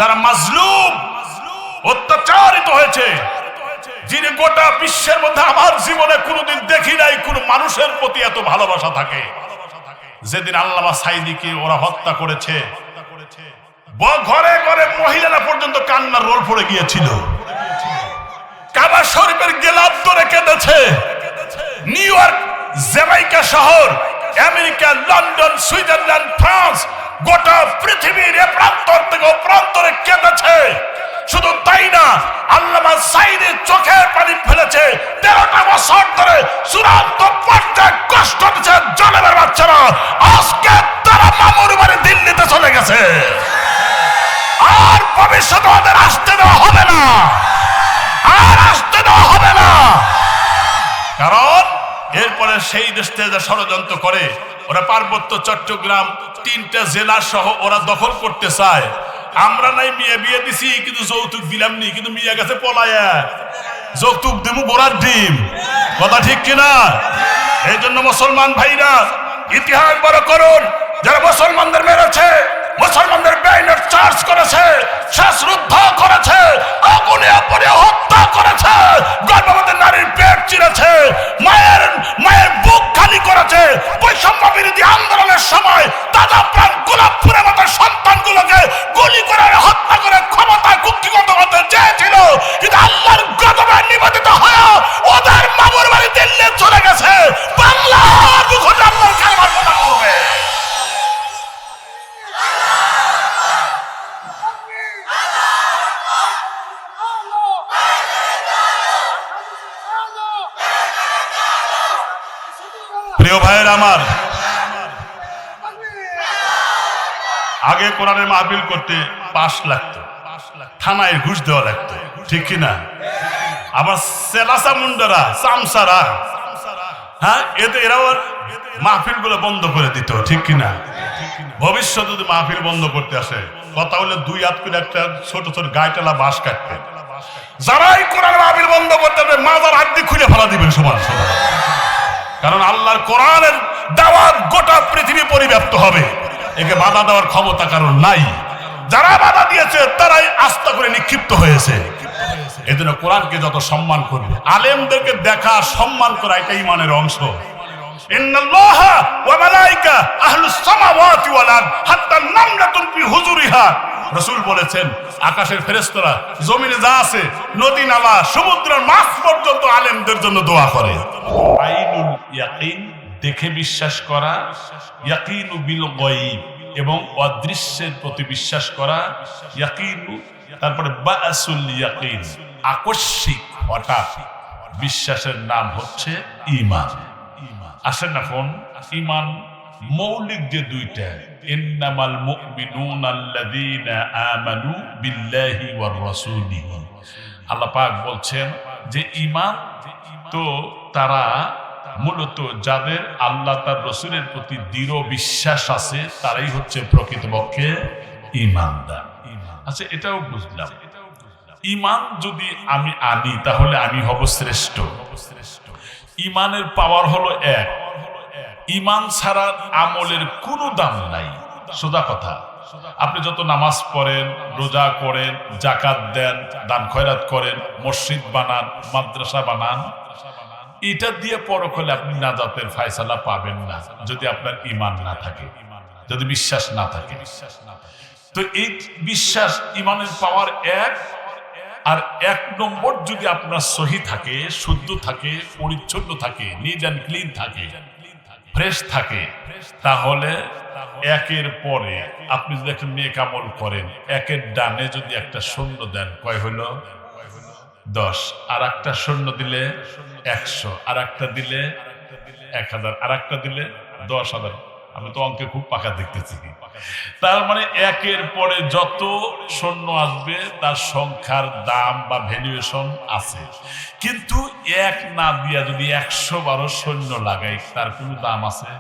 যারা মাজলুম, অত্যাচারিত হয়েছে, যিনি গোটা বিশ্বের মধ্যে আমার জীবনে কোনোদিন দেখি নাই কোন মানুষের প্রতি এত ভালোবাসা থাকে। যেদিন আল্লামা সাঈদীকে ওরা হত্যা করেছে, ঘরে ঘরে মহিলারা পর্যন্ত কান্নার রোল পড়ে গিয়েছিল। কাবা শরীফের গেলাপ ধরে কেঁদেছে। নিউ ইয়র্ক, জ্যামাইকা শহর, আমেরিকা, লন্ডন, সুইজারল্যান্ড, ফ্রান্স, গোটা পৃথিবীর এ প্রান্তর থেকে ও প্রান্তরে কেঁদেছে। শুধু তাই না, আল্লামা সাঈদী চোখের পানি ফেলেছে। 13টা বছর ধরে চূড়ান্ত পর্যায়ে কষ্ট দিচ্ছে জালেমের বাচ্চারা। আজকে তারা মামুর বাড়ি দিল্লিতে চলে গেছে, আর ভবিষ্যতে ওদের আসতে দেওয়া হবে না, আর আসতে দেওয়া হবে না। কারণ এরপরে সেই দেশ থেকে ষড়যন্ত্র করে ওরা পার্বত্য চট্টগ্রাম 3টা জেলা সহ ওরা দখল করতে চায়। আমরা নাই মেয়ে বিয়ে দিছি, কিন্তু যৌতুক দিলাম নি, কিন্তু মেয়ে গেছে পলায়া। যৌতুক দেবো গোড়ার ডিম, কথা ঠিক কিনা? এই জন্য মুসলমান ভাইরা ইতিহাস বড় করুন। যারা মুসলমানদের মেরেছে, মুসলমানদের বেআইনের চার্জ করেছে, শ্বাসরুদ্ধ করেছে, আগুনে পুড়ে হত্যা করেছে, গর্ভবতী নারীর পেট চিরেছে, মায়ের বুক খালি করেছে, বৈষম্য বিরোধী আন্দোলনের সময় তাজা প্রাণ গোলাপ ফুলের মতো সন্তানগুলোকে গুলি করে হত্যা করে ক্ষমতা কুক্ষিগত করতে চেয়েছিল, কিন্তু আল্লাহর গজবে নিবেদিত হয়ে ওদের মামুর বাড়ি দিল্লি চলে গেছে। বাংলার মুখে আল্লাহর কালেমার কথা বলবে। প্রিয় ভাইয়ের আমার, আগে কোরআনের মাহফিল করতে পাস লাগতো, থানায় ঘুষ দেওয়া লাগতো, ঠিক কিনা? আবার সেলাসা মুন্ডারা, চামচারা, হ্যাঁ, এরাও মাহফিল গুলো বন্ধ করে দিত, ঠিক কিনা? ভবিষ্যতে যদি মাহফিল বন্ধ করতে আসে, কথা হলে 2 হাত করে একটা ছোট ছোট গায়টালা বাঁশ কাটবে। যারাই কোরআন মাহফিল বন্ধ করতে হবে, মাজার হাড্ডি খুলে ফেলা দিবেন সমান সমান। কারণ আল্লাহর কোরআনের দাওয়াত গোটা পৃথিবী পরিব্যাপ্ত হবে, একে বাধা দেওয়ার ক্ষমতা কারণ নাই। যারা বাধা দিয়েছে তারাই আস্থা করে নিক্ষিপ্ত হয়েছে। এজন্য কোরআনকে যত সম্মান করবে, আলেমদেরকে দেখা সম্মান করা, এটা ঈমানের অংশ। ইন্নাল্লাহা ওয়া মালাইকা আহলুস সামাওয়াতি ওয়াল আরদ হাত্তা নামলাতুন ফি হুজুরিহা। রাসূল বলেছেন, আকাশের ফেরেশতারা, জমিনে যা আছে, নদী নালা, সমুদ্রের মাছ পর্যন্ত আলেমদের জন্য দোয়া করে। আইনুল ইয়াকিন, দেখে বিশ্বাস করা, ইয়াকিনু বিল গায়ব, এবং অদৃশ্যের প্রতি বিশ্বাস করা, ইয়াকিনু। তারপরে বাসুল ইয়াকিন, আকস্মিক হঠাৎ বিশ্বাসের নাম হচ্ছে ঈমান। আসেন এখন ঈমান মৌলিক যে দুইটা, ইন্নামাল মুমিনুনা আল্লাযীনা আমানু বিল্লাহি ওয়ার রাসূলিহি। আল্লাহ পাক বলছেন যে ঈমান তো তারা মূলত যাদের আল্লাহ তার রাসূলের প্রতি দৃঢ় বিশ্বাস আছে, তারাই হচ্ছে প্রকৃতপক্ষে ঈমানদার। আচ্ছা, এটাও বুঝলাম, ঈমান যদি আমি আনি তাহলে আমি হব শ্রেষ্ঠ। ঈমানের পাওয়ার হলো এক। ঈমান ছাড়া আমলের কোনো দাম নাই। সোজা কথা, আপনি যত নামাজ পড়েন, রোজা করেন, যাকাত দেন, দান খয়রাত করেন, মসজিদ বানান, মাদ্রাসা বানান, এটা দিয়ে পরকালে আপনি নাজাতের ফয়সালা পাবেন না যদি আপনার ঈমান না থাকে, যদি বিশ্বাস না থাকে। তো এই বিশ্বাস, ঈমানের পাওয়ার এক। আর 1 নম্বর যদি আপনার সহি থাকে, শুদ্ধ থাকে, পরিচ্ছন্ন থাকে, নিট অ্যান্ড ক্লিন থাকে, ফ্রেশ থাকে, তাহলে একের পরে আপনি যদি একটা নেক আমল করেন, একের ডানে যদি একটা শূন্য দেন, কয় হলো? 10। আর একটা শূন্য দিলে 100, আর একটা দিলে 1000, আর একটা দিলে 10,000। আমি তো অঙ্কে খুব পাকা দেখতেছি। তার মানে একের পরে যত শূন্য আসবে তার সংখ্যার দাম বা ভ্যালুয়েশন আছে, কিন্তু এক না দিয়া যদি 112 শূন্য লাগাই, তার কোনো দাম আছে?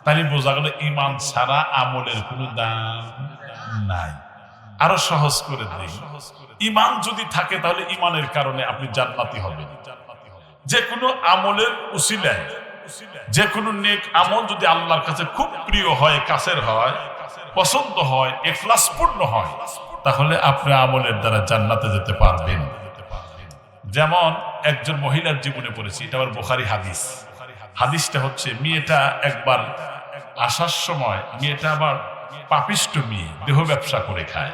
তাহলে বোঝা গেল ঈমান ছাড়া আমলের কোনো দাম নাই। আরো সহজ করে দিই, ঈমান যদি থাকে তাহলে ঈমানের কারণে আপনি জান্নাতি হবেন। যে কোনো আমলের উসিলায়, যে কোনো নেক আমল যদি আল্লাহর কাছে খুব প্রিয় হয়, কাছের হয়, পছন্দ হয়, ইখলাসপূর্ণ হয়, তাহলে আপনি আমলের দ্বারা জান্নাতে যেতে পারবেন। যেমন একজন মহিলার জীবনে পড়েছি, এটা আবার বুখারী হাদিস। হাদিসটা হচ্ছে, মেয়েটা একবার আসার সময়, মেয়েটা আবার পাপিষ্ট মেয়ে, দেহ ব্যবসা করে খায়।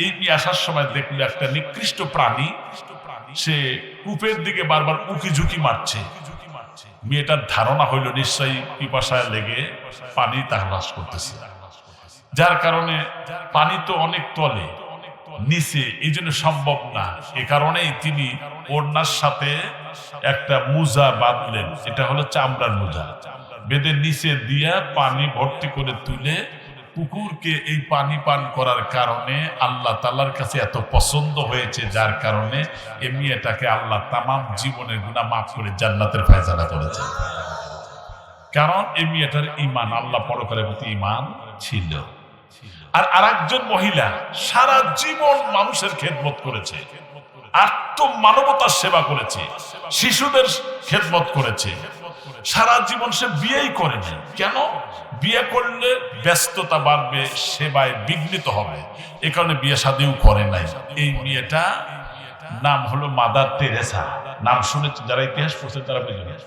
এই মেয়ে আসার সময় দেখলো একটা নিকৃষ্ট প্রাণী, সে কূপের দিকে বারবার উকি ঝুঁকি মারছে। মেয়েটার ধারণা হইল নিশ্চয়ই পিপাসায় লেগে পানি তালাশ করতেছে, যার কারণে পানি তো অনেক তলে নিচে, এই জন্য সম্ভব না। এ কারণেই তিনি ওড়নার সাথে একটা মোজা বাঁধলেন, এটা হলো চামড়ার মোজা, বেঁধে নিচে দিয়া পানি ভর্তি করে তুলে কুকুরকে এই পানি পান করার কারণে আল্লাহ তাআলার কাছে এত পছন্দ হয়েছে, যার কারণে এই মেয়েটাকে আল্লাহ তামাম জীবনের গুনাহ মাফ করে জান্নাতের ফায়সালা করেছে। কারণ এই মেয়েটার ঈমান, আল্লাহ পরকালের প্রতি ঈমান ছিল। আর আরেকজন মহিলা সারা জীবন মানুষের খেদমত করেছে, আত্মমানবতার সেবা করেছে, শিশুদের খেদমত করেছে। সারা জীবন সে বিয়েই করেনি। কেন? বিয়ে করলে ব্যস্ততা বাড়বে, সেবায় বিঘ্নিত হবে, এ কারণে বিয়ে শাদীও করে নাই। এই মেয়েটা নাম হলো মাদার তেরেসা। নাম শুনে যারা ইতিহাস পড়ছেন তারা বুঝবেন,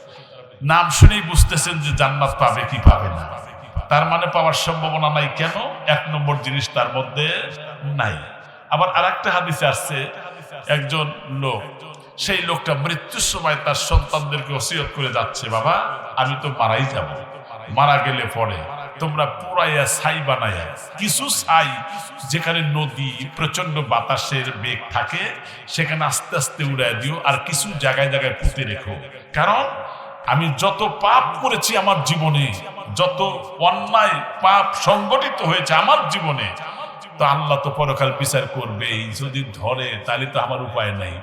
নাম শুনেই বুঝতেছেন যে জান্নাত পাবে কি পাবে না। তার মানে পাওয়ার সম্ভাবনা নাই। কেন? এক নম্বর জিনিস তার মধ্যে নাই। আবার আরেকটা হাদিসে আসছে, একজন লোক, সেই লোকটা মৃত্যুর সময় তার সন্তানদেরকে ওসিয়ত করে যাচ্ছে, বাবা আমি তো মারাই যাব, মারা গেলে পরে তোমরা পুরাইয়া ছাই বানাইয়া, কিছু ছাই যেখানে নদী প্রচন্ড বাতাসের বেগ থাকে সেখানে আস্তে আস্তে উড়াই দিও, আর কিছু জায়গায় জায়গায় পুঁতে রেখো। কারণ আমি যত পাপ করেছি আমার জীবনে, যত অন্যায় পাপ সংগঠিত হয়েছে আমার জীবনে, তো আল্লাহ তো পরকাল বিচার করবেই। যদি ধরে তাহলে তো আমার উপায় নাই,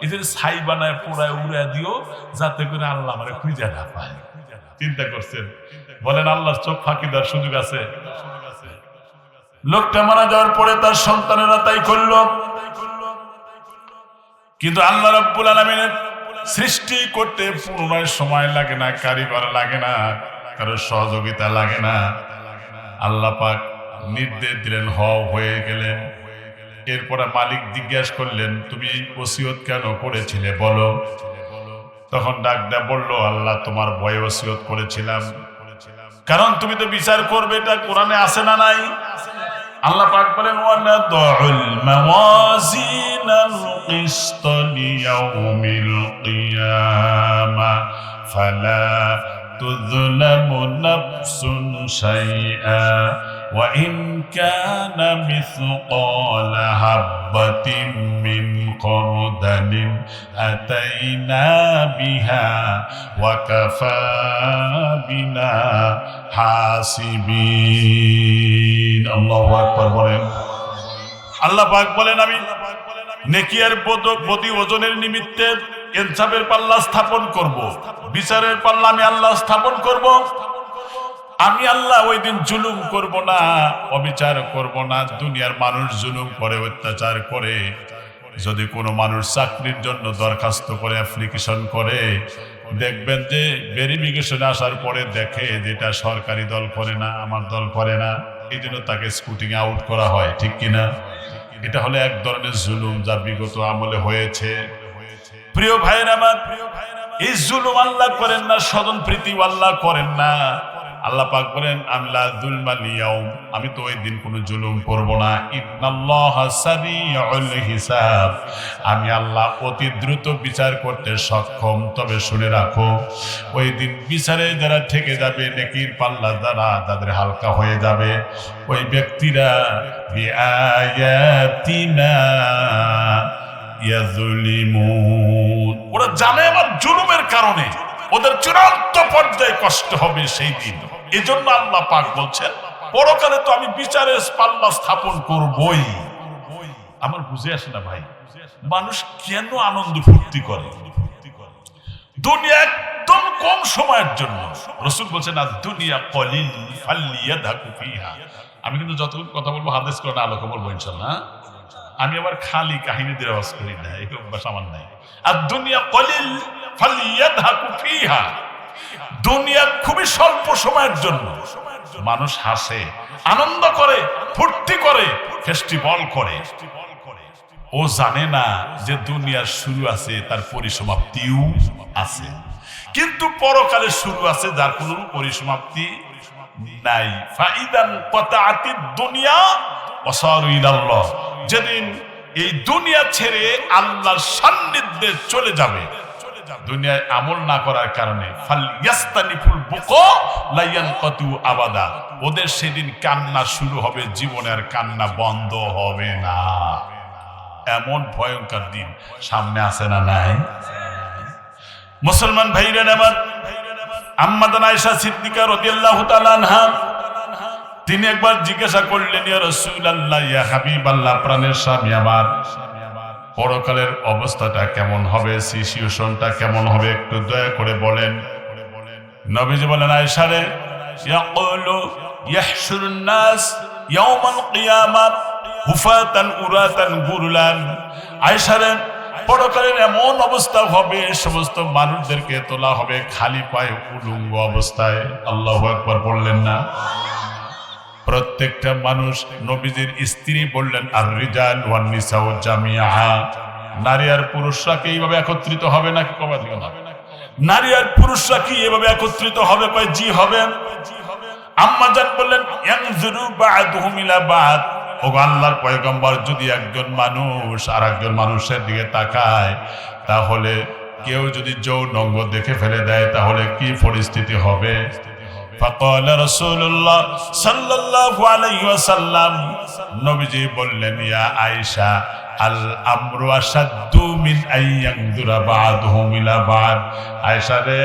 এদের ছাই বানায় পোড়ায় উড়ায় দিও, যাতে করে আল্লাহ আমার খুঁজে না পায়। চিন্তা করছেন? বলেন আল্লাহর চোখ ফাঁকি দেওয়ার সুযোগ আছে? লোকটা মারা যাওয়ার পরে তার সন্তানেরা তাই করল। কিন্তু আল্লাহ রাব্বুল আলামিনের সৃষ্টি করতে পুনরায় সময় লাগে না, কারিগর লাগে না, কারো সহযোগিতা লাগে না। আল্লাহ পাক নির্দেশ দিলেন, হয়ে গেলেন। এরপরে মালিক জিজ্ঞাসা করলেন, তুমি ওসিয়ত কেন করেছিলে বলো? তখন ডাক দেয়া বলল, আল্লাহ তোমার ভয়ে ওসিয়ত করেছিলাম, কারণ তুমি তো বিচার করবে, এটা কোরআনে আছে না নাই? আল্লাহ পাক বলেন, ওয়ানাদউল মাওয়াজিনাল কিসত লিয়াউমিল কিয়ামা ফালা তুযলামু নাফসুন শাইআ ওয়া ইন কানা মিসকালা হাববাতিন মিন খরদালিন আতাইনা বিহা ওয়া কাফা বিনা হাসিবিন। আল্লাহু আকবার বলেন। আল্লাহ পাক বলেন, আমি নেকি আর প্রতি ওজনের নিমিত্তে ইনসাফের পাল্লা স্থাপন করব, বিচারের পাল্লা আমি আল্লাহ স্থাপন করব। আমি আল্লাহ ওই দিন জুলুম করব না, অবিচার করব না। দুনিয়ার মানুষ জুলুম করে, অত্যাচার করে। যদি কোনো মানুষ চাকরির জন্য দরখাস্ত করে, অ্যাপ্লিকেশন করে, দেখবেন যে ভেরিফিকেশনে আসার পরে দেখে যেটা সরকারি দল করে না, আমার দল করে না, এই জন্য তাকে স্কুটিং আউট করা হয়, ঠিক কিনা? এটা হলো এক ধরনের জুলুম যা বিগত আমলে হয়েছে। প্রিয় ভাইয়ের আমার, এই জুলুম আল্লাহ করেন না, স্বজন প্রীতি আল্লাহ করেন না। আল্লাহ পাক বলেন, আমি তো ওই দিন কোনো জুলুম করব না। ইন্নাল্লাহা সারিউল হিসাব, আমি আল্লাহ অতি দ্রুত বিচার করতে সক্ষম। তবে শুনে রাখো, ওই দিন বিচারে যারা ঠেকে যাবে, নেকির পাল্লা যারা যাদের হালকা হয়ে যাবে, ওই ব্যক্তিরা বিআয়াতিনা ইয়াযলিমুন, ওরা জানে আমার জুলুমের কারণে ওদের চূড়ান্ত পর্যায়ে কষ্ট হবে সেই দিন। এজন্য আল্লাহ পাক বলছেন, পরকালে তো আমি বিচারের পাল্লা স্থাপন করবই। আমার বুঝে আসে না ভাই, মানুষ কেন আনন্দ ফুর্তি করে? দুনিয়া একদম কম সময়ের জন্য। রাসূল বলছেন, দুনিয়া কলিল ফালিয়াদহাকু ফিহা। আমি কিন্তু যতক্ষণ কথা বলবো হাদিস কোরআন আলোকে বলবো ইনশাআল্লাহ। আমি আবার খালি কাহিনী দিয়ে আওয়াজ করি না, এই অভ্যাস আমার নাই। আর দুনিয়া কলিল ফালিয়াদহাকু ফিহা, দুনিয়া খুবই স্বল্প সময়ের জন্য। মানুষ হাসে, আনন্দ করে, ফুর্তি করে, ফেস্টিভ্যাল করে। ও জানে না যে দুনিয়ার শুরু আছে, তার পরিসমাপ্তিও আছে, কিন্তু পরকালের শুরু আছে যার কোনো পরিসমাপ্তি নাই। ফাইদান কাতাআতিদ দুনিয়া ওয়া সারু ইলাল্লাহ, যেদিন এই দুনিয়া ছেড়ে আল্লাহর সান্নিধ্যে চলে যাবে, দুনিয়ায় আমল না করার কারণে, ফাল ইয়াস্তানিফুল বুকা লা ইয়ানকাতু আবাদা, ওদের সেদিন কান্না শুরু হবে, জীবনের কান্না বন্ধ হবে না। এমন ভয়ঙ্কর দিন সামনে আছে না নাই? মুসলমান ভাইরা আমার, আম্মা জান আয়েশা সিদ্দিকা রাদিয়াল্লাহু তাআলা আনহা তিনি একবার জিজ্ঞাসা করলেন, ইয়া রাসূলুল্লাহ, ইয়া হাবিবাল্লাহ, প্রাণের স্বামী আমার, পরকালের অবস্থাটা কেমন হবে, সিচুয়েশনটা কেমন হবে, একটু দয়া করে বলেন। নবীজি বলেন, আয়েশা রে, ইয়াকুলু ইয়াহশুরুন নাস ইয়াউমাল কিয়ামাহ হুফাতান উরাতান গুরলান। আয়েশা রে, পরকালের এমন অবস্থা হবে, সমস্ত মানুষদেরকে তোলা হবে খালি পায়ে, উলঙ্গ অবস্থায়। আল্লাহু আকবার বললেন না? প্রত্যেকটা মানুষ, নবীজির স্ত্রী বললেন, আর রিজাল ওয়ান নিসাউ জামিআ, নারী আর পুরুষরা কি এইভাবে একত্রিত হবে নাকি? কবে দিন নারী আর পুরুষরা কি এভাবে একত্রিত হবে? কয় জি হবে। আম্মা জান বললেন, ইয়ানজুরু বা'দুহুম ইলা বা'দ, ও আল্লাহর পয়গম্বর, যদি একজন মানুষ আর একজন মানুষের দিকে তাকায়, তাহলে কেউ যদি যৌন অঙ্গ দেখে ফেলে দেয়, তাহলে কি পরিস্থিতি হবে? ফাকাল রাসূলুল্লাহ সাল্লাল্লাহু আলাইহি ওয়াসাল্লাম, নবীজি বললেন, ইয়া আয়েশা, আল আমরু আশাদ্দু মিন আইয়ানজুরা বা'দুহুম ইলা বা'দ। আয়েশা রে,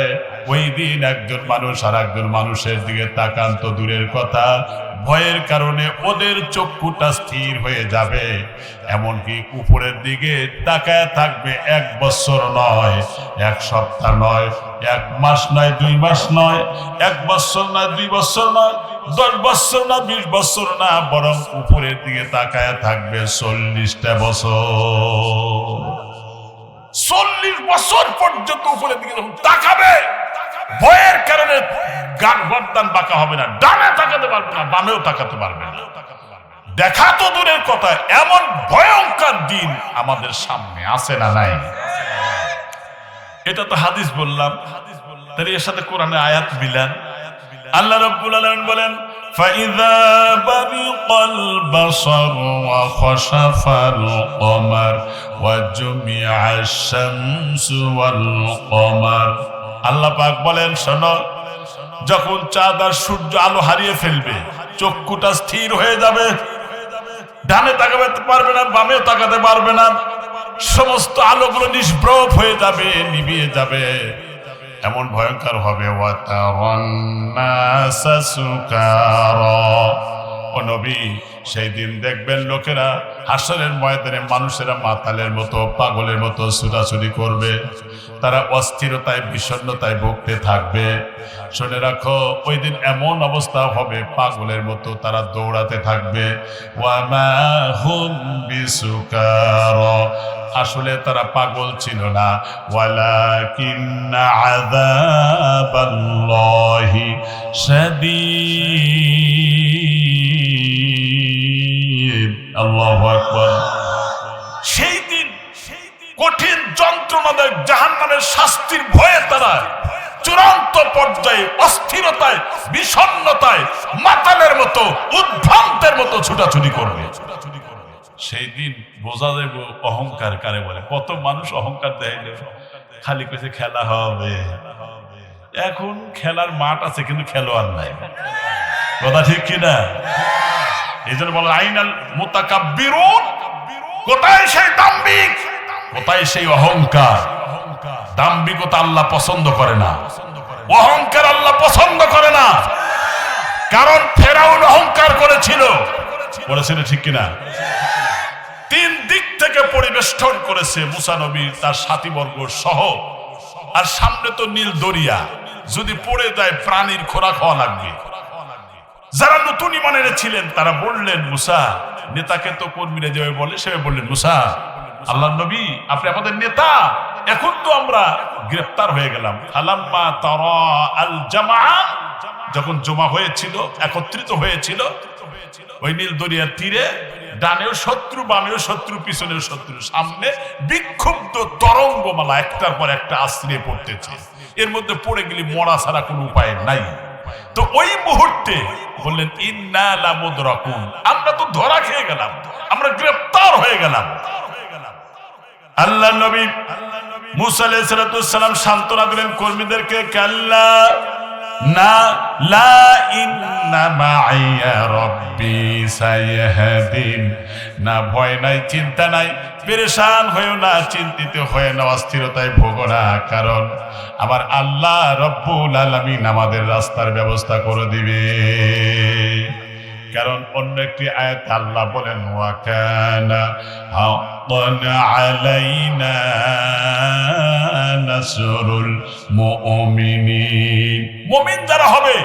ওই দিন একজন মানুষ আর একজন মানুষের দিকে তাকান তো দূরের কথা, ভয়ের কারণে ওদের চক্ষুটা স্থির হয়ে যাবে, এমনকি উপরের দিকে তাকায় থাকবে 1 বছর নয়, 1 সপ্তাহ নয়, 1 মাস নয়, 2 মাস নয়, 1 বছর নয়, 2 বছর নয়, 10 বছর না, 20 বছর না, বরং উপরের দিকে তাকায় থাকবে 40টা বছর। 40 বছর পর্যন্ত উপরের দিকে যখন তাকাবে, ভয়ের কারণে গর্দান বাঁকা হবে না, ডানে তাকাতে পারবে না, বামেও তাকাতে পারবে না। দেখা তো দূরের কথা, এমন ভয়ঙ্কর দিন আমাদের সামনে আছে না নাই? এটা তো হাদিস বললাম, তাহলে এর সাথে কোরআনের আয়াত মিলান। আল্লাহ রাব্বুল আলামিন বলেন, ফাইযা বারিকাল বাসার ওয়া খাশাফাল কমার ওয়া জুমিআশ শামসু ওয়াল কমার। আল্লাহ পাক বলেন, শোনো, যখন চাঁদ আর সূর্য আলো হারিয়ে ফেলবে, চক্ষুটা স্থির হয়ে যাবে, ডানে তাকাতে পারবে না, বামেও তাকাতে পারবে না, সমস্ত আলোগুলো নিষ্প্রভ হয়ে যাবে, নিভিয়ে যাবে, এমন ভয়ঙ্কর হবে। ও নবী, সেই দিন দেখবেন লোকেরা হাসরের ময়দানে মানুষেরা মাতালের মতো, পাগলের মতো ছুটাছুটি করবে, তারা অস্থিরতায়, বিষণ্ণতায় ভুগতে থাকবে। শুনে রাখো, ওই দিন এমন অবস্থা হবে, পাগলের মতো তারা দৌড়াতে থাকবে। ওয়ামা হুম বিসুকারা, আসলে তারা পাগল ছিল না, ওয়ালাকিন্না আযাবাল্লাহি শাদীদ। আল্লাহু আকবার। সেই দিন কঠিন যন্ত্রণাদায়ক জাহান্নামের শাস্তির ভয়ে তারা চূড়ান্ত পর্যায়ে অস্থিরতায়, বিষণ্ণতায়, মাতালের মতো, উদ্ভ্রান্তের মতো ছুটাছুটি করবে। সেই দিন বোঝা যাবে অহংকার কারে বলে। কত মানুষ অহংকার দেখাইল, খালি কইছে খেলা হবে। এখন খেলার মাঠ আছে কিন্তু খেলোয়াড় নাই, কথা ঠিক কিনা? এই জন্য বলে, আইনাল মুতাকাব্বিরুন, কোথায় সেই দাম্ভিক, কোথায় সেই অহংকার? দাম্ভিকতা আল্লাহ পছন্দ করে না, অহংকার আল্লাহ পছন্দ করে না। কারণ ফেরাউন অহংকার করেছিল, ঠিক কিনা? 3 দিক থেকে পরিবেষ্টন করেছে মুসা নবী তার সাথীবর্গ সহ, আর সামনে তো নীল দরিয়া, যদি পড়ে যায় প্রাণীর খোরাক হওয়া লাগবে। যারা নতুন ঈমান এনেছিলেন তারা বললেন, মুসা, নেতাকে তো কর্মীরা যেভাবে বলে সেভাবে বললেন, মুসা, আল্লাহর নবী, আপনি আমাদের নেতা, এখন তো আমরা গ্রেফতার হয়ে গেলাম। ফালাম্মা তারা আল জামআন যখন জমা হয়েছিল, একত্রিত হয়েছিল ওই নীল দরিয়ার তীরে, ডানেও শত্রু, বামেও শত্রু, পিছনেও শত্রু, সামনে বিক্ষুব্ধ তরঙ্গমালা একটার পর একটা আশ্রয়ে পড়তেছে, এর মধ্যে পড়ে গেলে মরা ছাড়া কোনো উপায় নাই। তো ওই মুহূর্তে বললেন ইন্না লামুদরাকুন, আমরা তো ধরা খেয়ে গেলাম, আমরা গ্রেফতার হয়ে গেলাম। আল্লাহ নবী মুসা আলাইহিস সালাম সান্ত্বনা দিলেন কর্মীদেরকে, কাল্লা না, লা ইন্না মাইয়া রাব্বি সাইয়াহদিন, না ভয় নাই, চিন্তা নাই, পেরেশান হয়েও না, চিন্তিত হয়ে না, অস্থিরতায় ভোগো না, কারণ আমার আল্লাহ রব্বুল আলামিন আমাদের রাস্তার ব্যবস্থা করে দিবে। কারণ অন্য একটি আয়াত আল্লাহ বলেন ওয়া কানা হাক্কান আলাইনা নাসরুল মুমিনিন, মুমিন যারা হবে,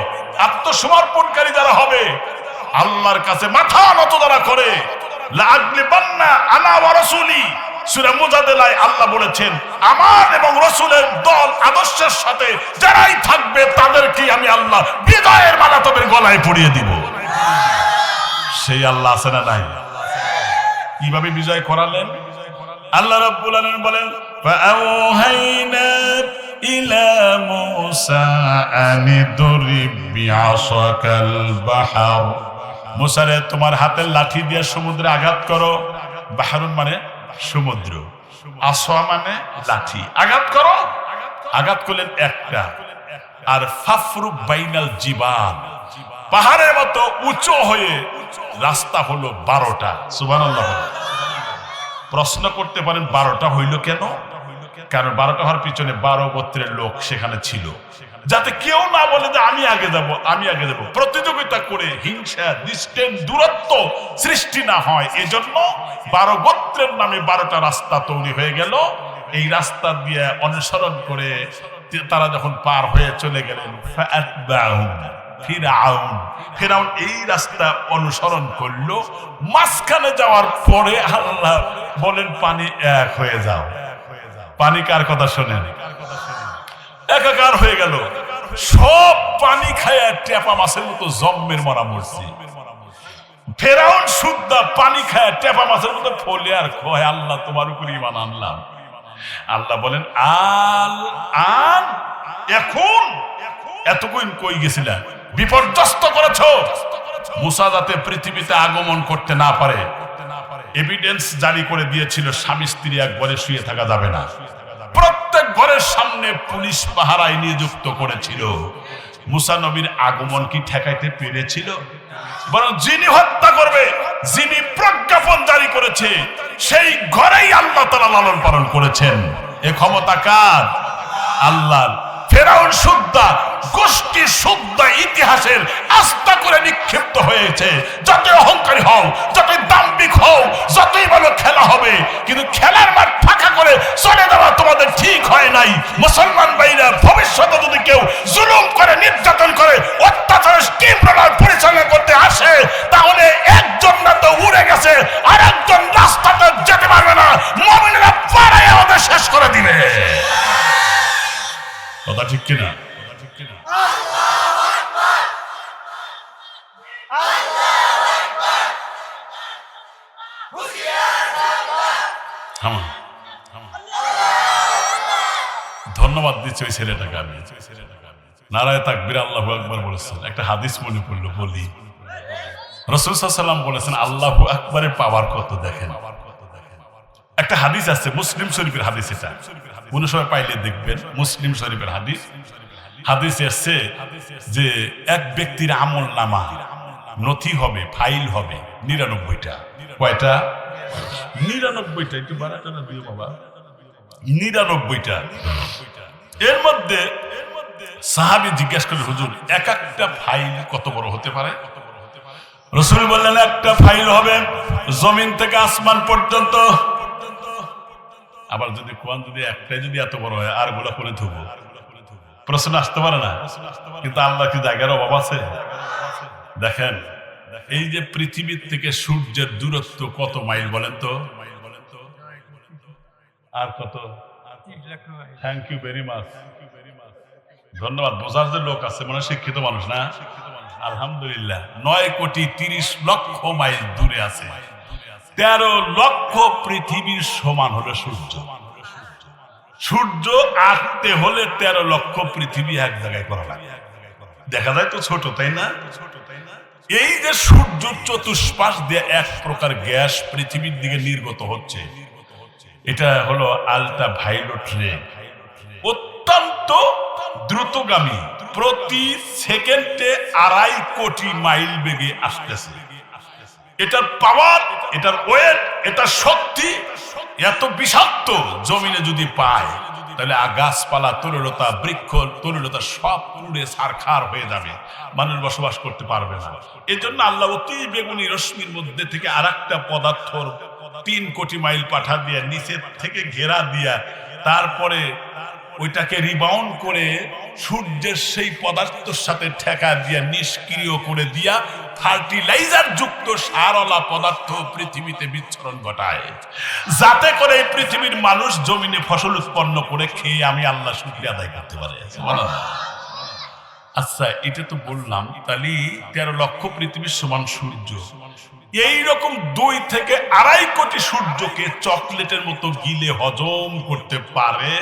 আত্মসমর্পণকারী যারা হবে, আল্লাহর কাছে মাথা নত যারা করে, লাআগলিবান্না আনা ওয়া রাসূলি, সূরা মুজাদালায় আল্লাহ বলেছেন আমার এবং রাসূলের দল আদর্শের সাথে যারাই থাকবে তাদেরকে আমি আল্লাহ বিজয়ের মালা তাদের গলায় পরিয়ে দিব। সেই আল্লাহ আছে না নাই? কিভাবে বিজয় করালেন? আল্লাহ রাব্বুল আলামিন বলেন ফাআওহাইনা ইলা মূসা আনিদরিব বিআসাকাল বাহর, মূসা রে তোমার হাতের লাঠি দিয়ে সমুদ্রে আঘাত করো। বাহরুন মানে সমুদ্র, আসওয়া মানে লাঠি, আঘাত করো। আঘাত করলেন একটা, আর ফাফরু বাইনাল জিবাল, পাহাড়ের মতো উঁচু হয়ে রাস্তা হলো 12টা। সুবহানাল্লাহ। প্রশ্ন করতে পারেন 12টা হইল কেন? কারণ 12টা হওয়ার পিছনে 12 গোত্রের লোক সেখানে ছিল, যাতে কেউ না বলে যে আমি আগে যাব, আমি আগে যাব, প্রতিযোগিতা করে হিংসা, ডিস্টেন্স, দূরত্ব সৃষ্টি না হয়, এজন্য 12 গোত্রের নামে 12টা রাস্তা তৈরি হয়ে গেল। এই রাস্তা দিয়ে অনুসরণ করে তারা যখন পার হয়ে চলে গেলেন, ফিরাউন এই রাস্তা অনুসরণ করলো। মাঝখানে যাওয়ার পরে আল্লাহ বলেন পানি এক হয়ে যাও। পানি কার কথা শোনেন? একাকার হয়ে গেল, সব পানি খায় টেপা মাছের মতো জম্মের মরা মরছি। ফেরাউন সুদ্ধা পানি খায় টেপা মাছের মতো ফলে আর কয় আল্লাহ তোমার উপর ঈমান আনলাম। আল্লাহ বলেন আন এখন এতক্ষণ কই গেছিলা, বিপর্যস্ত করেছো। মূসা যাতে পৃথিবীতে আগমন করতে না পারে এভিডেন্স জারি করে দিয়েছিল, স্বামী স্ত্রী এক ঘরে শুয়ে থাকা যাবে না, প্রত্যেক ঘরের সামনে পুলিশ পাহারায় নিযুক্ত করেছিল। মূসা নবীর আগমন কি ঠেকাইতে পেরেছিল? বরং যিনি হত্যা করবে, যিনি প্রজ্ঞাপন জারি করেছে, সেই ঘরেই আল্লাহ তাআলা লালন পালন করেছেন। এ ক্ষমতা কার? আল্লাহর। ফেরাউন সুদ্ধা, গোষ্ঠী সুদ্ধা ইতিহাসের আস্থা করে নিক্ষিপ্ত হয়েছে। যতই অহংকারী হও, যতই দাম্ভিক হও, যতই বলো খেলা হবে, কিন্তু খেলার মাঠ ফাঁকা করে চলে যাওয়া তোমাদের ঠিক হয় নাই। মুসলমান ভাইরা, ভবিষ্যতে যদি কেউ জুলুম করে, নির্যাতন করে, অত্যাচার স্টিম রোলার পরিচালনা করতে আসে, তাহলে একজন না তো উড়ে গেছে, আর একজন রাস্তাতে যেতে পারবে না। মুমিনরা পাড়ায় আমাদের শেষ করে দিবে। কথা ঠিক কিনা? ধন্যবাদ দিচ্ছি ওই ছেলেটাকে আমি। নারায়ে তাকবীর, আল্লাহু আকবার বলেছেন। একটা হাদিস মনে পড়লো, বলি। রাসূল সাল্লাল্লাহু আলাইহি ওয়াসাল্লাম বলেছেন আল্লাহু আকবারের পাওয়ার কত দেখেন। একটা হাদিস আছে, মুসলিম শরীফের হাদিস, এটা কোনো সময় পাইলে দেখবেন, মুসলিম শরীফের হাদিস। হাদিসে আসছে যে এক ব্যক্তির আমল নামা নথি হবে, ফাইল হবে 99টা। কয়টা? 99টা। একটু বাড়াটা না দিও বাবা, 99টা। এর মধ্যে সাহাবী জিজ্ঞাসা করলেন, হুজুর এক একটা ফাইল কত বড় হতে পারে? রাসূল বললেন একটা ফাইল হবে জমিন থেকে আসমান পর্যন্ত। আবার যদি কোরআন যদি একটাই যদি এত বড় হয়, আর গুলা কোনে থুবো? প্রশ্ন আসতে পারে না? কিন্তু আল্লাহ কি জায়গার অভাব আছে? দেখেন, এই যে পৃথিবীর থেকে সূর্যের দূরত্ব কত মাইল বলেন তো? আর কত? Thank you very much. ধন্যবাদ। বোঝার যে লোক আছে, মানে শিক্ষিত মানুষ না, আলহামদুলিল্লাহ। 9,30,00,000 মাইল দূরে আছে। 13 লক্ষ পৃথিবীর সমান হলো সূর্য। সূর্য আসতে হলে 13 লক্ষ পৃথিবী এক জায়গায় করা লাগে। দেখা যায় তো ছোট, তাই না? এই যে সূর্য চতুষ্পাশ দিয়ে এক প্রকার গ্যাস পৃথিবীর দিকে নির্গত হচ্ছে, এটা হলো আলট্রা ভাইলট রে, অত্যন্ত দ্রুতগামী, প্রতি সেকেন্ডে 2.5 কোটি মাইল বেগে আসতেছে। এটার পাওয়ার, এটার ওয়েট, এটার শক্তি এত বিষাক্ত, জমিনে যদি পায় তাহলে গাছপালা, তরুলতা, বৃক্ষ, তরুলতা সব পুড়ে ছারখার হয়ে যাবে, মানুষ বসবাস করতে পারবে না। এই জন্য আল্লাহ অতি বেগুনি রশ্মির মধ্যে থেকে আর একটা পদার্থ 3 কোটি মাইল পাঠা দিয়ে নিচের থেকে ঘেরা দিয়া, তারপরে ওইটাকে রিবাউন্ড করে সূর্যের সেই পদার্থের সাথে ঠেকা দিয়া, নিষ্ক্রিয় করে দিয়া, ফার্টিলাইজার যুক্ত সারওয়ালা পদার্থ পৃথিবীতে বিচ্ছরণ ঘটায়, যাতে করে এই পৃথিবীর মানুষ জমিনে ফসল উৎপন্ন করে খেয়ে আমি আল্লাহ শুকরিয়া আদায় করতে পারে। আচ্ছা, এটা তো বললাম, তাহলে 13 লক্ষ পৃথিবীর সমান সূর্য, এইরকম 2 থেকে 2.5 কোটি সূর্যকে চকলেটের মতো গিলে হজম করতে পারে।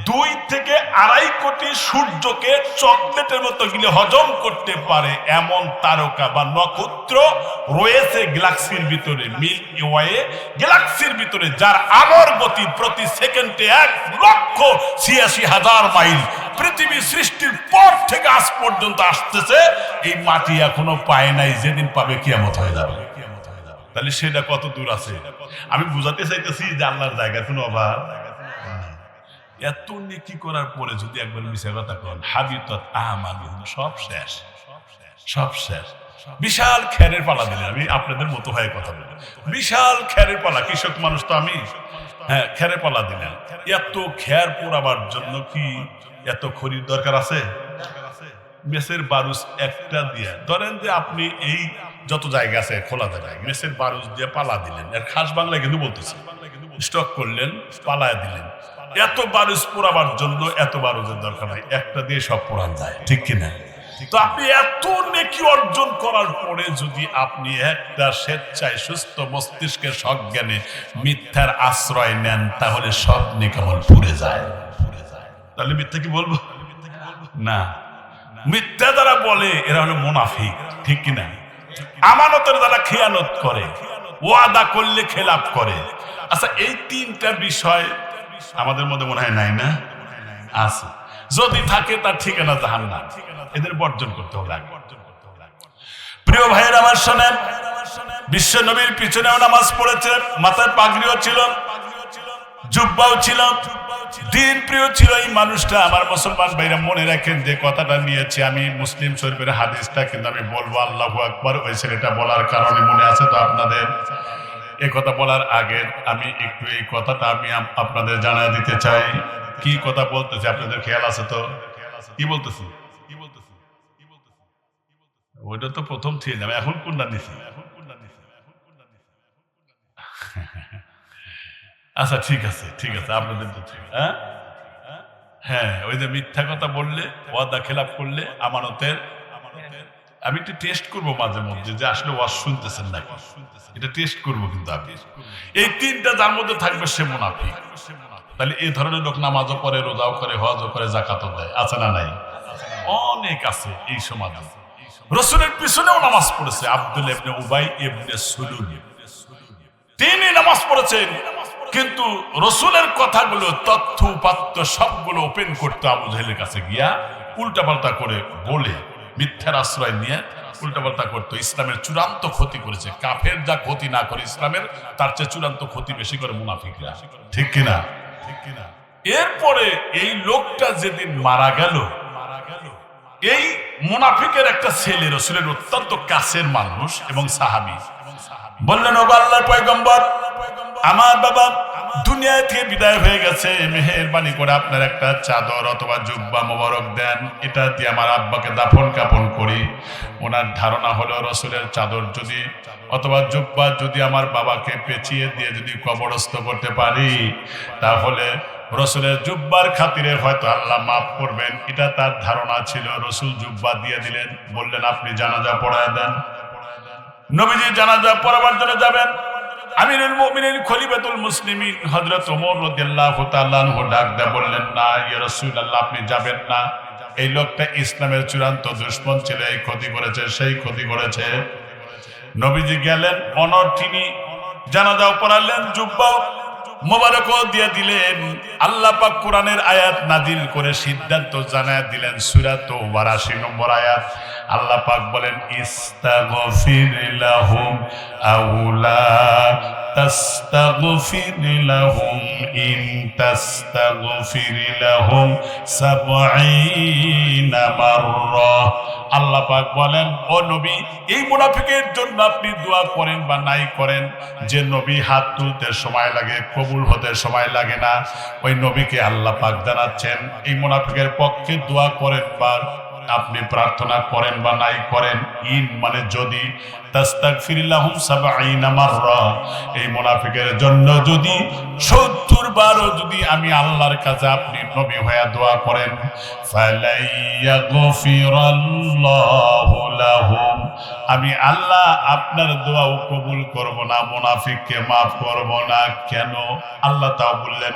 2 থেকে 2.5 কোটি সূর্যকে চকলেটের মতো গিলে হজম করতে পারে এমন তারকা বা নক্ষত্র রয়েছে গ্যালাক্সির ভিতরে, মিল্কি ওয়ে গ্যালাক্সির ভিতরে, যার আলোর গতি প্রতি সেকেন্ডে 1,86,000 মাইল। পৃথিবী সৃষ্টির পর থেকে আজ পর্যন্ত আসতেছে, এই মাটি এখনো পায় নাই, যেদিন পাবে কিয়ামত হয়ে যাবে। তাহলে সেটা কত দূর আছে? আমি বুঝাতে চাইতেছি যে আল্লাহর জায়গা কোনো অভাব। এত নেকি করার পরে যদি একবার মিশা কথা কন, হাবিতাত আমালুহুম, সব শেষ, সব শেষ। বিশাল খেরের পালা দিলেন, আমি আপনাদের মতো হয়ে কথা বলি, বিশাল খেরের পালা, কৃষক মানুষ তো আমি, হ্যাঁ, খেরের পালা দিলেন। এত খের পোড়াবার জন্য কি এত খড়ির দরকার আছে? মেসের বারুস একটা দিয়ে, ধরেন যে আপনি এই যত জায়গা আছে খোলা জায়গায়, মেসের বারুস দিয়ে পালা দিলেন, এর খাস বাংলায় কিন্তু বলতেছি, স্টক করলেন, পালায় দিলেন। এত বারুস পোড়াবার জন্য এত বারুসের দরকার নাই, একটা দিয়ে সব পোড়ান যায়, ঠিক কিনা? তো আপনি এত নেকি অর্জন করার পরে যদি আপনি একটা স্বেচ্ছায় সুস্থ মস্তিষ্কের সজ্ঞানে মিথ্যার আশ্রয় নেন, তাহলে সব নেকামল পুড়ে যায়। তাহলে মিথ্যা কি বলবো? না, মিথ্যা যারা বলে এরা হলো মুনাফিক, ঠিক কিনা? আমানতের যারা খেয়ানত করে, ওয়াদা করলে খেলাপ করে। আচ্ছা, এই 3টা বিষয় আমাদের মধ্যে মনে হয় নাই না? আছে। যদি থাকে তার ঠিকানা জাহান্নাম। এদের বর্জন করতে হবে। প্রিয় ভাইয়ের আমার শোনেন, বিশ্ব নবীর পিছনেও নামাজ পড়েছে, মাথায় পাগড়িও ছিল, জুব্বাও ছিল, দিন প্রিয় ছিল এই মানুষটা। আমার মুসলমান ভাইরা মনে রাখেন যে কথাটা নিয়েছি আমি মুসলিম শরীফের হাদিসটা, কিন্তু আমি বলবো আল্লাহু আকবার। ওই ছেলেটা বলার কারণে মনে আছে তো আপনাদের? এই কথা বলার আগে আমি একটু এই কথাটা আমি আপনাদের জানা দিতে চাই। কি কথা বলতেছি আপনাদের খেয়াল আছে তো? কি বলতেছি? ওইটা তো প্রথম ছিল, এখন কোনটা নিছি? আচ্ছা, ঠিক আছে, ঠিক আছে, আপনাদের তো ঠিক। হ্যাঁ, ওই যে মিথ্যা কথা বললে, ওয়াদা খেলাপ করলে, আমানতের, আমি একটু টেস্ট করবো মাঝে মধ্যে যে আসলে ওয়াজ শুনতেছেন না, এটা টেস্ট করবো। কিন্তু আপনি এই 3টা যার মধ্যে থাকবে সে মুনাফিক। তাহলে এই ধরনের লোক নামাজও করে, রোজাও করে, হজও করে, যাকাতও দেয়, আছে না নাই? অনেক আছে এই সমাজে। রাসূলের পিছনেও নামাজ পড়েছে আব্দুল্লাহ ইবনে উবাই ইবনে সুলুল, তিনি নামাজ পড়েছেন, কিন্তু রাসূলের কথাগুলো, তথ্য উপাত্ত সবগুলো ওপেন করতে আবু জাহেলের কাছে গিয়া উল্টাপাল্টা করে বলে, মিথ্যার আশ্রয় নিয়ে উল্টাপাল্টা করতো। ইসলামের চূড়ান্ত ক্ষতি করেছে। কাফের যা ক্ষতি না করে ইসলামের, তার চেয়ে চূড়ান্ত ক্ষতি বেশি করে মুনাফিকরা, ঠিক কিনা? এরপরে এই লোকটা যেদিন মারা গেল, এই মুনাফিকের একটা ছেলে, রাসূলের অত্যন্ত কাছের মানুষ এবং সাহাবী, বললেন, ও আল্লাহর পয়গম্বর, আমার বাবা দুনিয়া থেকে বিদায় হয়ে গেছে, মেহেরবানি করে আপনার একটা চাদর অথবা জুব্বা মোবারক দেন, এটা দিয়ে আমার আব্বাকে দাফন কাফন করি। ওনার ধারণা হলো রাসূলের চাদর যদি অথবা জুব্বা যদি আমার বাবাকে পেঁচিয়ে দিয়ে যদি কবরস্থ করতে পারি, তাহলে রসুলের জুব্বার খাতিরে হয়তো আল্লাহ মাফ করবেন, এটা তার ধারণা ছিল। রসুল জুব্বা দিয়ে দিলেন, বললেন আপনি জানাজা পড়ায় দেন। নবীজি জানাজা পড়াবার জন্য যাবেন। আমিরুল মুমিনিন খলিফাতুল মুসলিমিন হযরত ওমর রাদিয়াল্লাহু তাআলা আনহু ডাক দিয়ে বললেন, না ইয়া রাসূলুল্লাহ, আপনি যাবেন না। এই লোকটা ইসলামের চূড়ান্ত দুশমন ছিল, এই ক্ষতি করেছে, সেই ক্ষতি করেছে। নবীজি গেলেন, তিনি জানাজাও পড়ালেন, জুব্বাও মোবারকও দিয়ে দিলেন। আল্লাহ পাক কোরআনের আয়াত নাজিল করে সিদ্ধান্ত জানায় দিলেন, সূরা তাওবার ৮০ নম্বর আয়াত। আল্লাহ পাক বলেন, ইস্তাগফির লাহুম আও লা তাস্তাগফির লাহুম ইন তাস্তাগফির লাহুম ৭০ মাররা। আল্লাহ পাক বলেন, ও নবী, এই মুনাফিকের জন্য আপনি দোয়া করেন বা নাই করেন, যে নবী হাত তুলতে সময় লাগে, কবুল হতে সময় লাগে না, ওই নবীকে আল্লাহ পাক জানাচ্ছেন এই মুনাফিকের পক্ষে দোয়া করেন বা আপনি প্রার্থনা করেন বা নাই করেন। ইন মানে যদি, তাস্তাগফির লাহুম ৭০ মাররা, এই মুনাফিকের জন্য যদি ৭০ বারও যদি আমি আল্লাহর কাছে আপনি নবী হয়ে দোয়া করেন, ফালাইয়াগফিরাল্লাহু লাহুম, আমি আল্লাহ আপনার দোয়াও কবুল করব না, মুনাফিককে মাফ করব না। কেন? আল্লাহ তাও বললেন,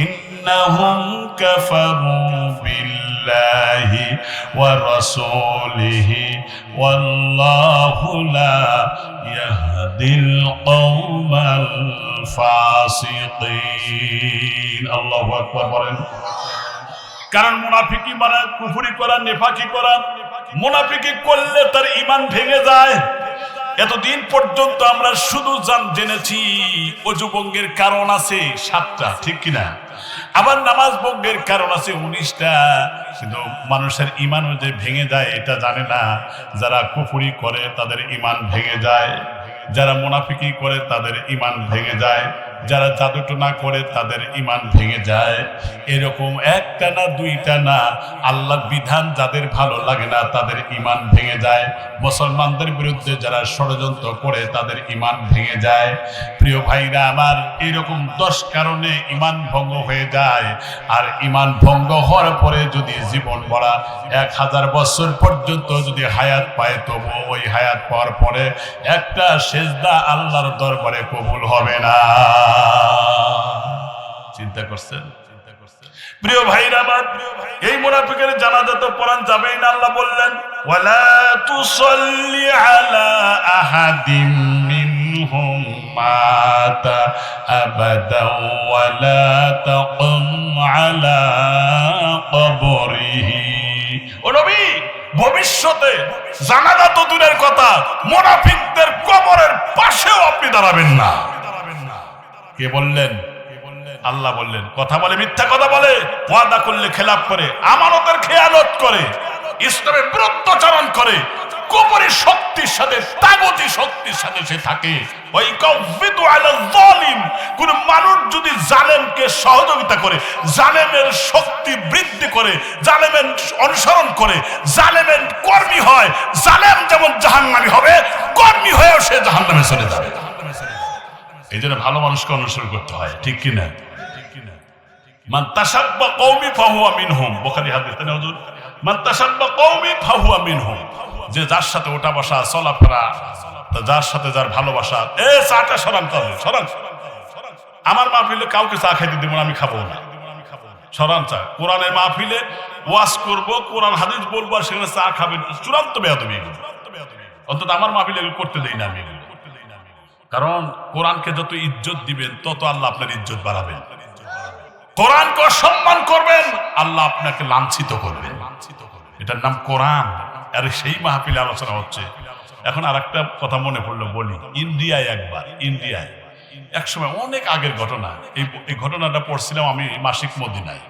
ইন্নাহুম কাফারু বিল্লাহি ওয়া রাসূলিহি ওয়াল্লাহু লা ইয়াহদিল কওমাল ফাসিকিন। আল্লাহু আকবার বলেন। কারণ মুনাফিকি মানে কুফরি করা, নেফাকি করা। মুনাফিকি করলে তার ঈমান ভেঙে যায়। এতদিন পর্যন্ত আমরা শুধু জেনেছি ওযু ভঙ্গের কারণ আছে ৭টা, ঠিক কিনা? আবার নামাজ ভঙ্গের কারণ আছে ১৯টা, কিন্তু মানুষের ঈমানও যে ভেঙে যায় এটা জানে না। যারা কুফরি করে তাদের ঈমান ভেঙে যায়, যারা মুনাফিকি করে তাদের ঈমান ভেঙে যায়, যারা জাদুটোনা করে তাদের ঈমান ভেঙে যায়। এরকম একটা না দুইটা না, আল্লাহর বিধান যাদের ভালো লাগে না তাদের ঈমান ভেঙে যায়। মুসলমানদের বিরুদ্ধে যারা ষড়যন্ত্র করে তাদের ঈমান ভেঙে যায়। প্রিয় ভাইরা আমার, এরকম 10 কারণে ঈমান ভঙ্গ হয়ে যায়। আর ঈমান ভঙ্গ হওয়ার পরে যদি জীবন ভরা 1000 বছর পর্যন্ত যদি হায়াত পায়, তবু ওই হায়াত পাওয়ার পরে একটা সেজদা আল্লাহর দরবারে কবুল হবে না। চিন্তা করছেন? প্রিয় ভাইরা আমার, এই মুনাফিকের জানাজা তো পড়ান যাবেই না। আল্লাহ বললেন, ওয়ালা তুসাল্লি আলা আহাদিম মিনহুম মাতা আবাদা ওয়ালা তাকুম আলা কবরিহি। ও নবী, ভবিষ্যতে জানাজা তো দূরের কথা, মুনাফিকদের কবরের পাশেও আপনি দাঁড়াবেন না। কে বললেন? আল্লাহ বললেন। কথা বলে, মিথ্যা কথা বলে, ওয়াদা করলে খেলাপ করে, আমানতের খেয়ানত করে, ইসলামের বিরুদ্ধাচরণ করে, কবরের শক্তির সাথে, তাগুতি শক্তির সাথে সে থাকে। ওই কাউযিদু আলা যালিম, কোন মানুষ যদি জালেমকে সহযোগিতা করে, জালেমের শক্তি বৃদ্ধি করে, জালেমের অনুসরণ করে, জালেমের কর্মী হয়, জালেম যেমন জাহান্নামী হবে, কর্মী হয়েও সে জাহান্নামে চলে যাবে। এই জন্য ভালো মানুষকে অনুসরণ করতে হয়, ঠিক কিনা? মান তাশাব্বা কওমি ফাহুয়া মিনহুম, বুখারী হাদিস। তাই না হুজুর? মান তাশাব্বা কওমি ফাহুয়া মিনহুম, যে যার সাথে ওঠা বসা, চলাফেরা, যার সাথে যার ভালোবাসা। চাটা সরান, তাহলে সরান। আমার মাহফিলে কাউকে চা খাইতে দিব না, আমি খাবো না। সরান চা। কোরআনের মাহফিলে ওয়াজ করব, কোরআন হাদিস বলবো, আর সেখানে চা খাবেন, চূড়ান্ত বেয়াদবি। অন্তত আমার মাহফিলে করতে দেই না আমি। কারণ কোরআনকে যত ইজ্জত দিবেন তত আল্লাহ আপনার ইজ্জত বাড়াবেন। কোরআনকে অসম্মান করবেন, আল্লাহ আপনাকে লাঞ্ছিত করবেন। এটার নাম কোরআন। আর সেই মাহফিলে আলোচনা হচ্ছে। এখন আর একটা কথা মনে পড়লো, বলি। ইন্ডিয়ায় একসময় অনেক আগের ঘটনা, এই ঘটনাটা পড়ছিলাম আমি মাসিক মদিনায়।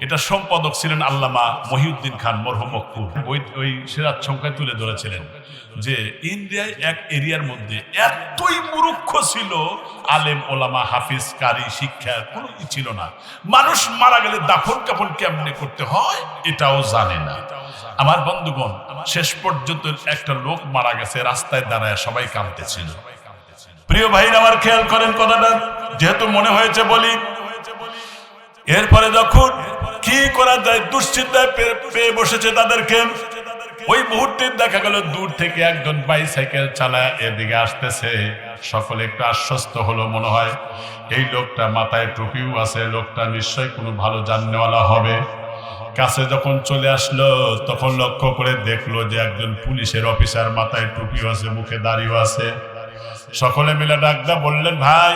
এটা সম্পাদক ছিলেন আল্লামা মহিউদ্দিন খান মরহুম মকবুল। ওই সিরাত সংখ্যায় তুলে ধরেছিলেন যে ইন্ডিয়ায় এক এরিয়ার মধ্যে এতই মূর্খ ছিল, আলেম ওলামা হাফিজ কারি শিক্ষা কোনো ছিল না। মানুষ মারা গেলে দাফন কাফন কেমনে করতে হয় এটাও জানে না। আমার বন্ধুগণ, শেষ পর্যন্ত একটা লোক মারা গেছে, রাস্তায় দাঁড়ায় সবাই কাঁদতেছিল। প্রিয় ভাইরা আমার, খেয়াল করেন কথাটা, যেহেতু মনে হয়েছে বলি। এরপরে যখন কি করা যায় দুশ্চিন্তায় পেয়ে বসেছে তাদেরকে, ওই মুহূর্তে দেখা গেল দূর থেকে একজন বাইসাইকেল চালায় এদিকে আসতেছে। সকলে একটু আশ্বস্ত হলো, মনে হয় এই লোকটা মাথায় টুপিও আছে, লোকটা নিশ্চয়ই কোনো ভালো জাননেওয়ালা হবে। কাছে যখন চলে আসলো তখন লক্ষ্য করে দেখলো যে একজন পুলিশের অফিসার, মাথায় টুপিও আছে, মুখে দাড়িও আছে। সকলে মিলে ডাকদা বললেন, ভাই,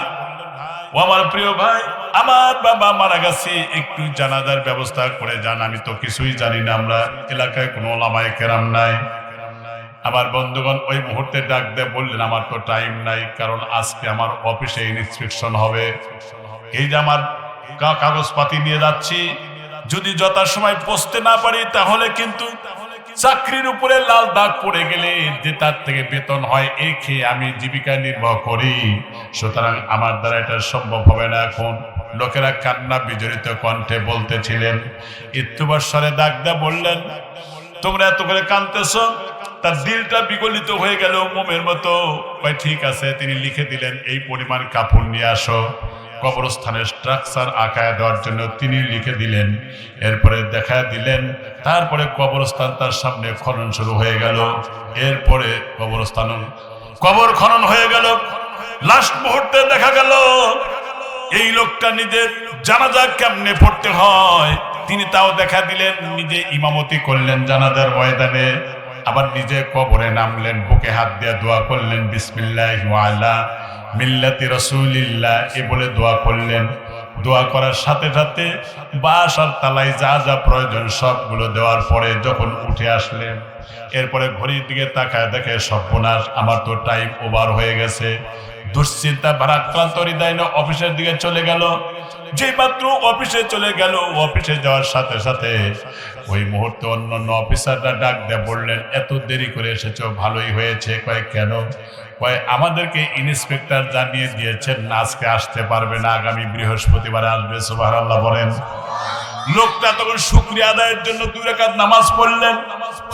ও আমার প্রিয় ভাই, আমার বাবা মারা গেছে, একটু জানাজার ব্যবস্থা করে যান। আমি তো কিছুই জানি না, আমরা এলাকায় কোনো ওলামায়ে কেরাম নাই। আমার বন্ধুগণ ওই মুহূর্তে ডাক দিয়ে বললেন, আমার তো টাইম নাই, কারণ আজকে আমার অফিসে ইন্সপেকশন হবে। এই যে আমার কাগজপাতি নিয়ে যাচ্ছি, যদি যথাসময় পৌঁছতে না পারি তাহলে কিন্তু চাকরির উপরে লাল দাগ পড়ে গেলে যে তার থেকে বেতন হয়, এই খেয়ে আমি জীবিকা নির্বাহ করি। সুতরাং আমার দ্বারা এটা সম্ভব হবে না। এখন লোকেরা কান্না বিজড়িত কণ্ঠে বলতেছিলেন। ইত্যুবৎসরে দাগদা বললেন, তোমরা এত করে কাঁদতেছ? তার দিলটা বিগলিত হয়ে গেল মোমের মতো। ভাই ঠিক আছে, তিনি লিখে দিলেন, এই পরিমাণ কাপড় নিয়ে আসো। কবরস্থানের স্ট্রাকচার আঁকায় দেওয়ার জন্য তিনি লিখে দিলেন। এরপরে দেখা দিলেন, তারপরে কবরস্থান তার সামনে খনন শুরু হয়ে গেল। এরপরে কবর খনন হয়ে গেল। লাস্ট মুহূর্তে দেখা গেল এই লোকটা নিজের জানাজা কেমনে পড়তে হয় তিনি তাও দেখা দিলেন। নিজে ইমামতি করলেন জানাজার ময়দানে, আবার নিজে কবরে নামলেন, বুকে হাত দিয়ে দোয়া করলেন, বিসমিল্লাহি ওয়া আলা মিল্লাতি রাসূলিল্লাহ এ বলে দোয়া করলেন। দোয়া করার সাথে সাথে বাসার তালায় যা যা প্রয়োজন সবগুলো দেওয়ার পরে যখন উঠে আসলেন, এরপরে ঘড়ির দিকে তাকায় দেখে সর্বনাশ, আমার তো টাইম ওভার হয়ে গেছে। দুশ্চিন্তা ভারাক্রান্ত হৃদয় অফিসের দিকে চলে গেল। যেই মাত্র অফিসে চলে গেল, অফিসে যাওয়ার সাথে সাথে ওই মুহূর্তে অন্যান্য অফিসাররা ডাক দিয়ে বললেন, এত দেরি করে এসেছো, ভালোই হয়েছে। কয় কেন? কয় আমাদেরকে ইন্সপেক্টর জানিয়ে দিয়েছেন আজকে আসতে পারবে না, আগামী বৃহস্পতিবার আসবে। সুবহানাল্লাহ বলেন। লোকটা তখন শুকরিয়া আদায়ের জন্য 2 রাকাত নামাজ পড়লেন।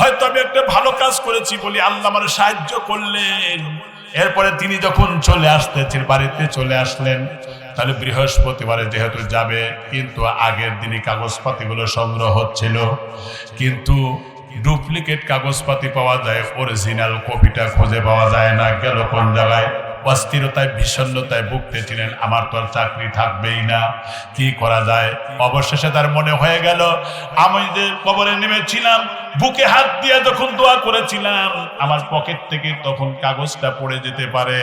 হয়তো আমি একটা ভালো কাজ করেছি বলি আল্লাহ আমার সাহায্য করলেন। এরপরে তিনি যখন চলে আসতেছেন, বাড়িতে চলে আসলেন, তাহলে বৃহস্পতিবারে যেহেতু যাবে, কিন্তু আগের দিনই কাগজপাতিগুলো সংগ্রহ হচ্ছিল, কিন্তু ডুপ্লিকেট কাগজপাতি পাওয়া যায়, অরিজিনাল কপিটা খুঁজে পাওয়া যায় না। গেল কোন জায়গায়? অস্থিরতায় বিষণ্ণতায় ভুগতেছিলেন, আমার তো আর চাকরি থাকবেই না, কি করা যায়? অবশেষে তার মনে হয়ে গেল, আমি যে কবরে নেমেছিলাম, বুকে হাত দিয়ে যখন দোয়া করেছিলাম, আমার পকেট থেকে তখন কাগজটা পড়ে যেতে পারে।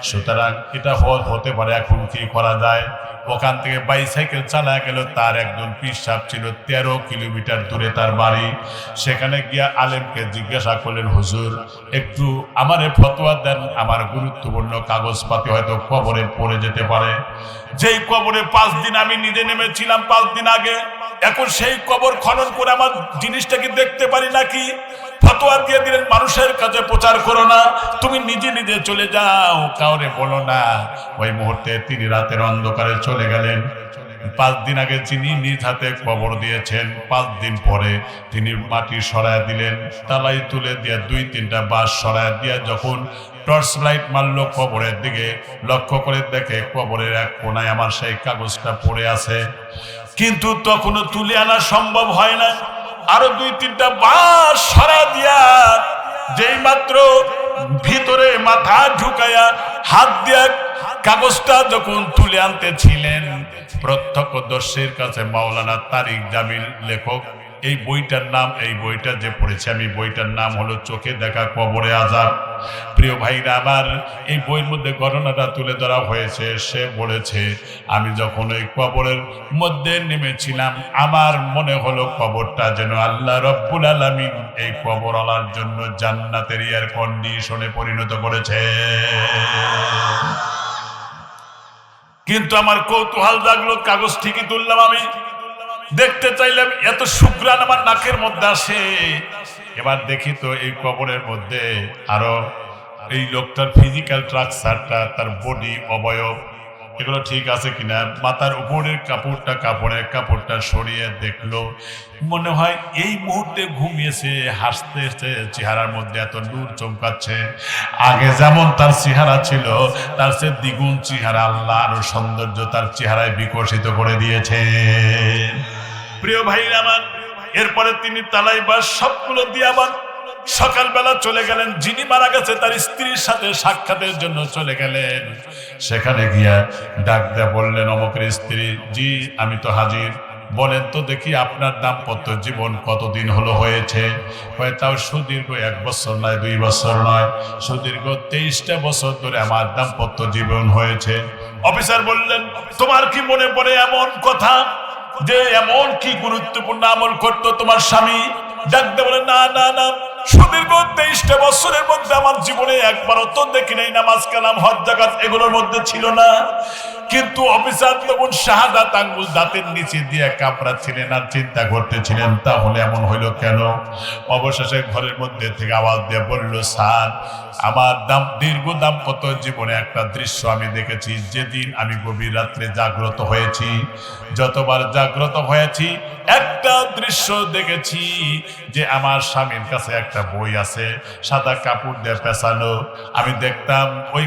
সুতরাং এটা হতে পারে, এখন কি করা যায়? ওখান থেকে বাইসাইকেল চালায় গেল। তার একজন পীর সাহেব ছিল 13 কিলোমিটার দূরে তার বাড়ি। সেখানে গিয়া আলেমকে জিজ্ঞাসা করলেন, হুজুর একটু আমারে ফতোয়া দেন, আমার গুরুত্বপূর্ণ কাগজপাতি হয়তো কবরে পড়ে যেতে পারে। যেই কবরে 5 দিন আমি নিজে নেমেছিলাম 5 দিন আগে, এখন সেই কবর খনন করে আমার জিনিসটাকে দেখতে পারি নাকি? ফতোয়া দিয়ে দিলেন, মানুষের কাছে প্রচার করো না, তুমি নিজে নিজে চলে যাও, কাউরে বলো না। ওই মুহূর্তে তিনি রাতের অন্ধকারে চলে গেলেন। 5 দিন আগে যিনি নিজ হাতে কবর দিয়েছেন, 5 দিন পরে তিনি মাটি সরায় দিলেন, তালাই তুলে দিয়ে 2-3টা বাঁশ সরায় দিয়ে যখন টর্চ লাইট মারলো কবরের দিকে, লক্ষ্য করে দেখে কবরের এক কোনায় আমার সেই কাগজটা পড়ে আছে। কিন্তু তখনও তুলে আনা সম্ভব হয় না। আরো 2-3টা বাঁশ সরা দিয়া যেই মাত্র ভিতরে মাথা ঢুকায়া হাত দিয়া কাগজটা যখন তুলে আনতেছিলেন, প্রত্যক্ষদর্শীর কাছে মাওলানা তারিক জামিল লেখক, এই বইটার নাম, এই বইটা যে পড়েছে আমি, বইটার নাম হলো চোখে দেখা কবরে আযাব। প্রিয় ভাইরা আমার, এই বইয়ের মধ্যে ঘটনাটা তুলে ধরা হয়েছে। সে বলেছে, আমি যখন ওই কবরের মধ্যে নেমেছিলাম, আমার মনে হলো কবরটা যেন আল্লাহ রব্বুল আলামিন এই কবরওয়ালার জন্য জান্নাতের এয়ার কন্ডিশনে পরিণত করেছে। কিন্তু আমার কৌতূহল জাগলো, কাগজ ঠিকই তুললাম, আমি দেখতে চাইলাম, এত সুঘ্রাণ আমার নাকের মধ্যে আসে। এবার দেখি তো এই কবরের মধ্যে আরো এই লোকটার ফিজিক্যাল স্ট্রাকচারটা, তার বডি অবয়ব এগুলো ঠিক আছে কিনা। মাথার উপরের কাপড়টা সরিয়ে দেখলো, মনে হয় এই মুহূর্তে ঘুমিয়েছে, হাসতেছে, চেহারার মধ্যে এত নূর চমকাচ্ছে। আগে যেমন তার চেহারা ছিল তার সে দ্বিগুণ চেহারা আল্লাহ আরো সৌন্দর্য তার চেহারায় বিকশিত করে দিয়েছে। প্রিয় ভাইরা আমার, এরপরে তিনি তালাইবাস সবগুলো দিয়ে আবার সকালবেলা চলে গেলেন। যিনি মারা গেছে তার স্ত্রীর সাথে সাক্ষাতের জন্য চলে গেলেন। সেখানে গিয়া ডাক দেয়া বললেন, অমুকের স্ত্রী, জি আমি তো হাজির, বলেন তো দেখি আপনার দাম্পত্য জীবন কতদিন হলো হয়েছে? তাও সুদীর্ঘ 1 বছর নয়, 2 বছর নয়, সুদীর্ঘ 23টা বছর ধরে আমার দাম্পত্য জীবন হয়েছে। অফিসার বললেন, তোমার কি মনে পড়ে এমন কথা যে এমন কি গুরুত্বপূর্ণ আমল করতো তোমার স্বামী? ডাক দিয়ে বলেন, না না না, সুদীর্ঘ 23টা বছরের মধ্যে আমার জীবনে একবারও তো দেখি নাই নামাজ কালাম হজ জাকাত এগুলোর মধ্যে ছিল না। কিন্তু অফিসার তখন শাহাদাত আঙ্গুল দাঁতের নিচে দিয়ে কামড়াচ্ছিলেন আর চিন্তা করতেছিলেন, তাহলে এমন হইল কেন? অবশেষে ঘরের মধ্যে থেকে আওয়াজ দিয়ে বলল, স্যার, আমার দীর্ঘ দাম্পত্য জীবনে একটা দৃশ্য আমি দেখেছি। যেদিন আমি গভীর রাত্রে জাগ্রত হয়েছি, যতবার জাগ্রত হয়েছি একটা দৃশ্য দেখেছি যে আমার স্বামীর কাছে একটা বই আছে, সাদা কাপড় দিয়ে পেঁচানো। আমি দেখতাম ওই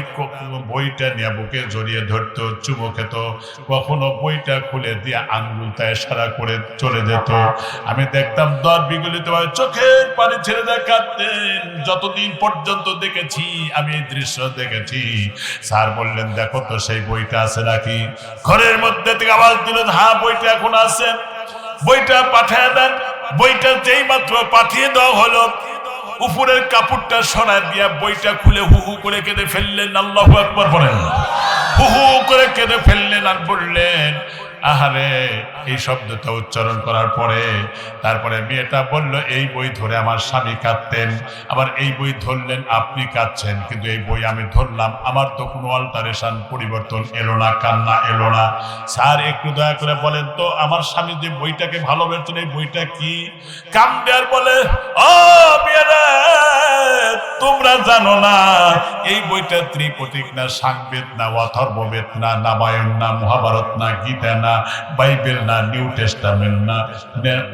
বইটা নিয়ে বুকে জড়িয়ে ধরতো, চুমো খেত, কখনো বইটা খুলে দিয়ে আঙ্গুলটা ইশারা করে চলে যেত। আমি দেখতাম দর বিগলিত হয়ে চোখের পানি ছেড়ে দেখাতেন। যতদিন পর্যন্ত দেখেছি আমি এই দৃশ্য দেখেছি। স্যার বললেন, দেখো তো সেই বইটা আছে নাকি? ঘরের মধ্যে থেকে আওয়াজ দিল, হ্যাঁ বইটা এখন আছে। বইটা পাঠিয়ে দেন। বইটা যেই মাত্র পাঠিয়ে দেওয়া হলো, উপরের কাপড়টা সরায় দিয়া বইটা খুলে হু হু করে কেঁদে ফেললেন। আল্লাহু আকবার বলেন। হু হু করে কেঁদে ফেললেন আর বললেন, আহারে। এই শব্দটা উচ্চারণ করার পরে তারপরে মেয়েটা বলল, এই বই ধরে আমার স্বামী কাঁদতেন, আবার এই বই ধরলেন আপনি কাঁদছেন, কিন্তু এই বই আমি ধরলাম, আমার তো কোনো অল্টারেশন পরিবর্তন এলো না, কান্না এলো না। স্যার একটু দয়া করে বলেন তো, আমার স্বামী যে বইটাকে ভালোবেসেছেন এই বইটা কি? কামদেয়ার বলে, ও মেয়েরা, তোমরা জানো না এই বইটা ত্রিপঠিক না, সাংবেদ না, অথর্ববেদ না, রামায়ণ না, মহাভারত না, গীতা না, বাইবেল না, নিউ টেস্টামেন্ট না,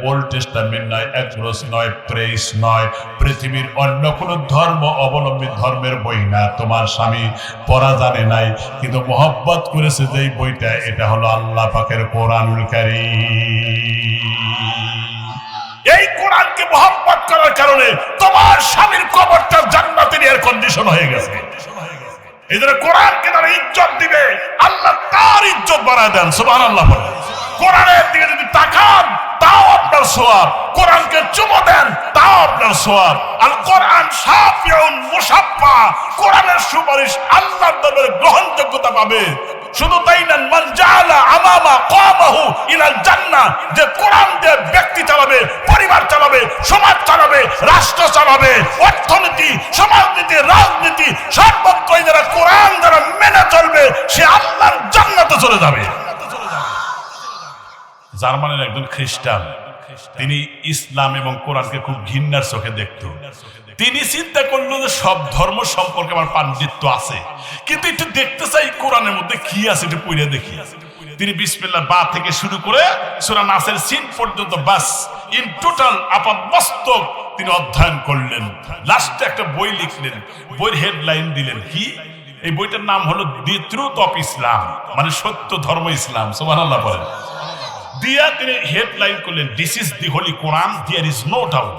ওল্ড টেস্টামেন্ট নয়, এক্সোডাস নয়, প্রেস নয়, পৃথিবীর অন্য কোনো ধর্ম অবলম্বী ধর্মের বই না। তোমার স্বামী পড়া জানে নাই, কিন্তু মহব্বত করেছে যেই বইটা, এটা হলো আল্লাহ পাকের কোরআনুল কারীম। এই কোরআনকে মহব্বত করার কারণে তোমার স্বামীর কবরটা জান্নাতের এয়ার কন্ডিশন হয়ে গেছে। এই জন্য কোরআনকে তারা ইজ্জত দিবে, আল্লাহ তার ইজ্জত বাড়ায় দেন। সুবহানাল্লাহ। কোরআনের দিকে যদি তাকান তাও আপনার সওয়াব, কোরআনকে চুমো দেন তাও আপনার সওয়াব। আল কোরআন শাফিউন মুশাফফা, কোরআনের সুপারিশ আল্লাহর দরবারে গ্রহণযোগ্যতা পাবে। শুধু তাই না, মান জাআলা আমামা কামাহু ইলাল জান্নাহ, যে কোরআন দিয়ে ব্যক্তি চালাবে, পরিবার চালাবে, সমাজ চালাবে, রাষ্ট্র চালাবে, অর্থনীতি, সমাজনীতি, রাজনীতি, সর্বত্রই যারা কোরআন যারা মেনে চলবে সে আল্লাহর জান্নাতে চলে যাবে। জার্মানির একজন খ্রিস্টান, তিনি ইসলাম এবং কোরআনকে খুব ঘৃণার চোখে দেখত। তিনি চিন্তা করলো যে সব ধর্ম সম্পর্কে আমার পাণ্ডিত্য আছে, কিন্তু একটু দেখতে চাই কোরআনের মধ্যে কি আছে, একটু পড়ে দেখি। তিনি বিসমিল্লাহ বা থেকে শুরু করে সূরা নাসের সিন পর্যন্ত বাস ইন টোটাল আপাতমস্তক তিনি অধ্যয়ন করলেন। লাস্টে একটা বই লিখলেন, বইয়ের হেডলাইন দিলেন কি? এই বইটার নাম হলো দি ট্রুথ অফ ইসলাম, মানে সত্য ধর্ম ইসলাম। সুবহানাল্লাহ বলেন। দিয়া তিনি হেডলাইন করলেন, this is the holy Quran, there is no doubt.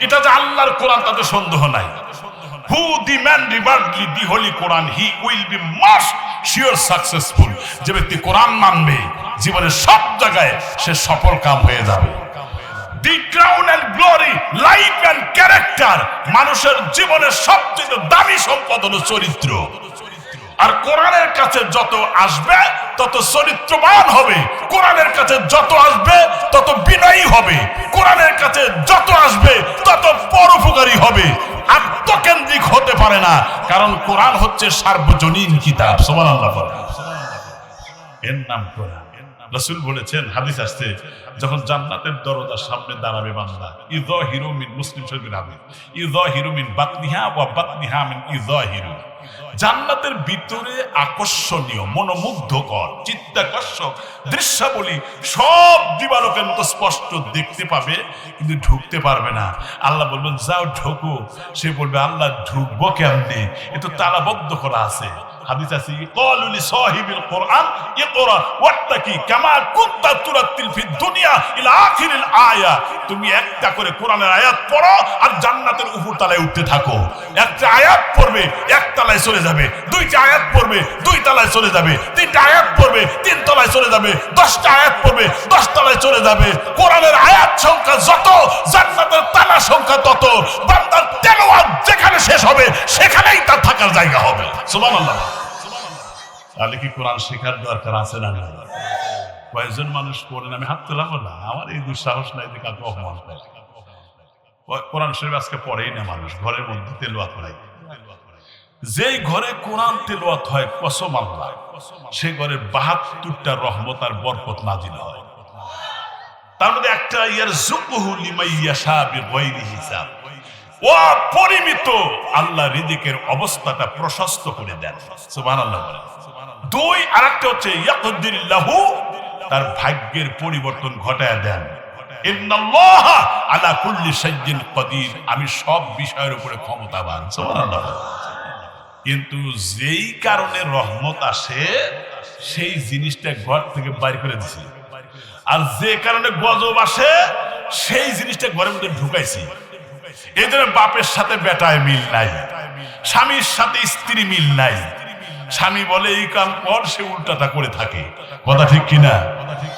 এটা যে আল্লাহর কোরআন তাতে সন্দেহ নাই। Who the man reverently the holy Quran, he will be much sure successful. যে ব্যক্তি কোরআন মানবে জীবনের সব জায়গায় সে সফল কাম হয়ে যাবে। The crown and glory, life and character, মানুষের জীবনের সবচেয়ে দামি সম্পদ হলো চরিত্র। আর কোরআনের কাছে যত আসবে তত চরিত্রবান হবে, কোরআনের কাছে যত আসবে তত বিনয়ী হবে, কোরআনের কাছে যত আসবে তত পরোপকারী হবে। আত্মকেন্দ্রিক হতে পারে না, কারণ কোরআন হচ্ছে সার্বজনীন কিতাব। সুবহানাল্লাহ। এর নাম কোরআন। রাসূল বলেছেন, হাদিস আসছে, যখন জান্নাতের দরজার সামনে দাঁড়াবে বান্দা, ইযাহিরু মিন, মুসলিম শরীফের হাদিস, ইযাহিরু মিন বাতনিহা ওয়া বাতনিহা মিন ইযাহিরু, জান্নাতের ভিতরে আকর্ষণীয়, মনোমুগ্ধকর, চিত্তাকর্ষক দৃশ্যাবলী সব দিবালোকের মতো স্পষ্ট দেখতে পাবে, কিন্তু ঢুকতে পারবে না। আল্লাহ বলবেন যাও ঢোকো। সে বলবে আল্লাহ ঢুকবো কেমনে, এ তো তালাবদ্ধ করা আছে। হাদিস আছে, ক্বালু লিসাহিবিল কুরআন ইকরা ওয়াত্তাকি কামা কুনতা তুরাতিল ফিদ দুনিয়া ইলা আখিরিল আয়া, তুমি একটা করে কোরআনের আয়াত পড়ো আর জান্নাতের উপর তলায় উঠতে থাকো। একটা আয়াত পড়বে এক তলায় চলে যাবে, দুইটা আয়াত পড়বে দুই তলায় চলে যাবে, তিনটা আয়াত পড়বে তিন তলায় চলে যাবে, 10টা আয়াত পড়বে 10 তলায় চলে যাবে। কোরআনের আয়াত সংখ্যা যত, জান্নাতের তালা সংখ্যা তত। বান্দার তেলাওয়াত যেখানে শেষ হবে সেখানেই তার থাকার জায়গা হবে। সুবহানাল্লাহ। তাহলে কি কোরআন শেখার দরকার আছে না? কয়েকজন মানুষ পড়েন, আমি হাত তোলাম না, আমার এই দুঃসাহস নাই যে কাউকে অপমান করে। কোরআন শরীফ আজকে পড়েই না মানুষ, ঘরের মধ্যে তেলাওয়াত করে। যেই ঘরে কোরআন তেলাওয়াত হয়, কসম আল্লাহ, সেই ঘরে 72টা রহমত আর বরকত নাজিল হয়। তার মধ্যে একটা ইয়ারযুকুহু লিমাইয়াশা বিগাইরি হিসাব, অপরিমিত আল্লাহ রিজিকের অবস্থাটা প্রশস্ত করে দেন। সুবহানাল্লাহ। দুই, আরেকটা হচ্ছে ইয়াকদিরুল্লাহু, তার ভাগ্যের পরিবর্তন ঘটায় দেন। ইন্নাল্লাহা আলা কুল্লি শাইইন কাদির, আমি সব বিষয়ের উপরে ক্ষমতাবান। সুবহানাল্লাহ। কিন্তু যেই কারণে রহমত আসে সেই জিনিসটা ঘর থেকে বাইর করে দিছি, আর যে কারণে গজব আসে সেই জিনিসটা ঘরের মধ্যে ঢুকাইছি। এই জন্য বাপের সাথে বেটায় মিল নাই, স্বামীর সাথে স্ত্রী মিল নাই। স্বামী বলে এই কাম কর, সে উল্টাটা করে থাকে। কথা ঠিক কিনা?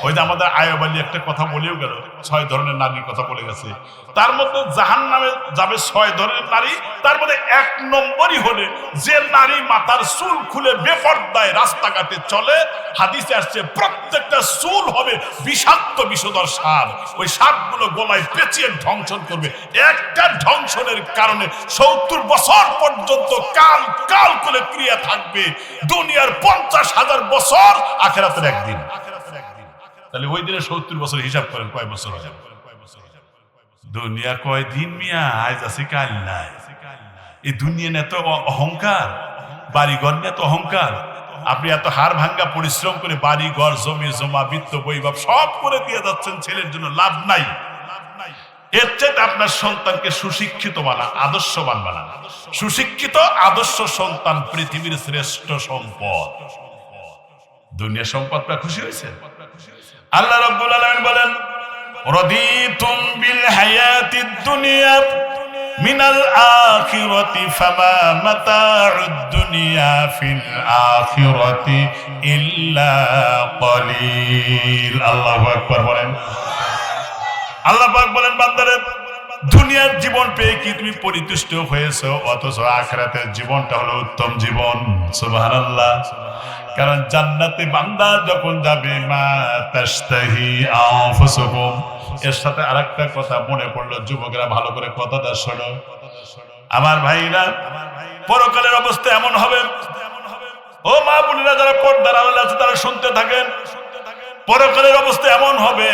ওই যে আমাদের আয়ব আলী একটা কথা বলেও গেল, 6 ধরনের নারীর কথা বলে গেছে। তার মধ্যে জাহান্নামে যাবে 6 ধরনের নারী। তার মধ্যে 1 নম্বরই হলে যে নারী মাথার চুল খুলে বেপরদায় রাস্তাঘাটে চলে। হাদিসে আসছে প্রত্যেকটা চুল হবে বিষাক্ত বিষধর সাপ, ওই সাপগুলো গলায় পেঁচিয়ে ধ্বংসন করবে। একটা ধ্বংসনের কারণে 70 বছর পর্যন্ত কাল কাল করে ক্রিয়া থাকবে। দুনিয়ার 50,000 বছর, আখিরাতের একদিন। তাহলে ওই দিনে 70 বছর হিসাব করেন কয় বছর হয়? দুনিয়া কয় দিন মিয়া, আজ আছে কাল নাই। এই দুনিয়া এত অহংকার, বাড়িঘর নিয়ে এত অহংকার। আপনি এত হাড় ভাঙ্গা পরিশ্রম করে বাড়ি ঘর জমি জমা বিত্ত বৈভব সব করে দিয়ে যাচ্ছেন, ছেলের জন্য লাভ নাই। এর চেয়ে আপনার সন্তানকে সুশিক্ষিত বানান, আদর্শবান বানান। সুশিক্ষিত আদর্শ সন্তান পৃথিবীর শ্রেষ্ঠ সম্পদ। দুনিয়ার সম্পদ পা খুশি হয়েছে? আল্লাহ রাব্বুল আলামিন বলেন, রাদিতুম বিল হায়াতিদ দুনিয়া মিনাল আখিরাতি ফামা মাতাউদ দুনিয়া ফিল আখিরাতি ইল্লা কলিল। আল্লাহু আকবার বলেন। আল্লাহ পাক বলেন, বান্দারে দুনিয়ার জীবন পেয়ে কি তুমি পরিতুষ্ট হয়েছো? অথচ আখিরাতের জীবনটা হলো উত্তম জীবন। সুবহানাল্লাহ। কারণ জান্নাতে বান্দা যখন যাবে, মা তাশতাহি আনফুসুকুম, এর সাথে আরেকটা কথা মনে পড়লো, যুবকরা ভালো করে কথাটা শোনো। আমার ভাইরা, পরকালের অবস্থা এমন হবে, ও মা বোনেরা যারা পর্দার আড়ালে আছে তারা শুনতে থাকেন। পরকালের অবস্থা এমন হবে,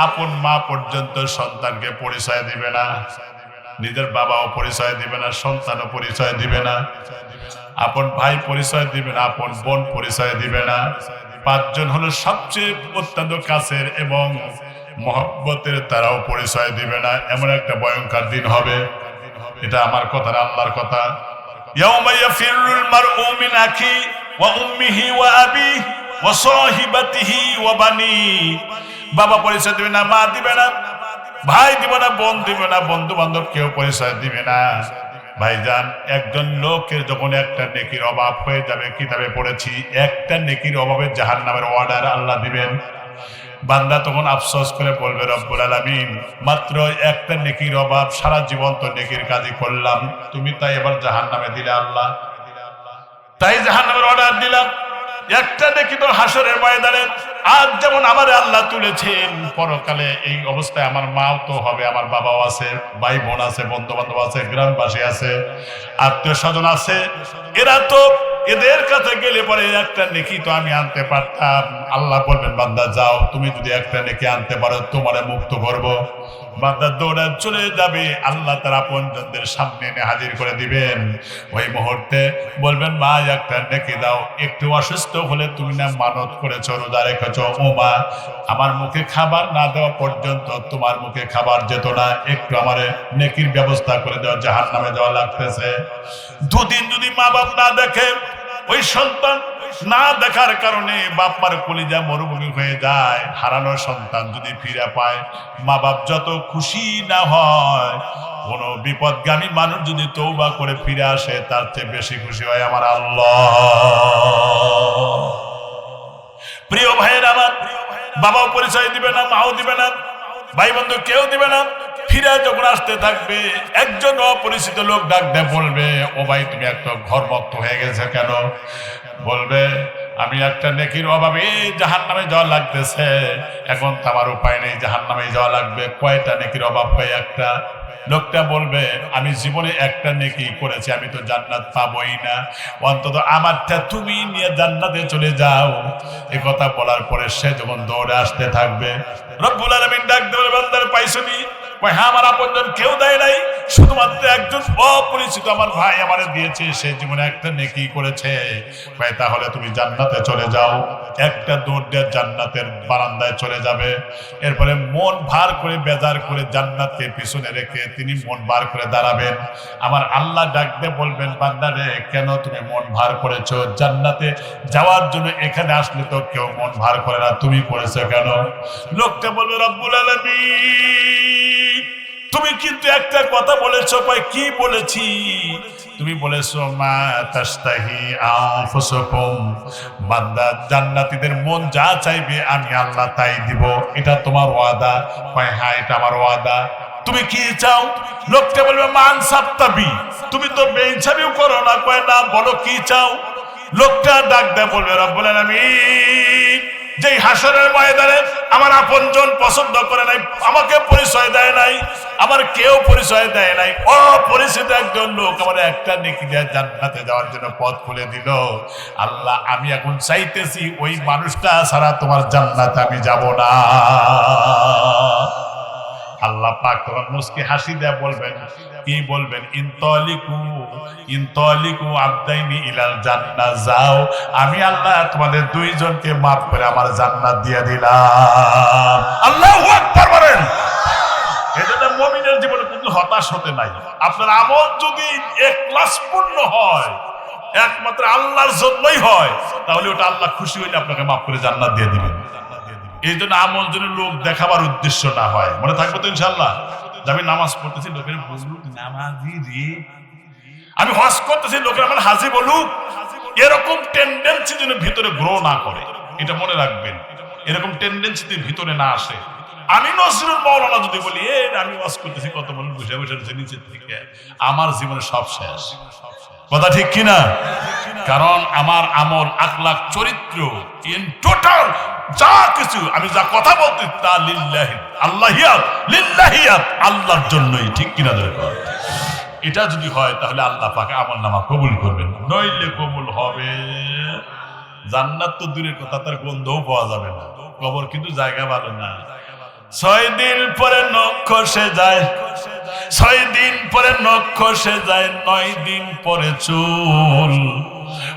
আপন মা পর্যন্ত সন্তানকে পরিচয় দিবে না, নিজের বাবাও পরিচয় দিবে না, সন্তানও পরিচয় দিবে না, আপন ভাই পরিচয় দিবে না, আপন বোন পরিচয় দিবে না। 5 জন হলো সবচেয়ে অত্যন্ত কাছের এবং মহব্বতের, তারাও পরিচয় দিবে না। এমন একটা ভয়ঙ্কর দিন হবে। এটা আমার কথা না, আল্লাহর কথা। ইয়াউমা ইয়াফিরুল মারউ মিন আখি ওয়া উম্মিহি ওয়া আবিহি ওয়া সাহিবাতিহি ওয়া বানি। বাবা পরিচয় দিবে না, মা দিবে না, ভাই দিবে না, বোন দিবে না, বন্ধু বান্ধব কেউ পরিচয় দিবে না। ভাইজান, একজন লোকের যখন একটা নেকির অভাব হয়ে যাবে, কিতাবে পড়েছি একটা নেকির অভাবে জাহান্নামের অর্ডার আল্লাহ দিবেন। বান্দা তখন আফসোস করে বলবে, রব্বুল আলামিন, মাত্র একটা নেকির অভাব, সারা জীবন তো নেকির কাজই করলাম, তুমি তাই এবার জাহান্নামে দিলে আল্লাহ, তাই জাহান্নামের অর্ডার দিলাম। একটা নেকি তো হাসরের ময়দানে আজ যেমন আমার আল্লাহ তুলেছেন, পরকালে এই অবস্থায় আমার মাও তো হবে, আমার বাবাও আছে, ভাই বোন আছে, বন্ধু বান্ধব আছে, গ্রামবাসী আছে, আত্মীয় স্বজন আছে। এরা তো এদের কাছে গেলে পরে একটা নেকি তো আমি আনতে পারতাম। আল্লাহ বলবেন বান্দা যাও, তুমি যদি একটা নেকি আনতে পারো তোমারে মুক্ত করব। বান্দা দৌড়ে চলে যাবে, আল্লাহ তার আপনজনদের সামনে এনে হাজির করে দিবেন। ওই মুহূর্তে বলবেন মা একটা নেকি দাও, একটু অসুস্থ হলে তুমি না মানত করেছো, রোজা রেখেছো, ও মা আমার মুখে খাবার না দেওয়া পর্যন্ত তোমার মুখে খাবার যেত না, একটু আমার নেকির ব্যবস্থা করে দেওয়া, জাহান্নামে যাওয়া লাগতেছে। দুদিন যদি মা বাপ না দেখে, ওই সন্তান না দেখার কারণে বাপ মার কলিজা মরুভূমি হয়ে যায়। হারানো সন্তান যদি ফিরে পায়, মা বাপ যত খুশি না হয়, কোন বিপদগামী মানুষ যদি তওবা করে ফিরে আসে তার চেয়ে বেশি খুশি হয় আমার আল্লাহ। প্রিয় ভাইয়ের আমার, বাবাও পরিচয় দিবে না, মাও দিবে না, ভাই বন্ধু কেউ দিবে না। ফিরে যখন আসতে থাকবে, একজন অপরিচিত লোক ডাক দিয়ে বলবে, ও ভাই তুমি একটা ঘরমুক্ত হয়ে গেছে কেন? বলবে আমি একটা নেকির অভাবে জাহান্নামে যাওয়া লাগতেছে, এখন তো আমার উপায় নেই, জাহান্নামে যাওয়া লাগবে। কয়টা নেকির অভাব পাই? একটা। লোকটা বলবে আমি জীবনে একটা নেকি করেছি, আমি তো জান্নাত পাবোই না, অন্তত আমারটা তুমি নিয়ে জান্নাতে চলে যাও। এই কথা বলার পরে সে যখন দৌড়ে আসতে থাকবে, রব্বুল আলামিন ডাক দেবে বান্দার পাইছনি? হ্যাঁ আমার আপনজন কেউ দেয় নাই, শুধুমাত্র একজন অপরিচিত আমার ভাই আমারে দিয়েছে, সে জীবনে একটা নেকি করেছে। ভাই তাহলে তুমি জান্নাতে চলে যাও। একটা দৌড় দিয়ে জান্নাতের বারান্দায় চলে যাবে। এরপরে মন ভার করে বেজার করে জান্নাতকে পিছনে রেখে তিনি মন ভার করে দাঁড়াবেন। আমার আল্লাহ ডাক দিয়ে বলবেন বান্দা রে, কেন তুমি মন ভার করেছো? জান্নাতে যাওয়ার জন্য এখানে আসলে তো কেউ মন ভার করে না, তুমি করেছো কেন? লোকটা বলবে রব্বুল আলামিন তুমি কিন্তু একটা কথা বলেছো। কয় কি বলেছি? তুমি বলেছো মা তাস্তাহি আনফুসুকুম, বান্দা জান্নাতীদের মন যা চাইবে আমি আল্লাহ তাই দিব, এটা তোমার ওয়াদা? কয় হ্যাঁ এটা আমার ওয়াদা। তুমি কি চাও? লোকটা বলবে মান সাত্তাবি, তুমি তো বেইনসাবিও করো না। কয় না, বলো কি চাও? লোকটা ডাক দেয় বলবে রব্বুল আলামিন যেই হাসরের ময়দানে আমার আপনজন পছন্দ করে নাই, আমাকে পরিচয় দেয় নাই, আমার কেউ পরিচয় দেয় নাই, অপরিচিত একজন লোক আমার একটা নেকি দিয়ে জান্নাতে যাওয়ার জন্য পথ খুলে দিল। আল্লাহ আমি এখন চাইতেছি ওই মানুষটা ছাড়া তোমার জান্নাতে আমি যাব না। আল্লাহ পাক তখন মুস্কি হাসি দেয়া বলবেন, কি বলবেন? ইনতালিকু আবদাইনি ইলাল জান্নাহ, যাও আমি আল্লাহ তোমাদের দুইজনকে মাফ করে আমার জান্নাত দিয়ে দিলাম। আল্লাহু আকবার বলেন। এজন্য মুমিনের জীবনে কিন্তু হতাশ হতে নাই। আপনার আমল যদি ইখলাসপূর্ণ হয়, একমাত্র আল্লাহর জন্যই হয়, তাহলে ওটা আল্লাহ খুশি হইলে আপনাকে মাফ করে জান্নাত দিয়ে দিবেন। এই জন্য আমল যেন লোক দেখাবার উদ্দেশ্য না হয়। মনে থাকবে তো ইনশাআল্লাহ? আমি নামাজ পড়তেছি, লোকের বলুক নামাজি রে, আমি হজ করতেছি, লোকের আমার হাজি বলুক, এরকম টেন্ডেন্সি যেন ভিতরে গ্রো না করে, এটা মনে রাখবেন। এরকম টেন্ডেন্সি ভিতরে না আসে। আমি নজরুল মাওলানা যদি বলি আমি ওয়াজ করতেছি, কত মানুষ বসে বসে নিচের থেকে, আমার জীবনে সব শেষ। কথা ঠিক কিনা? কারণ আমার আমল, আখলাক, চরিত্র, ইন টোটাল যা কিছু আমি যা কথা বলতে তা লিল্লাহি, আল্লাহিয়াত, লিল্লাহিয়াত, আল্লাহর জন্যই। ঠিক কিনা? দরকার এটা যদি হয় তাহলে আল্লাহ পাক আমল নামা কবুল করবেন, নইলে কবুল হবে জান্নাত তো দূরের কথা, তার গন্ধও পাওয়া যাবে না। কবর কিন্তু জায়গা ভালো না। 6 দিন পরে নখ খসে যায়, 6 দিন পরে নখ খসে যায়, 9 দিন পরে চুল।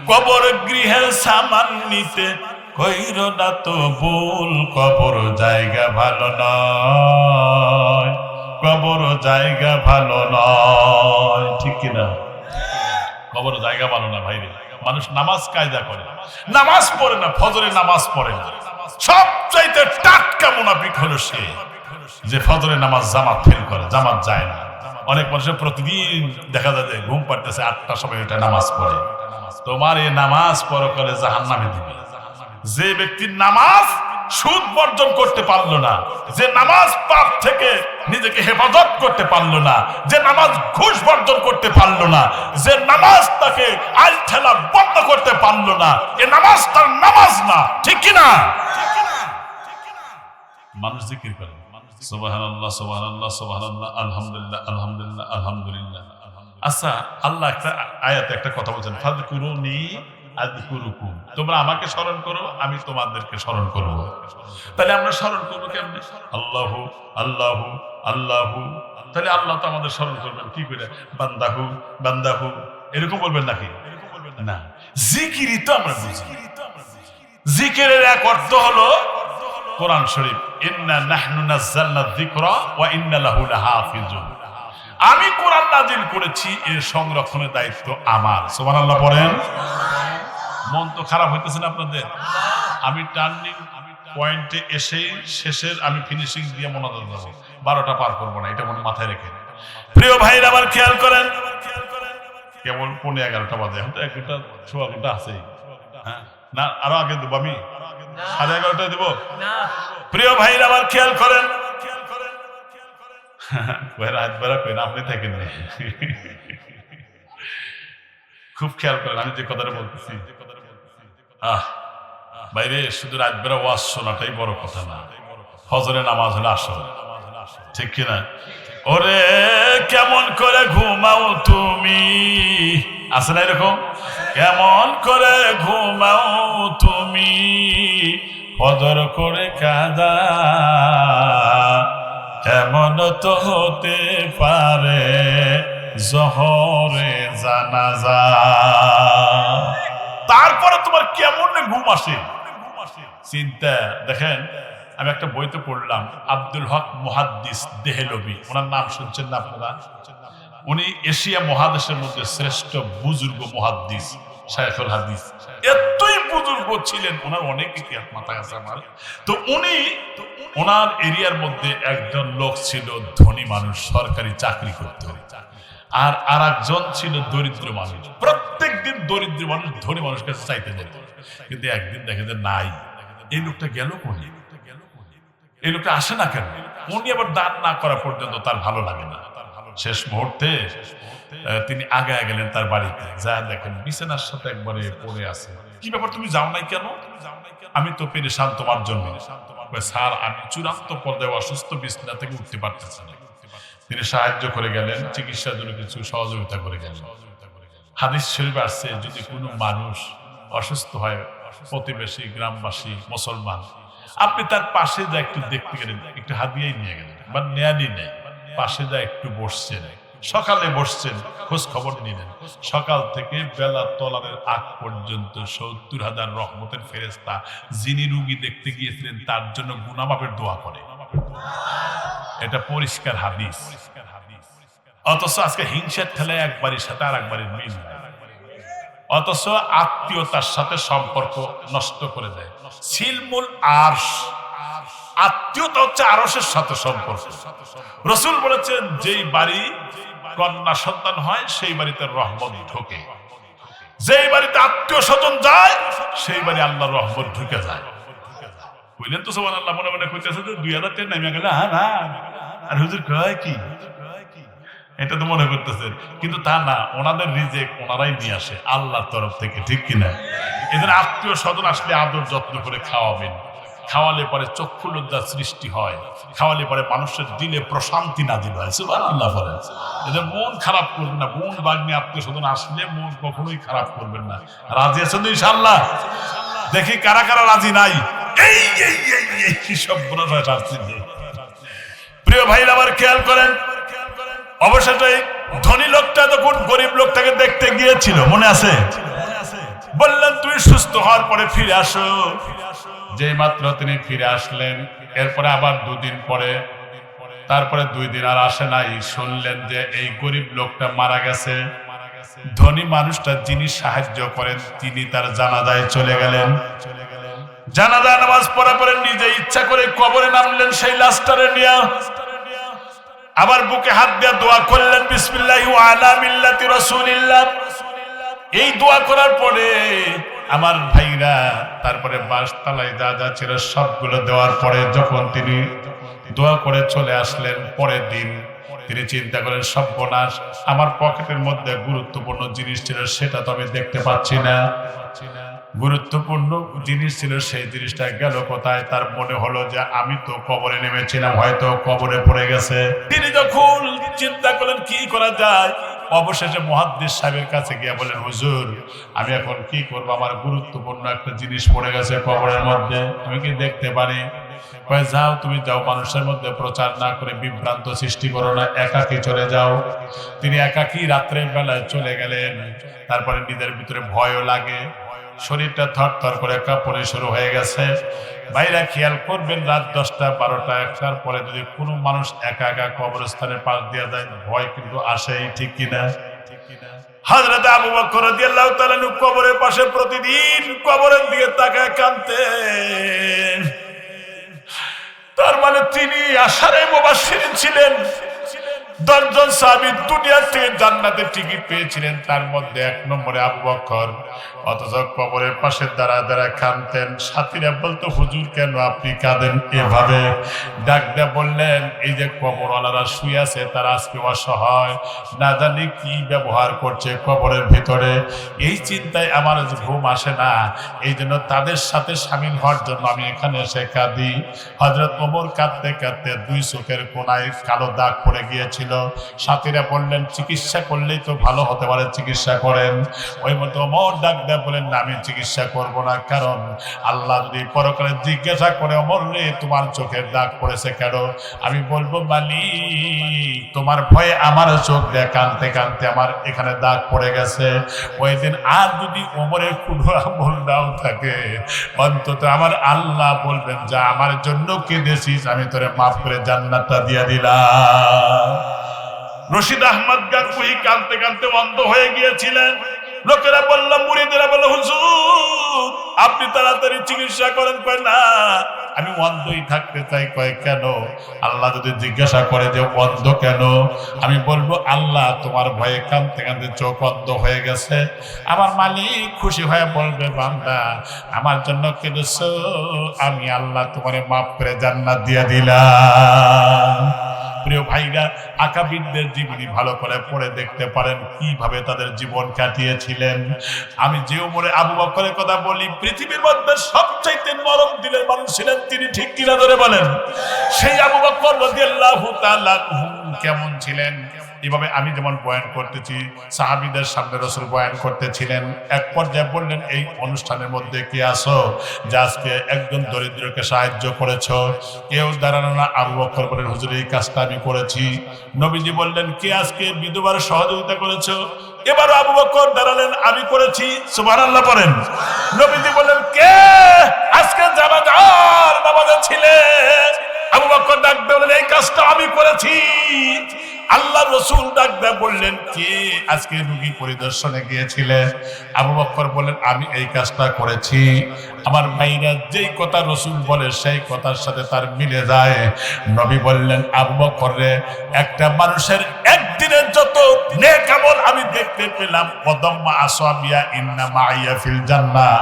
কবর গৃহের সামান নিতে কইর না তো ভুল, কবর জায়গা ভালো নয়, কবর জায়গা ভালো নয়। ঠিক কিনা? কবর জায়গা ভালো না ভাই। মানুষ নামাজ কায়দা করে, নামাজ পড়ে না, ফজরে নামাজ পড়ে না। সবচাইতে টাটকা মুনাফিক হলো সে যে ফজরে নামাজ জামাত ফেল করে, জামাত যায় না। অনেক মানুষের প্রতিদিন দেখা যায় যে ঘুম পাড়তেছে 8টার সময় এটা নামাজ পড়ে। তোমার এই নামাজ পরকালে জাহান্নামে দিবে। যে ব্যক্তির নামাজ সুদ বর্জন করতে পারলো না, যে নামাজ পাপ থেকে নিজেকে হেফাজত করতে পারলো না, যে নামাজ ঘুষ বর্জন করতে পারলো না, যে নামাজ তাকে আল ঠেলা বন্ধ করতে পারলো না, এ নামাজ তার নামাজ না। ঠিক কিনা? মানুষ জিকির করে সুবহানাল্লাহ, সুবহানাল্লাহ, সুবহানাল্লাহ, আলহামদুলিল্লাহ, আলহামদুলিল্লাহ, আলহামদুলিল্লাহ। আচ্ছা, আল্লাহ একটা আয়াতে একটা কথা বলছেন, ফাযকুরুনি আযকুরুকুম, তোমরা আমাকে স্মরণ করো, আমি তোমাদেরকে স্মরণ করব। তাহলে আমরা স্মরণ করবো কেমনে? আল্লাহু আল্লাহু আল্লাহু। তাহলে আল্লাহ তো আমাদের স্মরণ করবেন কি করে? বান্দাহু বান্দাহু এরকম বলবেন নাকি? না, জিকিরই তো আমরা বুঝি। জিকিরের এক অর্থ হলো কোরআন শরীফ, ইন্না নাহনু নাযালনা যিকরা ওয়া ইন্না লাহু লাহাফিজুন। আমি কোরআন নাজিল করেছি, এর সংরক্ষণের দায়িত্ব আমার। সুবহানাল্লাহ পড়েন। মন তো খারাপ হইতেছে না আপনাদের? আমি টার্নিং পয়েন্টে এসে শেষের আমি ফিনিশিং দিয়ে মোনাজাত দেব, 12টা পার করবো না, এটা মনে মাথায় রেখে। প্রিয় ভাইরা আবার খেয়াল করেন, কেবল 11:15 বাজে, এখন তো 1 ঘন্টা 1.25 ঘন্টা আছে। হ্যাঁ না, আরো আগে দেবো, আমি 11:30 দেবো। প্রিয় ভাইরা আবার খেয়াল করেন, রাত বেড়া করেন আপনি থাকেন, খুব খেয়াল করেন আমি যে কথাটা বলতেছি। বাইরে শুধু রাত বেড়া ওয়াজ শোনাটাই বড় কথা না, ফজরের নামাজ হলে আসল, ঠিক কিনা? ওরে কেমন করে ঘুমাও তুমি, আছে না এরকম? কেমন করে ঘুমাও তুমি, ফজর করে কাদা, এমন তো হতে পারে জোহরে জানাজা। তারপরে তোমার কেমন ঘুম আসে চিন্তা। দেখেন, আমি একটা বইতে পড়লাম, আব্দুল হক মুহাদ্দিস দেহলভী, ওনার নাম শুনছেন না আপনারা? উনি এশিয়া মহাদেশের মধ্যে শ্রেষ্ঠ বুজুর্গ মুহাদ্দিস, শায়খুল হাদিস। এতই বুজুর্গ ছিলেন, ওনার অনেক ইতিহাস মাথায় আছে আমার। তো উনি ওনার এরিয়ার মধ্যে একজন লোক ছিল ধনী মানুষ, সরকারি চাকরি করতে, আর আরেকজন ছিল দরিদ্র মানুষ। প্রত্যেক দিন দরিদ্র মানুষ ধনী মানুষকে চাইতে যেত, কিন্তু একদিন দেখে যে নাই, এই লোকটা গেল কোনে, এই লোকটা আসে না কেন? উনি আবার দান না করা পর্যন্ত তার ভালো লাগে না। শেষ মুহূর্তে তিনি আগায় গেলেন তার বাড়িতে, যা দেখেন বিছানার সাথে একবারে পড়ে আছে। কি ব্যাপার, তুমি যাও নাই কেন? আমি তো পেরেশান তোমার জন্য। স্যার, আমি চূড়ান্ত পর্যায়ে অসুস্থ, বিছানা থেকে উঠতে পারতেছি না। তিনি সাহায্য করে গেলেন, চিকিৎসার জন্য কিছু সহযোগিতা করে গেলেন। হাদিস শরীফে আসছে, যদি কোনো মানুষ অসুস্থ হয়, প্রতিবেশী, গ্রামবাসী, মুসলমান, আপনি তার পাশে যা একটু দেখতে গেলেন, একটু হাদিয়াই নিয়ে গেলেন, বা নেয়ানি নেই, পাশে যা একটু বসছেন, সকালে বসছেন, খোঁজ খবর নিলেন, সকাল থেকে বেলা তলারের আগ পর্যন্ত 70,000 রহমতের ফেরেশতা যিনি রুগী দেখতে গিয়েছিলেন তার জন্য গুনাহ-মাফের দোয়া করে। এটা পরিষ্কার হাদিস। অথচ আজকে হিংসার ঠেলায় একবারের সাথে আর একবারের মিল, অথচ আত্মীয়তার সাথে সম্পর্ক নষ্ট করে দেয়। সিলমুল আরশ, আত্মীয়তা হচ্ছে আরশের সাথে সম্পর্ক। রাসূল বলেছেন, যেই বাড়ি কন্যা সন্তান হয় সেই বাড়িতে রহমত ঢোকে, যেই বাড়িতে আত্মীয় স্বজন যায় সেই বাড়ি আল্লাহর রহমত ঢুকে যায়। বুঝলেন তো? সুবহানাল্লাহ। মনে মনে কইতেছে যে 2000 নেমে গেল, না আর হুজুর কয় কি, এটা তো মনে করতেছেন, কিন্তু তা না, ওনাদের রিজিক ওনারাই নিয়ে আসে আল্লাহর তরফ থেকে, ঠিক কিনা? এদের আত্মীয় স্বজন আসলে আদর যত্ন করে খাওয়াবেন, খাওয়ালে পরে চক্ষু লজ্জার সৃষ্টি হয়, খাওয়ালে পরে মানুষের দিলে প্রশান্তি নাজিল হয়। সুবহানাল্লাহ বলেন। এদের মন খারাপ করবেন না, বোন বাগ্নি আত্মীয় স্বজন আসলে মন কখনোই খারাপ করবেন না। রাজি আছেন তো ইনশাআল্লাহ? দেখি কারা কারা রাজি নাই। এই এই এই এই কি সব বড় আসছে। প্রিয় ভাইরা আবার খেয়াল করেন, অবশ্যই ধনী লোকটা তখন গরিব লোকটাকে দেখতে গিয়েছিল, মনে আছে? বললেন, তুই সুস্থ হওয়ার পরে ফিরে আসো। যেই মাত্র তিনি ফিরে আসলেন, এরপরে আবার 2 দিন পরে, তারপরে 2 দিন আর আসে নাই, শুনলেন যে এই গরিব লোকটা মারা গেছে। ধনী মানুষটা যিনি সাহায্য করেন তিনি তার জানাজায় চলে গেলেন। জানাজা নামাজ পড়া পরে নিজে ইচ্ছা করে কবরে নামলেন সেই লাশটারে নিয়ে, আবার বুকে হাত দিয়ে দোয়া করলেন, বিসমিল্লাহি ওয়া আলা মিল্লাতি রাসূলিল্লাহ। এই দোয়া করার পরে আমার ভাইরা তারপরে বাসতলায় যা যা ছিল সবগুলো দেওয়ার পরে যখন তিনি দোয়া করে চলে আসলেন, পরের দিন তিনি চিন্তা করেন, সর্বনাশ, আমার পকেটের মধ্যে গুরুত্বপূর্ণ জিনিস ছিল সেটা তো আমি দেখতে পাচ্ছি না। গুরুত্বপূর্ণ জিনিস ছিল, সেই জিনিসটা গেল কোথায়? তার মনে হলো যে আমি তো কবরে নেমেছিলাম, হয়তো কবরে পড়ে গেছে। তিনি যখন চিন্তা করলেন কি করা যায়, অবশেষে মুহাদ্দিস সাহেবের কাছে গিয়ে বলেন, হুজুর আমি এখন কি করব, আমার গুরুত্বপূর্ণ একটা জিনিস পড়ে গেছে কবরের মধ্যে, আমি কি দেখতে পারি? কয় যাও, তুমি যাও, মানুষের মধ্যে প্রচার না করে বিভ্রান্ত সৃষ্টি করো না, একাকী চলে যাও। তিনি একাকী রাত্রের বেলায় চলে গেলেন। তারপরে নিজের ভিতরে ভয়ও লাগে, শরীরটা থরথর করে কাঁপতে শুরু হয়ে গেছে। ভাইরা খেয়াল করবেন, রাত 10টা 12টা 1টার পরে যদি কোনো মানুষ একা একা কবরস্থানের পাশ দিয়ে যায়, ভয় কিন্তু আসেই, ঠিক কিনা? হযরত আবু বকর রাদিয়াল্লাহু তাআলা কবরের পাশে প্রতিদিন কবরের দিকে তাকায় কাঁদতেন। তার মানে তিনি আশারে মুবাশশিরিন ছিলেন। 10 জন সাহাবী দুনিয়া থেকে জান্নাতের টিকিট পেয়েছিলেন, তার মধ্যে 1 নম্বরে আবু বকর। অথচ কবরের পাশে দাঁড়া দাঁড়া কাঁদতেন। সাথীরা বলতো, হুজুর কেন আপনি কাঁদেন এভাবে? ডাক দিয়ে বললেন, এই যে কবরওয়ালারা শুয়ে আছে, তারা আজকে অসহায়, না জানি কি ব্যবহার করছে কবরের ভিতরে, এই চিন্তায় আমার ঘুম আসে না, এই জন্য তাদের সাথে শামিল হওয়ার জন্য আমি এখানে এসে কাঁদি। হযরত ওমর কাঁদতে কাঁদতে 2 চোখের কোণায় কালো দাগ পড়ে গিয়েছিল। সাথীরা বললেন, চিকিৎসা করলেই তো ভালো হতে পারে, চিকিৎসা করেন। ওই মতো ওমর ডাক দেয়া বলেন, না আমি চিকিৎসা করব না, কারণ আল্লাহ যদি পরকালে জিজ্ঞাসা করে, ওমর রে তোমার চোখের দাগ পড়েছে কেন? আমি বলবো, মালিক তোমার ভয়ে আমার চোখ দিয়ে কাঁদতে কাঁদতে আমার এখানে দাগ পড়ে গেছে। ওই দিন আর যদি ওমরের কোনো আমল নাও থাকে, অন্তত আমার আল্লাহ বলবেন, যা আমার জন্য কেঁদেছিস, আমি তোরে মাফ করে জান্নাতটা দিয়ে দিলাম। রশিদ আহমদ গাঙ্গুহি কাঁদতে কাঁদতে অন্ধ হয়ে গিয়েছিলেন। লোকেরা বলল, মুরিদেরা বলল, হুজুর আপনি তাড়াতাড়ি চিকিৎসা করেন। কয় না, আমি অন্ধই থাকতে চাই। কয় কেন? আল্লাহ যদি জিজ্ঞাসা করে যে অন্ধ কেন, আমি বলবো, আল্লাহ তোমার ভয়ে কাঁদতে কাঁদতে চোখ অন্ধ হয়ে গেছে। আমার মালিক খুশি হয়ে বলবে, বান্দা আমার জন্য কেঁদেছো, আমি আল্লাহ তোমারে মাফ করে জান্নাত দিয়ে দিলাম। প্রিয় ভাইরা, আকাবিরদের জীবনী ভালো করে পড়ে দেখতে পারেন কিভাবে তাদের জীবন কাটিয়েছিলেন। আমি যে উমরে আবু বকরের কথা বলি, পৃথিবীর মধ্যে সবচাইতে নরম দিলের মানুষ ছিলেন তিনি, ঠিক কিনা ধরে বলেন? সেই আবু বকর রাদিয়াল্লাহু তাআলা কেমন ছিলেন? এভাবে আমি যেমন বয়ান করতেছি, সাহাবীদের সামনে রাসূল বয়ান করতেছিলেন। এক পর্যায়ে বললেন, এই অনুষ্ঠানের মধ্যে কে আসো যে আজকে একজন দরিদ্রকে সাহায্য করেছো? কেউ দাঁড়ানো না। আবু বকর বলেন, হুজুর এই কাজটা আমি করেছি। নবীজি বললেন, কে আজকে বিধবার সহযোগিতা করেছো? এবারও আবু বকর দাঁড়ালেন, আমি করেছি। সুবহানাল্লাহ বলেন। নবীজি বললেন, কে আজকে জানাজার নামাজে ছিলেন? আবু বকর ডাক দিয়ে বললেন, এই কাজটা আমি করেছি। আল্লাহ রসুল ডাক দিয়ে বললেন, কে আজকে রোগী পরিদর্শনে গিয়েছিলেন? আবু বকর বললেন, আমি এই কাজটা করেছি। আমার ভাইরা, যেই কথা রসুল বলে সেই কথার সাথে তার মিলে যায়। নবী বললেন, আবু বকর রে, একটা মানুষের একদিনের যত নেক আমল আমি দেখতে পেলাম, কদম্মা আসওয়াবিয়া ইন্না মাইয়া ফিল জান্নাহ।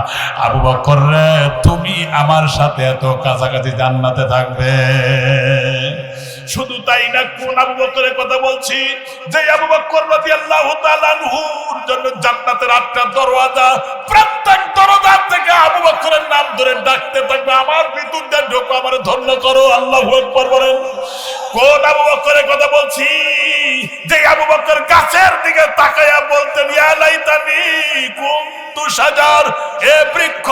আবু বকর রে, তুমি আমার সাথে এত কাছাকাছি জান্নাতে থাকবে। শুধু তাই না, কোন আবু বকরের কথা বলছি? যে আবু বকর রাদিয়াল্লাহু তাআলা আনহুর জন্য জান্নাতের 8টা দরওয়াজা, প্রত্যেক দরজা থেকে আবু বকরের নাম ধরে ডাকতে থাকবে, আমার ভিতর দিয়ে ঢোকো, আমার ধন্য করো। আল্লাহু আকবার বলেন। কোন আবু বকরের কথা বলছি? যে আবু বকর গাছের দিকে তাকায়া বলতেন, ইয়া লাইতানি কুনতু শাজার, এ বৃক্ষ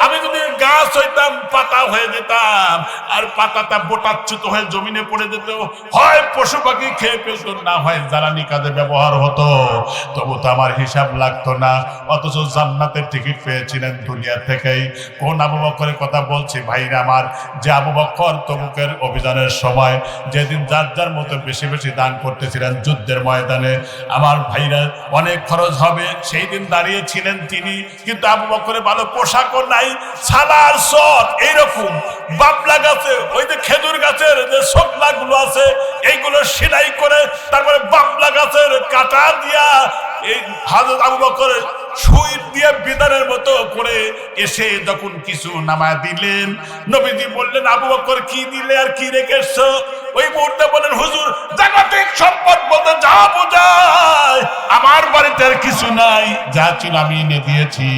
আমি যদি গাছ হইতাম, পাতা হয়ে যেতাম, আর পাতাটা বোটাচ্যুত হয়ে জমিনে পড়ে যেত, হয় পশু পাখি খেয়ে ফেলতো, না হয় জ্বালানি কাজে ব্যবহার হতো, তবু তো আমার হিসাব লাগতো না। অথচ জান্নাতের টিকিট পেয়েছিলেন দুনিয়া থেকেই। কোন আবু বকরের কথা বলছি ভাইরা আমার? যে আবু বকর তবুকের অভিযানের সময় যেদিন যার যার মতো বেশি বেশি দান করতেছিলেন যুদ্ধের ময়দানে, আমার ভাইরা অনেক খরচ হবে, সেই দিন দাঁড়িয়েছিলেন তিনি। কিন্তু আবু বকরের ভালো পোশাকও নাই, সালার সট এইরকম বাবলা গাছে, ওই যে খেজুর গাছের যে শোকলা গুলো আছে, এইগুলো সেলাই করে তারপরে বাবলা গাছের কাটা দিয়া এই হযরত আবু বকরের সুই দিয়ে বিদানের মতো করে এসে যখন কিছু নামায় দিলেন, নবীজি বললেন, আবু বকর কি দিলে আর কি রেখেছো? ওই মুহূর্তে বলেন, হুজুর জাগতিক সম্পদ বলতে যা বোঝায় আমার বাড়িতে আর কিছু নাই, যা ছিল আমি এনে দিয়েছি।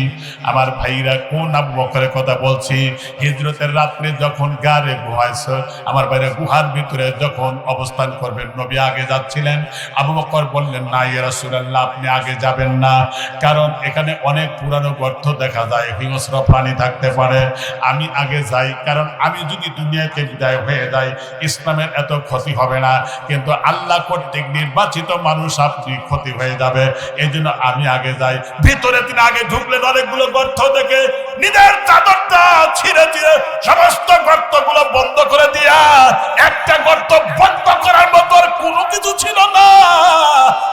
আমার ভাইরা, কোন আবু বকরের কথা বলছি? হিজরতের রাত্রে যখন গারে ঘুমাইছে, আমার ভাইরা গুহার ভিতরে যখন অবস্থান করবেন, নবী আগে যাচ্ছিলেন। আবু বকর বললেন, না ইয়া রাসূলুল্লাহ, আপনি আগে যাবেন না, কারণ এখানে অনেক পুরানো গর্ত দেখা যায়, হিংস্র প্রাণী থাকতে পারে, আমি আগে যাই, কারণ আমি যদি দুনিয়াতে বিদায় হয়ে যাই ইসলামের এত ক্ষতি হবে না, কিন্তু আল্লাহ কর্তৃক নির্বাচিত মানুষ আপনি ক্ষতি হয়ে যাবে, এই জন্য আমি আগে যাই। ভিতরে তিনি আগে ঢুকলেন, অনেকগুলো গর্ত দেখে নিজের চাদরটা ছিঁড়ে ছিঁড়ে সমস্ত গর্তগুলো বন্ধ করে দিয়া, একটা গর্ত বন্ধ করার মতো আর কোনো কিছু ছিল না।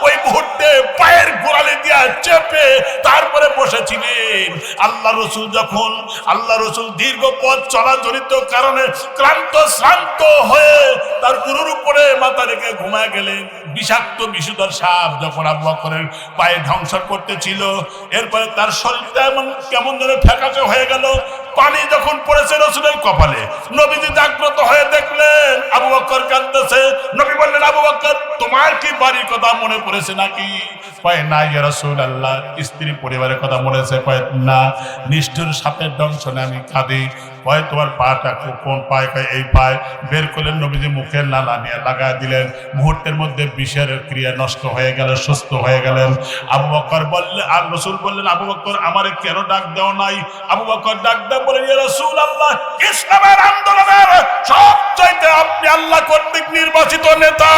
ওই মুহূর্তে পায়ের গোড়ালি দিয়া চেপে তারপরে বসেছিলেন। আল্লাহ রসুল দীর্ঘ পথ চলা জনিত কারণে ক্লান্ত শ্রান্ত হয়ে তার গুরুর উপরে মাথা রেখে ঘুমায় গেলেন। বিষাক্ত বিষধর সাপ যখন আবু বকরের পায়ে ধ্বংসন করতেছিল, এরপরে তার শরীরটা এমন কেমন যেন ফ্যাকাশে হয়ে গেল। পানি যখন পড়েছে রসুলের কপালে, নবীজি জাগ্রত হয়ে দেখলেন আবু বকর কাঁদতেছে। নবী বললেন, আবু বকর, তোমার কি বাড়ির কথা মনে পড়েছে নাকি? কয়, না ইয়া রাসূলুল্লাহ, স্ত্রী পরিবারের কথা মনে আছে। কয়, না। নিষ্ঠুর সাপের দংশনে আমি কাঁদি। কয়, তোমার পাটা কোন পায়? কয়, এই পায়। বের করলেন, নবীজি মুখের নালা নিয়ে লাগাই দিলেন। মুহূর্তের মধ্যে বিষের ক্রিয়া নষ্ট হয়ে গেল, সুস্থ হয়ে গেলেন। আবু বকর বললেন, আর রসুল বললেন, আবু বকর, আমারে কেন ডাক দেও নাই? আবু বকর ডাক দেন, বলেন, ইয়া রাসূলুল্লাহ, ইসলামের আন্দোলনের সবচাইতে আপনি আল্লাহ কর্তৃক নির্বাচিত নেতা,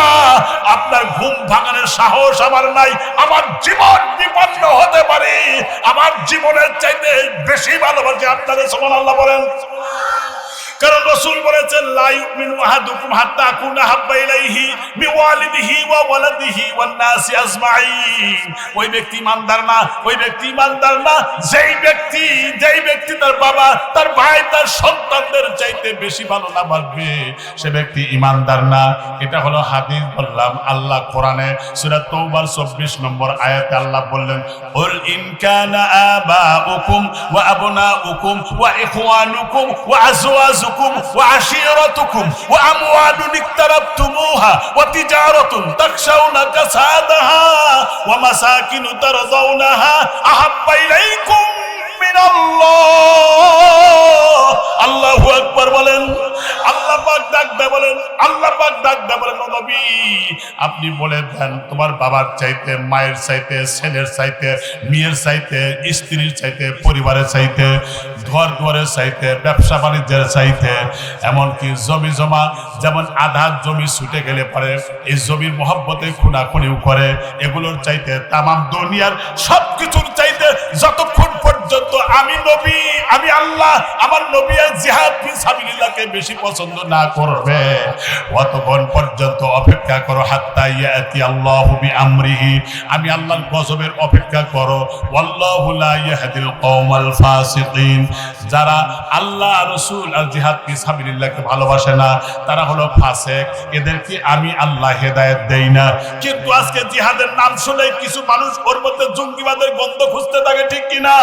আপনার ঘুম ভাঙানোর সাহস আমার নাই। আমার জীবন বিপন্ন হতে পারে, আমার জীবনের চাইতে বেশি ভালোবাসি আপনাদের। সুবহানাল্লাহ বলেন। কারণ রাসূল বলেছেন, লা ইউমিনু আহাদুকুম হাত্তা আকুনা হাব্বা ইলাইহি মিন ওয়ালিদিহি ওয়া ওয়ালাদিহি ওয়ান নাসি আজমাইন। ওই ব্যক্তি ইমানদার না যেই ব্যক্তি তার বাবা, তার ভাই, তার সন্তানদের চাইতে বেশি ভালো না বাসবে, সে ব্যক্তি ইমানদার না। এটা হলো হাদিস বললাম। আল্লাহ কোরআনে সূরা তাওবার 24 নম্বর আয়াতে আল্লাহ বললেন, কুল ইন কানা আবাউকুম ওয়া আবনাউকুম ওয়া ইখওয়ানুকুম ওয়া আজওয়াজুকুম وعشيرتكم وأموال اقترفتموها وتجارة تخشون كسادها ومساكن ترضونها أحب إليكم من الله। আল্লাহু আকবার বলেন। আল্লাহ পাক ডাক দেয় বলেন, নবী আপনি বলে দেন, তোমার বাবার চাইতে, মায়ের চাইতে, ছেলের চাইতে, মেয়ের চাইতে, স্ত্রীর চাইতে, পরিবারের চাইতে, ঘর দুয়ারের চাইতে, ব্যবসা বাণিজ্যের চাইতে, এমনকি জমি জমা, যেমন আধা জমি ছুটে গেলে পরে এই জমির মহব্বতে খুনাখুনিও করে, এগুলোর চাইতে, তামাম দুনিয়ার সবকিছুর চাইতে, যতক্ষণ পর্যন্ত আমি নবী, আমি আল্লাহ, আমার নবী জিহাদ ফি সাবিলিল্লাহকে বেশি পছন্দ না করবে, অতক্ষণ পর্যন্ত অপেক্ষা করো। হাত্তা ইয়াতি আল্লাহু বিআমরিহি, আমি আল্লাহর গজবের অপেক্ষা করো। ওয়াল্লাহু লা ইয়াহদিল কওমাল ফাসিকিন, যারা আল্লাহ, রাসূল আর জিহাদ ফি সাবিলিল্লাহকে ভালোবাসে না, তারা হলো ফাসিক, এদেরকে আমি আল্লাহ হেদায়েত দেই না। কিন্তু আজকে জিহাদের নাম শুনে কিছু মানুষ ওর মধ্যে জঙ্গিবাদের গন্ধ খুঁজতে থাকে, ঠিক কিনা?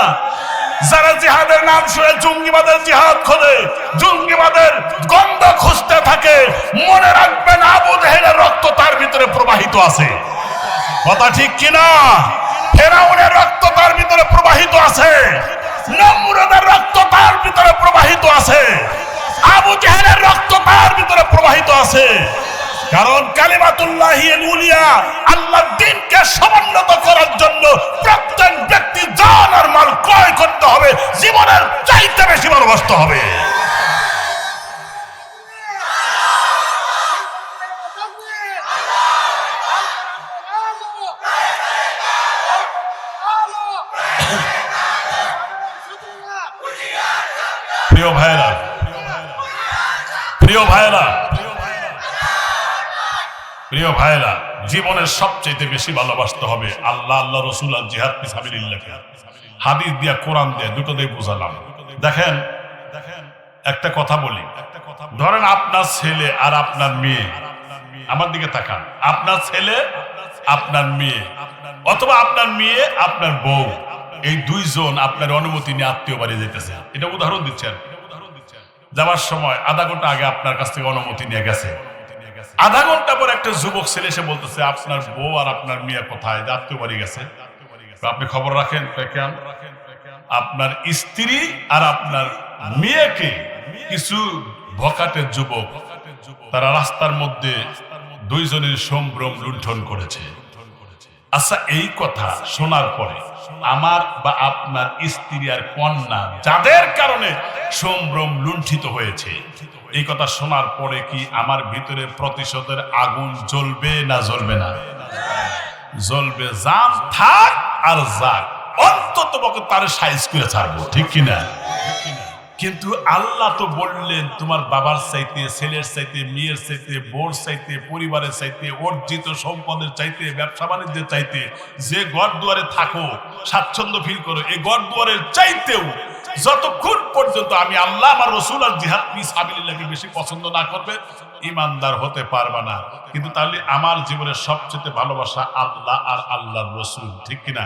যারা জিহাদের নাম শুনে জঙ্গিবাদের জিহাদ খোঁজে, জঙ্গিবাদের গন্ধ খুঁজতে থাকে, মনে রাখবেন আবু জেহেলের রক্ত তার ভিতরে প্রবাহিত আছে। কথা ঠিক কিনা? ফেরাউনের রক্ত তার ভিতরে প্রবাহিত আছে, নমরুদের রক্ত তার ভিতরে প্রবাহিত আছে, আবু জেহেলের রক্ত তার ভিতরে প্রবাহিত আছে। কারণ কালিমাতুল্লাহি আল-উলিয়া, আল্লাহর দ্বীনকে সমুন্নত করার জন্য প্রত্যেক ব্যক্তি জান আর মাল ক্রয় করতে হবে, জীবনের চাইতে বেশি ভালোবাসতে হবে। প্রিয় ভাইরা, জীবনের সবচেয়ে বেশি ভালোবাসতে হবে আল্লাহ, আল্লাহ রাসূল আর জিহাদ ফি সাবিলিল্লাহকে। হাদিস দিয়া, কোরআন দিয়া, দুটো দিয়ে বুঝালাম। দেখেন একটা কথা বলি, ধরেন আপনার ছেলে আর আপনার মেয়ে, আমার দিকে তাকান, আপনার ছেলে আপনার মেয়ে, অথবা আপনার মেয়ে আপনার বউ, এই দুইজন আপনার অনুমতি নিয়ে আত্মীয় বাড়ি যেতেছে। এটা উদাহরণ দিচ্ছেন। যাওয়ার সময় আধা ঘন্টা আগে আপনার কাছ থেকে অনুমতি নিয়ে গেছে, আধা ঘন্টা পর একটা যুবক ছেলে এসে বলতেছে, আপনার বউ আর আপনার মেয়ে কোথায়? আত্মীয় বাড়ি গেছে। আপনি খবর রাখেন? কেন? আপনার স্ত্রী আর আপনার মেয়েকে কিছু ভকাটের যুবক তারা রাস্তার মধ্যে দুইজনের সম্ভ্রম লুণ্ঠন করেছে। আচ্ছা, এই কথা শোনার পরে আমার বা আপনার স্ত্রী আর কন্যা যাদের কারণে সম্ভ্রম লুণ্ঠিত হয়েছে, এই কথা শোনার পরে কি আমার ভিতরে প্রতিশোধের আগুন জ্বলবে না জ্বলবে না? জ্বলবে। জাম থাক আর যাক, অন্তত পক্ষে তার সাইজ করে ছাড়বো, ঠিক কিনা? কিন্তু আল্লাহ তো বললেন, তোমার বাবার চাইতে, ছেলের চাইতে, মেয়ের চাইতে, বোর চাইতে, পরিবারের চাইতে, অর্জিত সম্পদের চাইতে, ব্যবসা বাণিজ্যের চাইতে, যে ঘর দুয়ারে থাকো, স্বাচ্ছন্দ্য ফিল করো, এই ঘর দুয়ারের চাইতেও যতক্ষণ পর্যন্ত আমি আল্লাহ আমার রসুল আর জিহাদ ফি সাবিলিল্লাহকে বেশি পছন্দ না করবে, ইমানদার হতে পারবে না। কিন্তু তাহলে আমার জীবনের সবচেয়ে ভালোবাসা আল্লাহ আর আল্লাহর রসুল, ঠিক কিনা?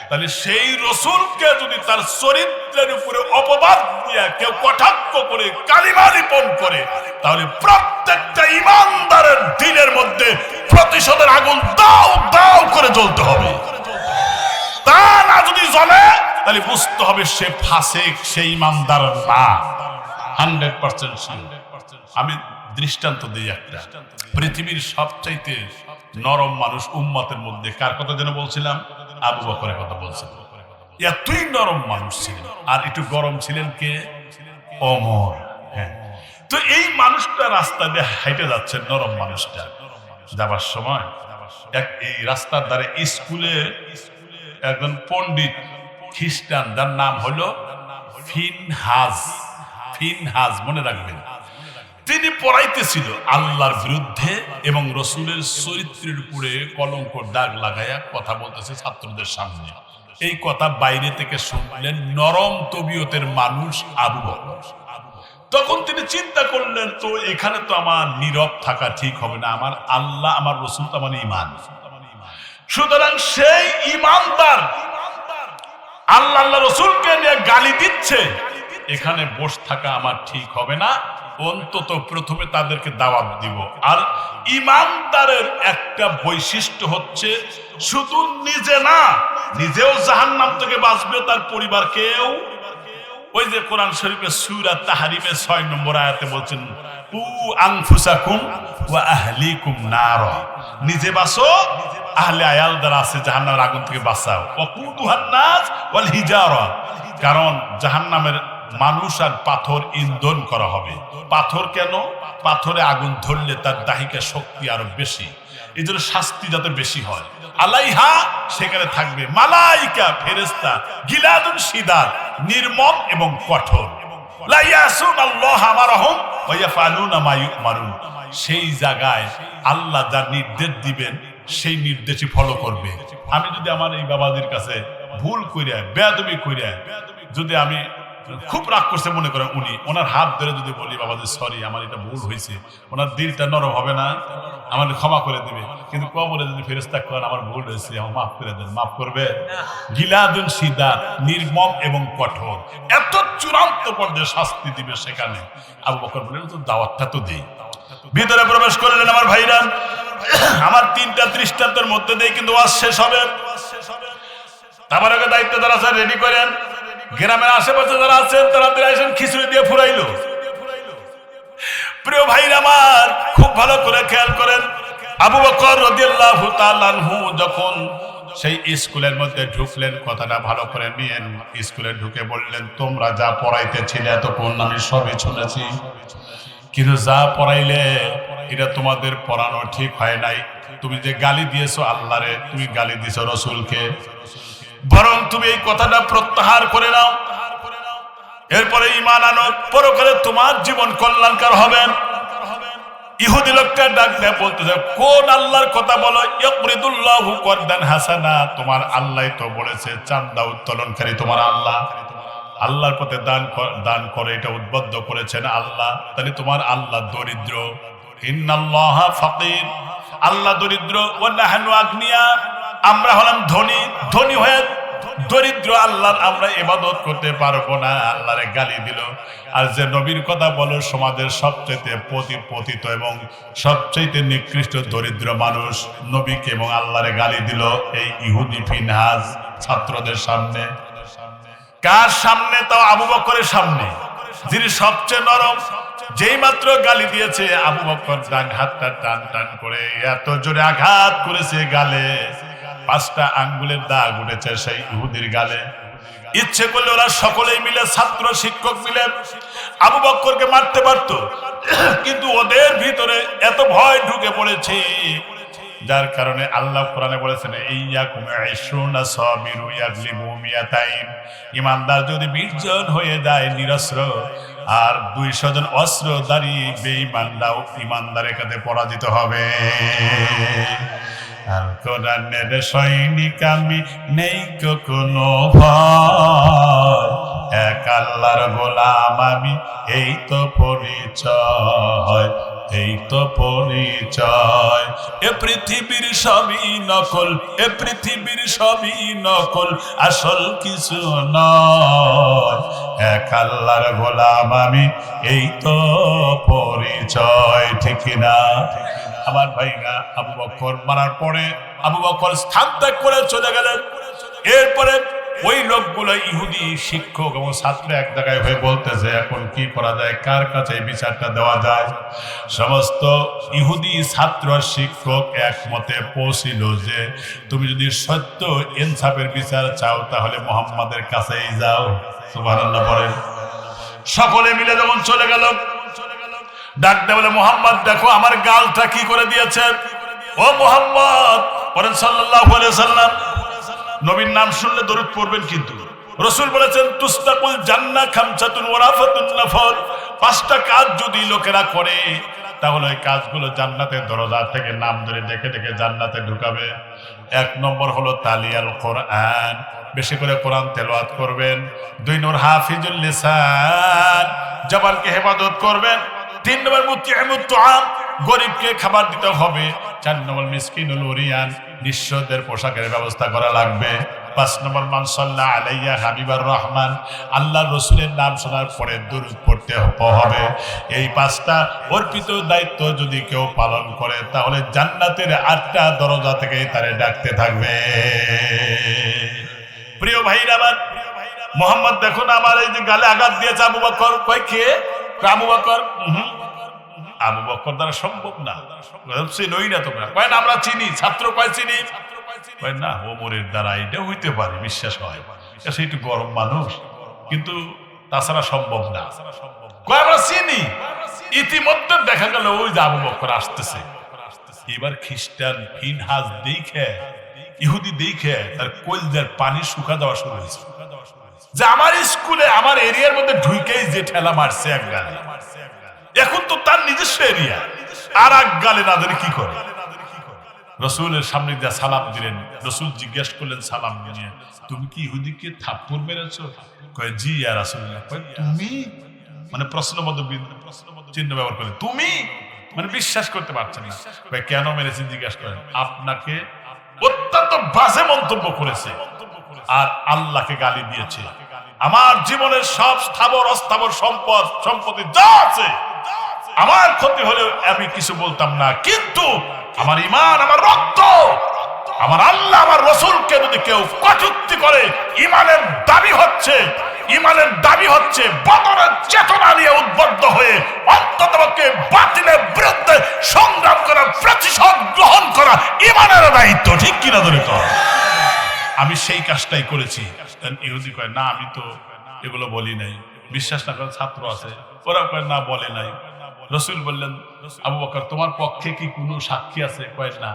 তাহলে সেই রসুলকে যদি তার চরিত্রের উপরে অপবাদ দিয়ে কেউ কটাক্ষ করে কালিমা রিপন করে, তাহলে প্রত্যেকটা ইমানদারের দিনের মধ্যে প্রতিশোধের আগুন দাও দাও করে জ্বলতে হবে। তা না যদি জ্বলে, তাহলে বুঝতে হবে সে ফাসিক, সে ইমানদার না। 100%। আমি দৃষ্টান্ত দিই একটা। পৃথিবীর সবচাইতে নরম মানুষ উম্মতের মধ্যে কার কথা যেন বলছিলাম? আবু বকরের কথা বলছিলাম। এতই নরম মানুষ ছিলেন। আর একটু গরম ছিলেন কে? ওমর। হ্যাঁ, তো এই মানুষটা রাস্তা দিয়ে হাইটে যাচ্ছে, নরম মানুষটা যাবার সময় এই রাস্তার ধারে স্কুলে একজন পণ্ডিত খ্রিস্টান, যার নাম হলো ফিনহাজ, মনে রাখবেন। তিনি পড়াইতেছিল আল্লাহর বিরুদ্ধে এবং রসুলের চরিত্রের উপরে কলঙ্ক দাগ লাগাইয়া কথা বলতেছে ছাত্রদের সামনে। এই কথা বাইরে থেকে শুনলেন নরম তবিয়তের মানুষ আবু বকর। তখন তিনি চিন্তা করলেন, তো এখানে তো আমার নীরব থাকা ঠিক হবে না, আমার আল্লাহ আমার রসুল তো আমার ঈমান। সুতরাং সেই ঈমানদার আল্লাহ রসুলকে নিয়ে গালি দিচ্ছে, এখানে বসে থাকা আমার ঠিক হবে না, অন্তত প্রথমে তাদেরকে দাওয়াত দিব। আর ঈমানদারের একটা বৈশিষ্ট্য হচ্ছে শুধু নিজে না, নিজেও জাহান্নাম থেকে বাঁচবে, তার পরিবারকেও। ওই যে কোরআন শরীফে সূরা তাহরিমে ৬ নম্বর আয়াতে বলছেন, কু আনফুসাকুম ওয়া আহলিকুম নার, নিজে বাঁচো, আহলে আয়াল যারা আছে জাহান্নামের আগুন থেকে বাঁচাও। ওয়াকুদুহান নাস ওয়াল হিজারা, কারণ জাহান্নামের মানুষ আর পাথর ইন্ধন করা হবে। পাথর কেন? পাথরে আগুন ধরলে তার দাহিকা শক্তি আরো বেশি, এই জন্য শাস্তি যাতে বেশি হয়। আলাইহা, সেখানে থাকবে মালাইকা, ফেরেশতা, গিলাদুন শিদাদ, নির্মম এবং কঠোর। লা ইয়াসুনাল্লাহ আমারহুম ওয়া ইয়াফআলুনা মা ইউমারুন, সেই জায়গায় আল্লাহ যা নির্দেশ দিবেন সেই নির্দেশই ফলো করবে। আমি যদি আমার এই বাবাজির কাছে ভুল কইরা, বেয়াদবি কইরা, যদি আমি খুব রাগ করছে মনে করেন, উনি ওনার হাত ধরে যদি বলি, বাবাজি সরি, আমার এটা ভুল হয়েছে, ওনার দিলটা নরম হবে না? আমাদের ক্ষমা করে দিবে। কিন্তু কবরে যদি ফেরেশতা করেন আমার ভুল হয়েছে, আমার মাফ করে দেন, মাফ করবে? গিলাদুন শিদাদ, নির্মম এবং কঠোর, এত চূড়ান্ত পর্যায়ে শাস্তি দিবে সেখানে। আবু বকর বললেন, তো দাওয়াতটা তো দেই। ভিতরে প্রবেশ করলেন আমার ভাইরা। আমার 3টা দৃষ্টান্তের মধ্যে দিয়ে কিন্তু ওয়াজ শেষ হবে। তাবারকের দায়িত্ব যারা আছে রেডি করেন, গ্রামের আশেপাশে যারা আছেন তারা আসেন, খিচুড়ি দিয়ে ফুরাইলো। প্রিয় ভাইরা আমার, খুব ভালো করে খেয়াল করেন, আবু বকর রাদিয়াল্লাহু তাআলা আনহু যখন সেই স্কুলের মধ্যে ঢুকলেন, কথাটা ভালো করে নিয়েন। স্কুলে ঢুকে বললেন, তোমরা যা পড়াইতেছিলে এতক্ষণ আমি সবই শুনেছি, কিন্তু যা পড়াইলে এটা তোমাদের পড়ানো ঠিক হয় নাই। তুমি যে গালি দিয়েছো আল্লাহরে, তুমি গালি দিয়েছো রসুলকে, বরং তুমি এই কথাটা প্রত্যাহার করে নাও, এরপরে ঈমান আনো, পরকালে তোমার জীবন কল্যাণকর হবে। ইহুদি লোকটা ডাক দেয়, বলতেছে, কোন আল্লাহর কথা বলো? ইয়াকরিদুল্লাহু করদান হাসানা, তোমার আল্লাহ তো বলেছে চান্দা উত্তোলনকারী তোমার আল্লাহ, আল্লাহর পথে দান করে, এটা উদ্বুদ্ধ করেছেন আল্লাহ। তাহলে তোমার আল্লাহ দরিদ্র। ইন্নাল্লাহা ফাকির, আল্লাহ দরিদ্র, ওয়া নাহনু আগনিয়া, আমরা হলাম ধনী। ধনী হয়ে দরিদ্র আল্লাহর আমরা ইবাদত করতে পারবো না, আল্লাহরে গালি দিল। আর যে নবীর কথা বলো সমাজের সবচেয়ে পতিত এবং সবচেয়ে নিকৃষ্ট দরিদ্র মানুষ নবীকে এবং আল্লাহরে গালি দিল এই ইহুদি ফিনহাস ছাত্রদের সামনে। কার সামনে? তাও আবু বকরের সামনে, যিনি সবচেয়ে নরম। যেই মাত্র গালি দিয়েছে আবু বকর ডান হাতটা টান টান করে এত জোরে আঘাত করেছে গালে, 5টা আঙ্গুলের দাগ উঠেছে সেই ইহুদির গালে। ইচ্ছে করলে ওরা সকলেই মিলে, ছাত্র শিক্ষক মিলে আবু বকরকে মারতে পারত, কিন্তু ওদের ভিতরে এত ভয় ঢুকে পড়েছে, যার কারণে আল্লাহ কোরআনে বলেছেন ইয়াকুম 20 সাবিরু ইয়াগলিবু মিয়াতাইন। ইমানদার যদি 20 জন হয়ে যায় নিরস্ত্র, আর 200 জন অস্ত্রধারী বেঈমানরাও ইমানদারের কাছে পরাজিত হবে। আর কোরআনের সৈনিক আমি, নেই কোনো ভয়, এক আল্লাহর গোলাম আমি, এই তো পরিচয়, এই তো পরিচয়। এ পৃথিবীর সবই নকল, এ পৃথিবীর সবই নকল, আসল কিছু নয়, এক আল্লাহর গোলাম আমি, এই তো পরিচয়। ঠিক না আমার ভাইরা? আবু বকর মারার পরে আবু বকর স্থান ত্যাগ করে চলে গেলেন। এরপরে ওই লোকগুলো ইহুদি শিক্ষক এবং ছাত্র এক জায়গায় হয়ে বলতেছে এখন কি করা যায়, কার কাছে এই বিচারটা দেওয়া যায়। সমস্ত ইহুদি ছাত্র শিক্ষক একমতে পৌঁছিল যে তুমি যদি সত্য ইনসাফের বিচার চাও তাহলে মুহাম্মাদের কাছেই যাও। সুবহানাল্লাহ বলেন। সকলে মিলে যখন চলে গেল, ডাক দেয়া বলে মুহাম্মদ দেখো আমার গালটা কি করে দিয়েছে। ও মুহাম্মদ বলেন সাল্লাল্লাহু আলাইহি সাল্লাম, নবীর নাম শুনলে দরুদ পড়বেন, কিন্তু রাসূল বলেছেন তুস্তাকুল জান্নাহ খামসাতুন ওয়া রাফাতুন নফল। 5টা কাজ যদি লোকেরা করে তাহলে ওই কাজগুলো জান্নাতের দরজা থেকে নাম ধরে ডেকে ডেকে জান্নাতে ঢুকাবে। 1 নম্বর হলো তালিয়াল কোরআন, বেশি করে কোরআন তেলাওয়াত করবেন। 2 নম্বর হাফিজুল লিসান, জবানকে হেফাজত করবেন। 3 নম্বর মুতিআমুত তুআম, গরিবকে খাবার দিতে হবে। 4 নম্বর মিসকিনুল উরিয়ান, নিঃস্বদের পোশাকের ব্যবস্থা করা লাগবে। 5 নম্বর মান সাল্লা আলাইয়া হাবিবার রহমান, আল্লাহর রাসূলের নাম শোনার পরে দরুদ পড়তে হবে। এই 5টা অর্পিত দায়িত্ব যদি কেউ পালন করে তাহলে জান্নাতের 8টা দরজা থেকে তারে ডাকতে থাকবে। প্রিয় ভাইরা আমার, মুহাম্মদ দেখুন আমার এই যে গালে আঘাত দিয়েছে আবু বকর, কয় কে? আবু বকর। আবু বকর দ্বারা সম্ভব না, চিনোই না তোমরা। কয় না আমরা চিনি। ছাত্র কয় চিনি, কয় না ওমরের দ্বারা এটা হইতে পারে, বিশ্বাস হয়, সে একটু গরম মানুষ, কিন্তু তাছাড়া সম্ভব না। কয় আমরা চিনি। ইতিমধ্যে দেখা গেল ওই যে আবু বকর আসতেছে। এবার খ্রিস্টান ফিনহাস দেখে, ইহুদি দেখে তার কলজার পানি শুকা যাওয়া শুরু হয়েছে, যে আমার স্কুলে আমার এরিয়ার মধ্যে ঢুকেই যে ঠেলা মারছে এক গালে, এখন তো তার নিজস্ব এরিয়া, আর এক গালে না জানি কি করে। রাসূলের সামনে যা সালাম দিলেন, রাসূল জিজ্ঞেস করলেন সালাম নিয়ে, তুমি কি ইহুদিকে থাপ্পড় মেরেছো? কয় জি ইয়া রাসূলুল্লাহ। কয় তুমি? মানে প্রশ্নবোধক চিহ্ন ব্যবহার করে, তুমি? মানে বিশ্বাস করতে পারছেন না। কয় কেন মেরেছেন জিজ্ঞেস করেন। আপনাকে অত্যন্ত বাজে মন্তব্য করেছে আর আল্লাহকে গালি দিয়েছে। আমার জীবনের সব স্থাবর অস্থাবর সম্পত্তি যা আছে, আমার ক্ষতি হলে আমি কিছু বলতাম না, কিন্তু আমার ঈমান, আমার রক্ত, আমার আল্লাহ, আমার রাসূলকে যদি কেউ কটূক্তি করে, ঈমানের দাবি হচ্ছে বদরের চেতনা নিয়ে উদ্বুদ্ধ হয়ে অন্ততপক্ষে বাতিলের বিরুদ্ধে সংগ্রাম করা, প্রতিশোধ গ্রহণ করা ঈমানের দায়িত্ব। ঠিক কিনা ধরে কর? আমি সেই কাজটাই করেছি। ইহুদি কয় না আমি তো এগুলো বলি নাই। বিশ্বাস না করেন ছাত্র আছে, ওরা কয় না বলে নাই। রাসূল বললেন আবু বকর তোমার পক্ষে কি কোনো সাক্ষী আছে? কয় না।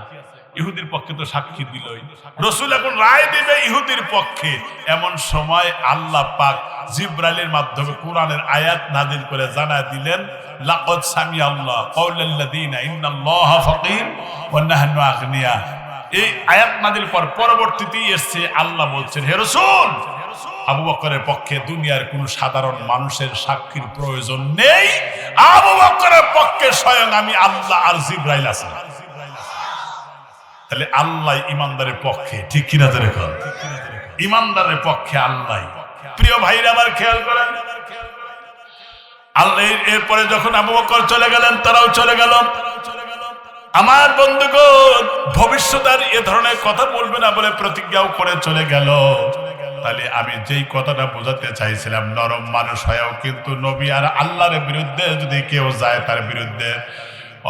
ইহুদির পক্ষে তো সাক্ষী দিলই। রাসূল এখন রায় দিবে ইহুদির পক্ষে। এমন সময় আল্লাহ পাক জিবরাইলের মাধ্যমে কোরআনের আয়াত নাযিল করে জানায় দিলেন লাকাদ সামিআল্লাহু কাওলাল্লাযিনা ইন্নাল্লাহা ফাকির ওয়া নাহনু আগনিয়া। এই আয়াত নাযিল পরবর্তীতে এসেছে আল্লাহ বলছেন হে রাসূল, আবু বকরের পক্ষে দুনিয়ার কোন সাধারণ মানুষের সাক্ষীর প্রয়োজন নেই। আবু বকরের পক্ষে স্বয়ং আমি আল্লাহ আর জিবরাইল আছি। তাহলে আল্লাহ ইমানদারের পক্ষে। ঠিক কিনা ধরে কর? ইমানদারের পক্ষে আল্লাহ। প্রিয় ভাইরা আমার খেয়াল করেন, আল্লাহ এরপরে যখন আবু বকর চলে গেলেন তারাও চলে গেল। আমার বন্ধুগণ, ভবিষ্যতে আর এ ধরনের কথা বলবে না বলে প্রতিজ্ঞাও করে চলে গেল। তাহলে আমি যেই কথাটা বোঝাতে চাইছিলাম, নরম মানুষ হয়েও কিন্তু নবী আর আল্লাহর বিরুদ্ধে যদি কেউ যায়, তার বিরুদ্ধে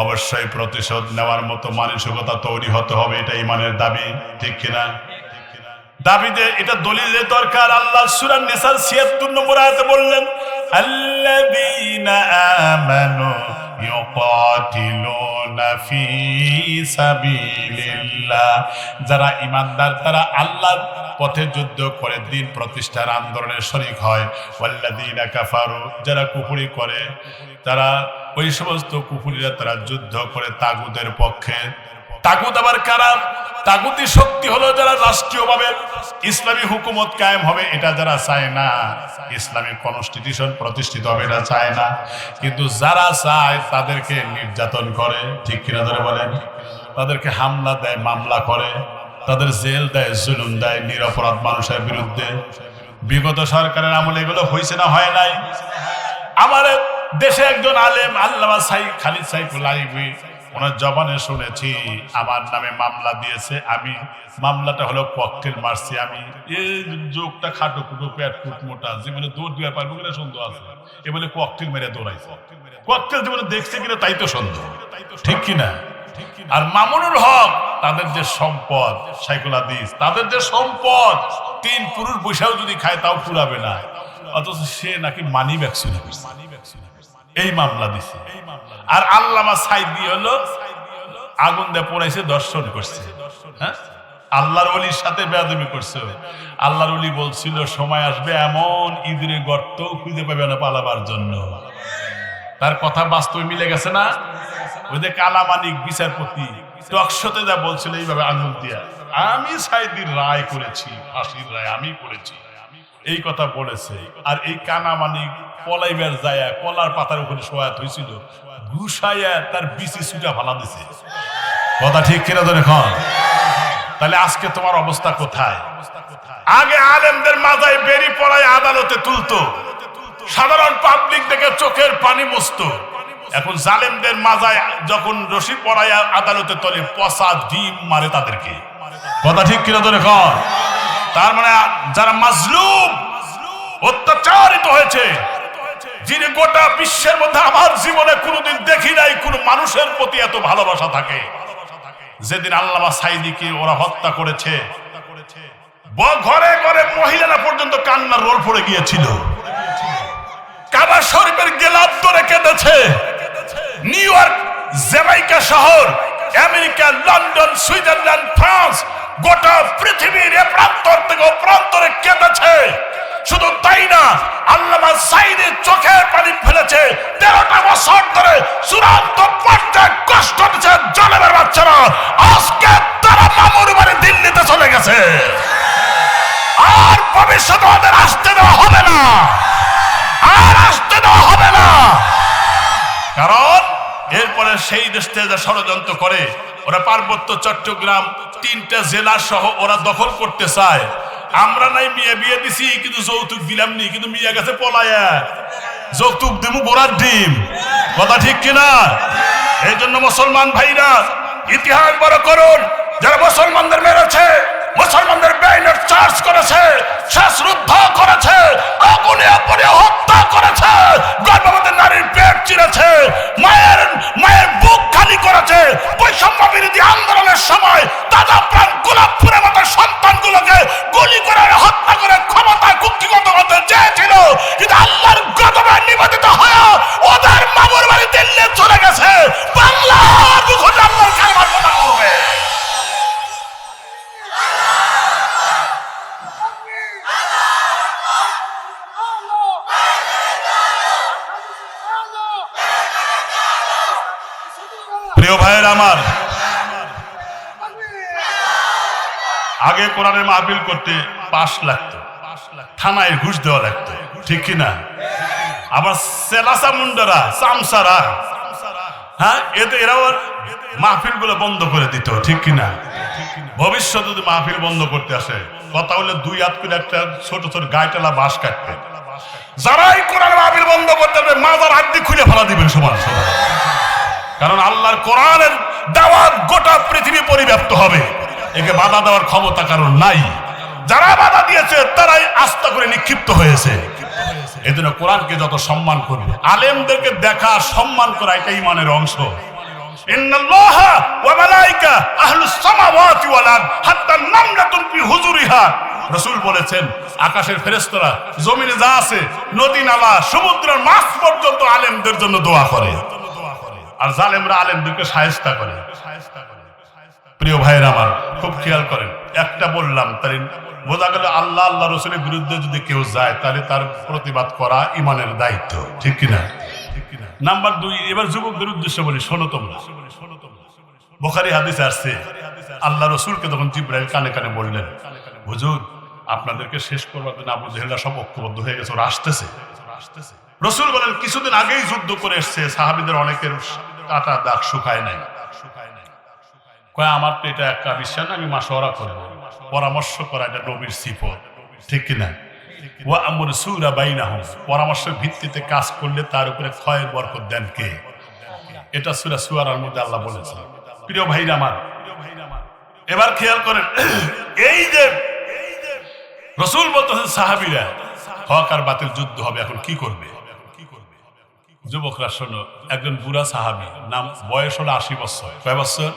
অবশ্যই প্রতিশোধ নেওয়ার মতো মানসিকতা তৈরি হতে হবে। এটা ঈমানের দাবি, ঠিক কিনা? দাবিতে এটা দলিলের দরকার। আল্লাহ সূরা নিসার ৭৬ নম্বর আয়াতে বললেন, আল্লাযীনা আমানু ইউকাতিলুনা ফি সাবিলিল্লাহ, যারা ঈমানদার তারা আল্লাহর পথে যুদ্ধ করে দিন প্রতিষ্ঠার আন্দোলনে শরীক হয়। ওয়াল্লাযীনা কাফারু, যারা কুফরি করে, তারা ওই সমস্ত কুফরিরা তারা যুদ্ধ করে তাগুতের পক্ষে। তাগুত আবার কারা? তাগুতি শক্তি হলো যারা রাষ্ট্রীয়ভাবে ইসলামী হুকুমত কায়েম হবে এটা যারা চায় না, ইসলামী কনস্টিটিউশন প্রতিষ্ঠিত হবে এটা চায় না, কিন্তু যারা চায় তাদেরকে নির্যাতন করে, ঠিক কিনা ধরে বলেন? তাদেরকে হামলা দেয়, মামলা করে, তাদের জেল দেয়, জুলুম দেয় নিরপরাধ মানুষের বিরুদ্ধে। বিগত সরকারের আমলে এগুলো হয়েছে না হয় নাই? আমার দেশে একজন আলেম আল্লামা খালিদ সাইফুল আইবি, ওনার জবানে শুনেছি আমার নামে মামলা দিয়েছে। আমি মামলাটা হলো ককটেল মারছি, আমি এই যোগটা খাটো কুটো পেট ফুট মোটা, জীবনে দৌড় দেওয়া পারবো কিনা সন্দেহ আছে। এ বলে ককটেল মেরে দৌড়াইছে। ককটেল জীবনে দেখছে কিনা তাই তো সন্দেহ, ঠিক কিনা? আর মামুনুল হক, তাদের যে সম্পদ, সাইকুল হাদিস, তাদের যে সম্পদ ৩ পুরুষ বৈশাও যদি খায় তাও পুরাবে না, অথচ সে নাকি মানি ব্যাগ চুরি করছে, এই মামলা দিছে। আর আল্লামা সাইদি হলো আগুন দিয়ে পোড়াইছে, দর্শন করছে। হ্যাঁ, আল্লাহর ওলির সাথে বেয়াদবি করছে। আল্লাহর ওলি বলছিল সময় আসবে এমন ইঁদুরে গর্ত খুঁজে পাবে না পালাবার জন্য। তার কথা বাস্তবে মিলে গেছে না? ওই যে কালামানিক বিচারপতি টকশোতে যা বলছিল এইভাবে আঙুল দিয়া, আমি সাইদির রায় করেছি, ফাঁসির রায় আমি করেছি, এই কথা বলেছে। আর এই কানামানিক পলাইবার যায় কলার পাতার উপরে শোয়াত হয়েছিল, ঘুষাইয়া তার বিচি ছুটা ফালা দিছে। কথা ঠিক কিনা তো এখন? তাহলে আজকে তোমার অবস্থা কোথায়? আগে আলেমদের মাথায় বেরি পড়ায় আদালতে তুলতো, সাধারণ পাবলিক দেখে চোখের পানি মুছতো। এখন জালেমদের মাথায় যখন রশি পড়ায় আদালতে তোলে, পচা ডিম মারে তাদেরকে। কথা ঠিক কিনা তো এখন? তার মানে যারা মাজলুম, অত্যাচারিত হয়েছে, যিনি গোটা বিশ্বের মধ্যে আমার জীবনে কোনোদিন দেখি নাই কোন মানুষের প্রতি এত ভালোবাসা থাকে। যেদিন আল্লামা সাইদিকে ওরা হত্যা করেছে, ঘরে ঘরে মহিলারা পর্যন্ত কান্নার রোল পড়ে গিয়েছিল। কাবা শরীফের গেলাপ ধরে কেঁদেছে। নিউ ইয়র্ক, জ্যামাইকা শহর, আমেরিকা, লন্ডন, সুইজারল্যান্ড, ফ্রান্স, গোটা পৃথিবীর এ প্রান্তর থেকে ও প্রান্তরে কেঁদেছে। শুধু তাই না, আল্লামা সাইদি চোখের পানি ফেলেছে। 13টা বছর ধরে চূড়ান্ত পর্যায়ে কষ্ট দিচ্ছে জালেমের বাচ্চারা। আজকে তারা মামুর বাড়ি দিল্লিতে চলে গেছে, আর ভবিষ্যতে ওদের আসতে দেওয়া হবে না, আর আসতে দেওয়া হবে না। কারণ এরপরে সেই দেশ থেকে ষড়যন্ত্র করে ওরা পার্বত্য চট্টগ্রাম 3টা জেলা সহ ওরা দখল করতে চায়। আমরা নাই মিয়া বিয়ে দিছি, কিন্তু যৌতুক দিলাম নি, কিন্তু মিয়া গেছে পলায়া, যৌতুক দেবো গোড়ার ডিম। কথা ঠিক কিনা? এই জন্য মুসলমান ভাইরা ইতিহাস বড় করুন। যারা মুসলমানদের মেরেছে, মুসলমানদের ব্যানার চার্জ করেছে, শ্বাসরুদ্ধ করেছে, আগুনে পুড়িয়ে হত্যা করেছে, গর্ভবতী নারীর পেট চিরেছে, মায়ের বুক খালি করেছে, বৈষম্য বিরোধী আন্দোলনের সময় তাজা প্রাণ গোলাপ ফুলের মতো সন্তানগুলোকে গুলি করে হত্যা করে ক্ষমতায় কুক্ষিগত করতে চেয়েছিল, কিন্তু আল্লাহর গজবে নিবেদিত হয়ে ওদের মামুর বাড়ি দিল্লি চলে গেছে। বাংলার মুখ আল্লাহর কালেমার কথা বলবে। প্রিয় ভাইয়ের আমার, আগে কোরআনের মাহফিল করতে পাস লাগতো, থানায় ঘুষ দেওয়া লাগতো, ঠিক কিনা? আবার সেলাসা মুন্ডারা, চামচারা, হ্যাঁ, এরাও মাহফিল গুলো বন্ধ করে দিত, ঠিক কিনা? ভবিষ্যতে যদি মাহফিল বন্ধ করতে আসে কথা হলে 2 হাত করে একটা ছোট ছোট গায়টালা বাঁশ কাটবেন, যারাই কোরআন মাহফিল বন্ধ করতে পারবে মাজার হাত দিয়ে খুলে ফেলা দিবেন সমান সমান। কারণ আল্লাহর কোরআনের দাওয়াত গোটা পৃথিবী পরিব্যাপ্ত হবে, একে বাধা দেওয়ার ক্ষমতা কারণ নাই। যারা বাধা দিয়েছে তারাই আস্থা করে নিক্ষিপ্ত হয়েছে। এজন্য কোরআনকে যত সম্মান করবে, আলেমদেরকে দেখা সম্মান করা এটা ঈমানের অংশ। ইন্নাল্লাহা ওয়া মালাইকা আহলুস সামাওয়াতি ওয়াল আরদ হাত্তা নামলাতুন ফি হুজুরিহা। রাসূল বলেছেন আকাশের ফেরেশতারা জমিনে যা আছে নদী নালা সমুদ্রের মাছ পর্যন্ত আলেমদের জন্য দোয়া করে, আর জালেমরা আলেমদেরকে শায়েস্তা করে। প্রিয় ভাইয়েরা আমার, খুব খেয়াল করেন, একটা বললাম তাই বোঝা গেল আল্লাহ আল্লাহ রসুলের বিরুদ্ধে যদি কেউ যায় তাহলে তার প্রতিবাদ করা ঈমানের দায়িত্ব, ঠিক কিনা? নাম্বার 2, এবার যুবকদের উদ্দেশ্যে বলি, শোনো তোমরা। বুখারী হাদিসে আসছে আল্লাহ রসুলকে তখন জিবরাইল কানে কানে বললেন, হুজুর আপনাদেরকে শেষ করবার জন্য আবু জেহেলরা সব ঐক্যবদ্ধ হয়ে গেছে, ওরা আসতেছে। রসুল বলেন কিছুদিন আগেই যুদ্ধ করে এসছে, সাহাবীদের অনেকের কাটা দাগ শুকায় নাই। কয় আমার তো এটা একটা বিশ্বাস না, আমি মাশওয়ারা করব, পরামর্শ করা এটা নবীর সিফত, ঠিক কিনা? ওয়া আমরু সূরা বাইনাহুম, পরামর্শের ভিত্তিতে কাজ করলে তার উপরে খয়ের বরকত দেন কে? এটা সূরা শুআরার মধ্যে আল্লাহ বলেছেন। প্রিয় ভাইরা আমার, এবার খেয়াল করেন, এই যে রাসূল বলতেছেন সাহাবীরা হক আর বাতিল যুদ্ধ হবে, এখন কি করবে? যুবকরা শোনো, একজন বুড়া সাহাবী, নাম বয়স হলো 80 বছর। কয় বছর?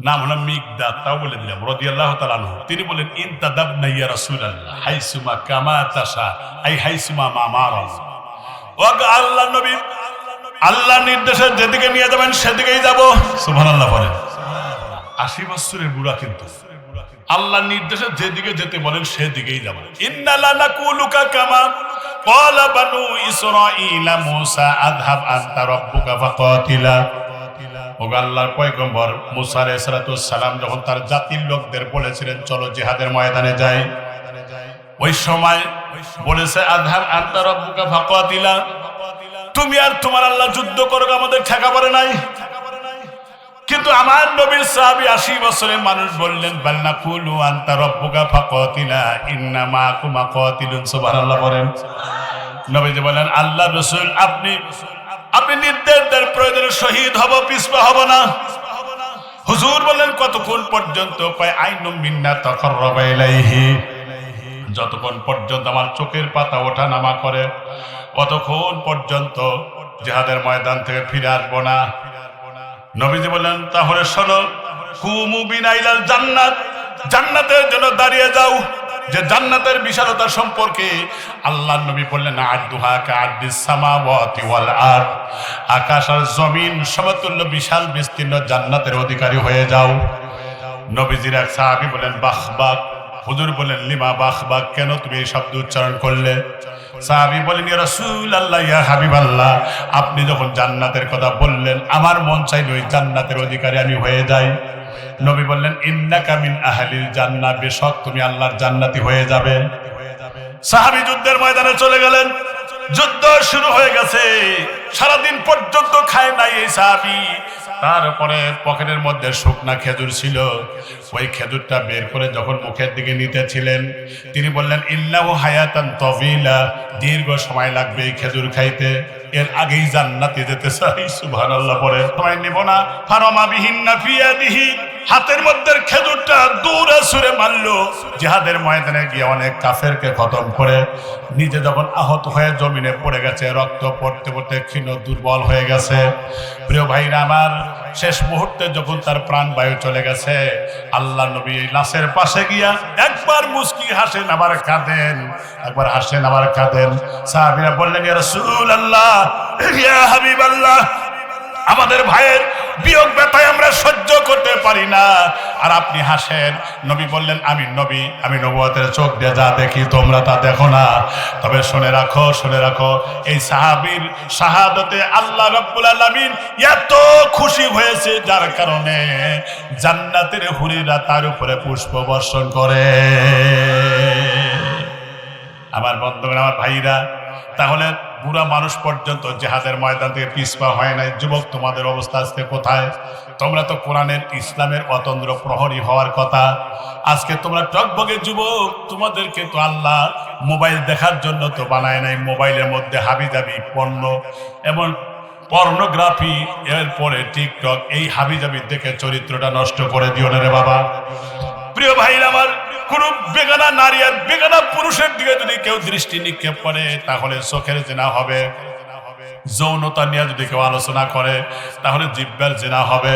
নাম হলো মিকদাদ, তাও বলে দিলাম রাদিয়াল্লাহু তাআলা আনহু। তিনি বলেন ইনতাদাবনা ইয়া রাসূলুল্লাহ হাইসুমা কামা তাশা, আই হাইসুমা মা মারাল্লাহ। ও আল্লাহর নবী, আল্লাহর নির্দেশে যেদিকে নিয়ে যাবেন সেদিকেই যাব। সুবহানাল্লাহ বলেন। 80 বছরের বুড়া, কিন্তু আল্লাহর নির্দেশে যেদিকে যেতে বলেন সেদিকেই যাবেন। ইন্না লানাকুলুকা কামা ক্বালা বানু ইসরাঈলা মূসা আযহাব আনতা রাব্বুকা ফাকাতিলা। ও আল্লাহর পয়গম্বর মূসা আলাইহিস সালাম যখন তার জাতির লোকদের বলেছিলেন চলো জিহাদের ময়দানে যাই, ওই সময় বলেছে আযহাব আনতা রাব্বুকা ফাকাতিলা, তুমি আর তোমার আল্লাহ যুদ্ধ করো, আমাদের ঠেকা পড়ে নাই। কিন্তু আমার নবীর সাহাবী 80 বছরের মানুষ বললেন বাল নাকুলু আনতা রাব্বুকা ফাকাতিলা ইন্না মাকুমা কাতিলুন। সুবহানাল্লাহ বলেন। নবীজি বলেন আল্লাহ রাসূল আপনি নির্দেশ দেন, প্রয়োজনে শহীদ হব, পিছপা হব না। হুজুর বলেন কতক্ষণ পর্যন্ত? কয় আইনুম মিন্না তাকাররাবা ইলাইহি, যতক্ষণ পর্যন্ত আমার চোখের পাতা ওঠা নামা করে অতক্ষণ পর্যন্ত জিহাদের ময়দান থেকে ফিরে আসবো না। নবীজি বলেন তাহলে শোনো, কুমু বিনা ইলাল জান্নাত, জান্নাতের জন্য দাঁড়িয়ে যাও। যে জান্নাতের বিশালতা সম্পর্কে আল্লাহর নবী বললেন আদুহা কাআদিস সামাওয়াতি ওয়াল আরদ, আকাশ আর জমিন সমতুল্য বিশাল বিস্তীর্ণ জান্নাতের অধিকারী হয়ে যাও। নবীজির এক সাহাবী বলেন বাখবাক। হুজুর বলেন লিমা বাখবাক, কেন তুমি এই শব্দ উচ্চারণ করলে? সাহাবী বলেন ইয়া রাসূলুল্লাহ ইয়া হাবিবাল্লাহ, আপনি যখন জান্নাতের কথা বললেন আমার মন চাইল ওই জান্নাতের অধিকারী আমি হয়ে যাই। নবী বললেন ইন্নাকা মিন আহলিল জান্নাহ, বেশক তুমি আল্লাহর জান্নাতি হয়ে যাবে। সাহাবী যুদ্ধের ময়দানে চলে গেলেন, যুদ্ধ শুরু হয়ে গেছে, সারাদিন পর্যন্ত খায় নাই এই সাহাবী। তারপরে পকেটের মধ্যে শুকনা খেজুর ছিল, ওই খেজুরটা বের করে যখন মুখের দিকে নিতেছিলেন তিনি বললেন ইল্লাহু হায়াতান তাওয়িলা, দীর্ঘ সময় লাগবে এই খেজুর খাইতে, এর আগেই জান্নাতে যেতে চাই। সুবহানাল্লাহ পড়ে সময় নিব না। ফারামা বিহিন্না ফিয়াদিহি, হাতের মধ্যে খেজুরটা দূরে ছুঁড়ে মারলো। জিহাদের ময়দানে গিয়ে অনেক কাফেরকে খতম করে নিজে যখন আহত হয়ে জমিনে পড়ে গেছে, রক্ত পড়তে পড়তে ক্ষীণ দুর্বল হয়ে গেছে। প্রিয় ভাইরা আমার, শেষ মুহূর্তে যখন তার প্রাণ বায়ু চলে গেছে, আল্লাহ নবী এই লাশের পাশে গিয়া একবার মুস্কি হাসেন আবার কাঁদেন, একবার হাসেন আবার কাঁদেন। সাহাবীরা বললেন ইয়া রাসূলুল্লাহ ইয়া হাবিবাল্লাহ, আমাদের ভাইয়ের বিয়োগ ব্যথায় আমরা সহ্য করতে পারি না, আর আপনি হাসেন। নবী বললেন আমি নবী, আমি নবুয়তের চোখ দিয়ে যা দেখি তোমরা তা দেখো না। তবে শুনে রাখো এই সাহাবীর শাহাদাতে আল্লাহ রাব্বুল আলামিন এত খুশি হয়েছে যার কারণে জান্নাতের হুরিরা তার উপরে পুষ্প বর্ষণ করে। আমার বন্ধুগণ, আমার ভাইরা, তাহলে বুড়া মানুষ পর্যন্ত জিহাদের ময়দান থেকে পিছপা হয় নাই। যুবক, তোমাদের অবস্থা আজকে কোথায়? তোমরা তো কোরআনের ইসলামের অতন্দ্র প্রহরী হওয়ার কথা। আজকে তোমরা টকবগে যুবক, তোমাদেরকে তো আল্লাহ মোবাইল দেখার জন্য তো বানায় নাই। মোবাইলের মধ্যে হাবিজাবি পণ্য এবং পর্নোগ্রাফি, এরপরে টিকটক, এই হাবিজাবি দেখে চরিত্রটা নষ্ট করে দিও না রে বাবা। প্রিয় ভাই আমার, কোন বেগানা নারী আর বেগানা পুরুষের দিকে যদি কেউ দৃষ্টি নিক্ষেপ করে তাহলে চোখের জেনা হবে। যৌনতা নিয়ে যদি কেউ আলোচনা করে তাহলে জিহ্বার জেনা হবে।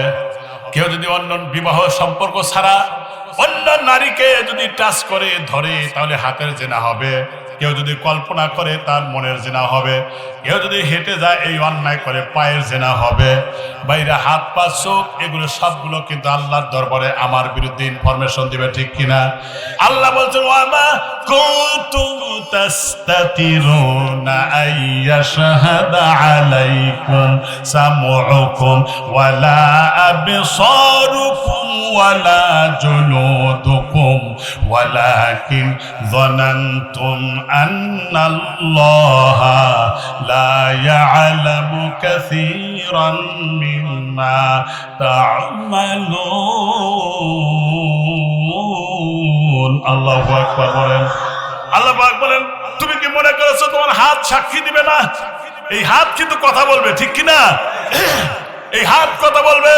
কেউ যদি অন্য বিবাহ সম্পর্ক ছাড়া অন্য নারীকে যদি টাচ করে ধরে তাহলে হাতের জেনা হবে। কেউ যদি কল্পনা করে তার মনের জেনা হবে। কেউ যদি হেঁটে যায় এই অন্যায় করে পায়ের জেনা হবে। বাইরে হাত পা চোখ এগুলো সবগুলো কিন্তু আল্লাহর দরবারে আমার বিরুদ্ধে ইনফরমেশন দিবে, ঠিক কিনা? আল্লাহ বলছেন, ওয়ামা কুনতুম তাস্তাতিরুনা আইয়াশহাদা আলাইকুম সামউকুম ওয়ালা আবসারুকুম ওয়ালা জুলুদুকুম ওয়ালাকিন যানানতুম আন্নাল্লাহা লা ইয়ালামু কাসীরান মিম্মা তা'মালুন। আল্লাহু আকবার বলেন। আল্লাহ পাক বলেন, তুমি কি মনে করেছো তোমার হাত সাক্ষী দিবে না? এই হাত কিন্তু কথা বলবে, ঠিক কিনা? এই হাত কথা বলবে।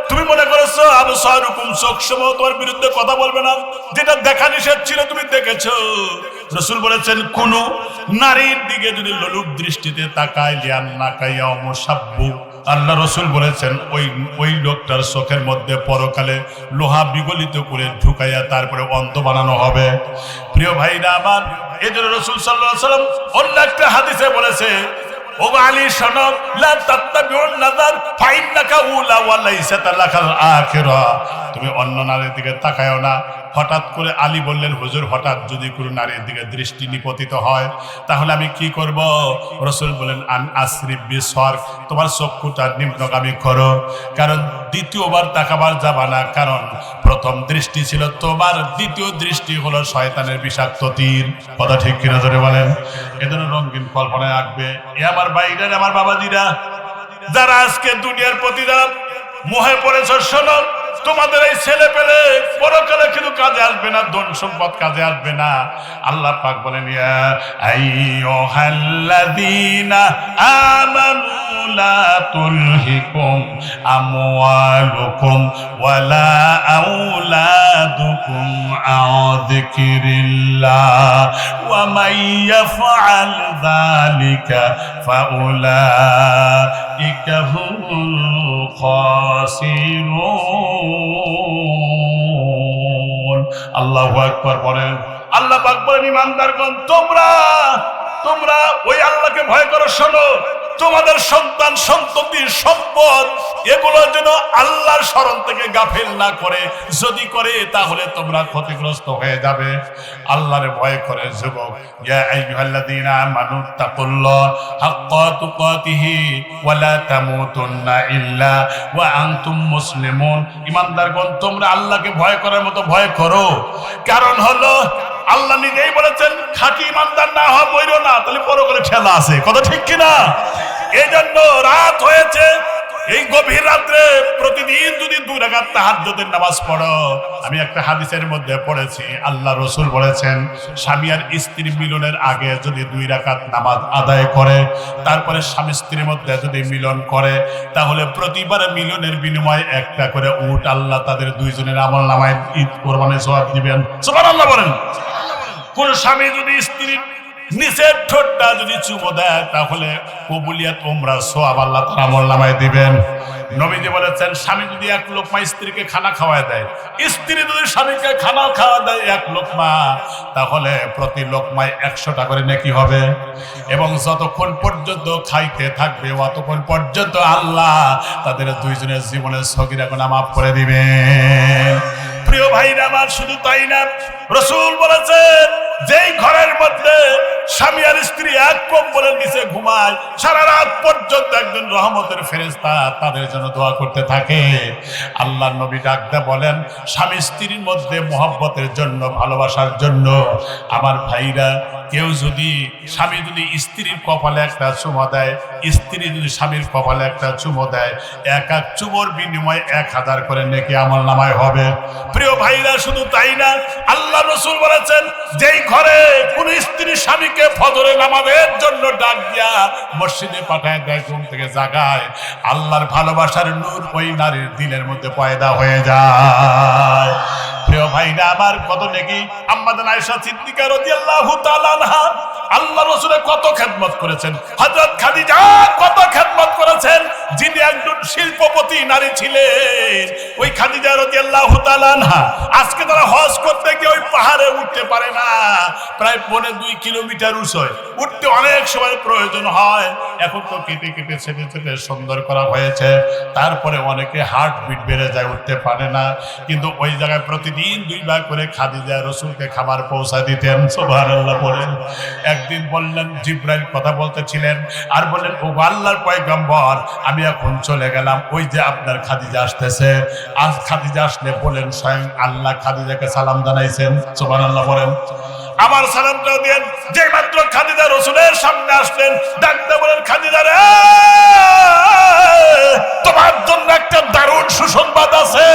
তুমি মনে করেছো আবসারুকুম, চোখসমূহ তোমার বিরুদ্ধে কথা বলবে না? যেটা দেখা নিষেধ ছিল তুমি দেখেছো। রাসূল বলেছেন, কোন নারীর দিকে যদি লোলুপ দৃষ্টিতে তাকায়, লিয়ান্না কাইয়া মুসাব্বু, আল্লাহ রাসূল বলেছেন ওই লোকটার চোখের মধ্যে পরকালে লোহা বিগলিত করে ঢুকাইয়া তারপরে অন্ধ বানানো হবে। প্রিয় ভাইরা আমার, এজন্য রাসূল সাল্লাল্লাহু আলাইহি ওয়াসাল্লাম অন্য একটা হাদিসে বলেছে, ও আলী শোনো, লা তাত্তাবিউন নাযার ফাইন্নাকা উলা ওয়া লাইসা লাকাল আখিরা। তুমি অন্য নারীর দিকে তাকায়ও না। হঠাৎ করে আলী বললেন, হুজুর, হঠাৎ যদি কোনো নারীর দিকে দৃষ্টি নিপতিত হয় তাহলে আমি কি করব? রাসূল বলেন, আন আসরিব বিসওয়ারক, তোমার চক্ষুটা নিম্নগামী করো। কারণ দ্বিতীয়বার তাকাবার যাবা না, কারণ প্রথম দৃষ্টি ছিল তোমার, দ্বিতীয় দৃষ্টি হলো শয়তানের বিষাক্ত তীর। কথা ঠিক কিনা জোরে বলেন? এজন্য রঙিন কল্পনায় আঁকবে। এ আমার ভাইরা, আমার বাবাজিরা, যারা আজকে দুনিয়ার প্রতি যারা মোহে পড়েছ, শোনো, তোমাদের এই ছেলে পেলে পরকালে কিন্তু কাজে আসবে না, ধন সম্পদ কাজে আসবে না। আল্লাহ পাক বলেন, ইয়া আইয়ুহাল্লাযীনা আমানু লা তুলহিকুম আমওয়ালুকুম ওয়ালা আওলাদুকুম আন যিকরিল্লাহ ওয়া মান ইয়াফআল যালিকা ফাউলাইকা হুমুল খাসিরুন। আল্লাহু আকবার বলেন। আল্লাহ পাক বলেন, ঈমানদারগণ, তোমরা ওই আল্লাহকে ভয় করো। শোনো, তোমাদের সন্তান সন্ততি সম্পদ এগুলো যেন আল্লাহর স্মরণ থেকে গাফিল না করে। যদি করে তাহলে তোমরা ক্ষতিগ্রস্ত হয়ে যাবে। আল্লাহরে ভয় করে যুবক। ইয়া আইয়ুহাল্লাযীনা আমানু তাকুল্লাহ হাক্কা তুকাতিহি ওয়া লা তামুতুন্না ইল্লা ওয়া আনতুম মুসলিমুন। ঈমানদারগণ, তোমরা আল্লাহকে ভয় করার মতো ভয় করো। কারণ হলো আল্লাহ নিজেই বলেছেন, খাঁটি ঈমানদার না হওয়া বইরো না, তাহলে পরকালে ঠেলা আছে। কথা ঠিক কিনা? এই জন্য রাত হয়েছে, এই গভীর রাত্রে প্রতিদিন যদি 2 রাকাত তাহাজ্জুদের নামাজ পড়ো। আমি একটা হাদিসের মধ্যে পড়েছি, আল্লাহ রাসূল বলেছেন, স্বামী আর স্ত্রী মিলনের আগে যদি 2 রাকাত নামাজ আদায় করে, তারপরে স্বামী স্ত্রীর মধ্যে যদি মিলন করে, তাহলে প্রতিবার মিলনের বিনিময়ে একটা করে উট আল্লাহ তাদের দুইজনের আমলনামায় ঈদ কোরবানির সওয়াব দিবেন। সুবহানাল্লাহ বলেন। কোন স্বামী যদি স্ত্রীর নিচের ঠোঁটটা যদি চুমো দেয় তাহলে কবুলিয়াত উমরা সওয়াব আল্লাহ তার আমলনামায় দিবেন। নবীজি বলেছেন, স্বামী যদি 1 লোকমা স্ত্রীকে খানা খাওয়ায় দেয়, স্ত্রী যদি স্বামীকে খানা খাওয়া দেয় 1 লোকমা, তাহলে প্রতি লোকমায় 100 টাকা করে নেকি হবে। এবং যতক্ষণ পর্যন্ত খাইতে থাকবে ততক্ষণ পর্যন্ত আল্লাহ তাদের দুইজনের জীবনের সগীরা গুনাহ মাফ করে দিবেন। প্রিয় ভাইরা আমার, শুধু তাই না, রাসূল বলেছেন, যেই ঘরের মধ্যে স্বামী আর স্ত্রী এক কম্বলের নিচে ঘুমায়, সারা রাত পর্যন্ত একজন রহমতের ফেরেশতা তাদের জন্য দোয়া করতে থাকে। আল্লাহর নবী ডাকতে বলেন, স্বামী স্ত্রীর মধ্যে মহব্বতের জন্য, ভালোবাসার জন্য আমার ভাইরা, কেউ যদি স্বামী যদি স্ত্রীর কপালে একটা চুমো দেয়, স্ত্রী যদি স্বামীর কপালে একটা চুমো দেয়, এক এক চুমোর বিনিময়ে 1000 করে নেকি আমল নামায় হবে। প্রিয় ভাইরা, শুধু তাই না, আল্লাহ রাসূল বলেছেন, যেই ঘরে কোন স্ত্রী স্বামীকে ফজরে নামাজের জন্য ডাক দিয়া মসজিদে পাঠায় দেয়, ঘুম থেকে জাগায়, আল্লাহর ভালোবাসার নূর ওই নারীর দিলের মধ্যে পয়দা হয়ে যায়। প্রিয় ভাইরা আমার, কত নেকি আম্মা জান আয়েশা সিদ্দিকা রাদিয়াল্লাহু তাআলা আনহা আল্লাহ রাসূলের কত খেদমত করেছেন, হযরত খাদিজা কত খেদমত করেছেন, যিনি একজন শিল্পপতি নারী ছিলেন। ওই খাদিজা রাদিয়াল্লাহু তাআলা আনহা আজকে তারা হজ করতে গিয়ে ওই পাহাড়ে উঠতে পারে না, প্রায় 2.5 কিলোমিটার উঁচুয় উঠতে অনেক সময় প্রয়োজন হয়। এখন তো কেটে কেটে ছেটে ছেটে সুন্দর করা হয়েছে, তারপরে অনেকে হার্ট বিট বেড়ে যায়, উঠতে পারে না। কিন্তু ওই জায়গায় প্রতিদিন 2 ভাগ করে খাদিজা রাসূলকে খাবার পৌঁছা দিতেন। সুবহানাল্লাহ বলেন। একদিন বললেন, জিবরাইল কথা বলতেছিলেন আর বললেন, ও আল্লাহর পয়গম্বর, আমি এখন চলে গেলাম, ওই যে আপনার খাদিজা আসতেছে। আজ খাদিজা আসলে বলেন স্বয়ং আল্লাহ খাদিজাকে সালাম জানাইছেন। সুবহানাল্লাহ বলেন। আমার সালামটা দেন। যে মাত্র খাদিজা রাসূলের সামনে আসলেন, ডাকতে বলেন, খাদিজা রে, তোমার জন্য একটা দারুণ সুসংবাদ আছে।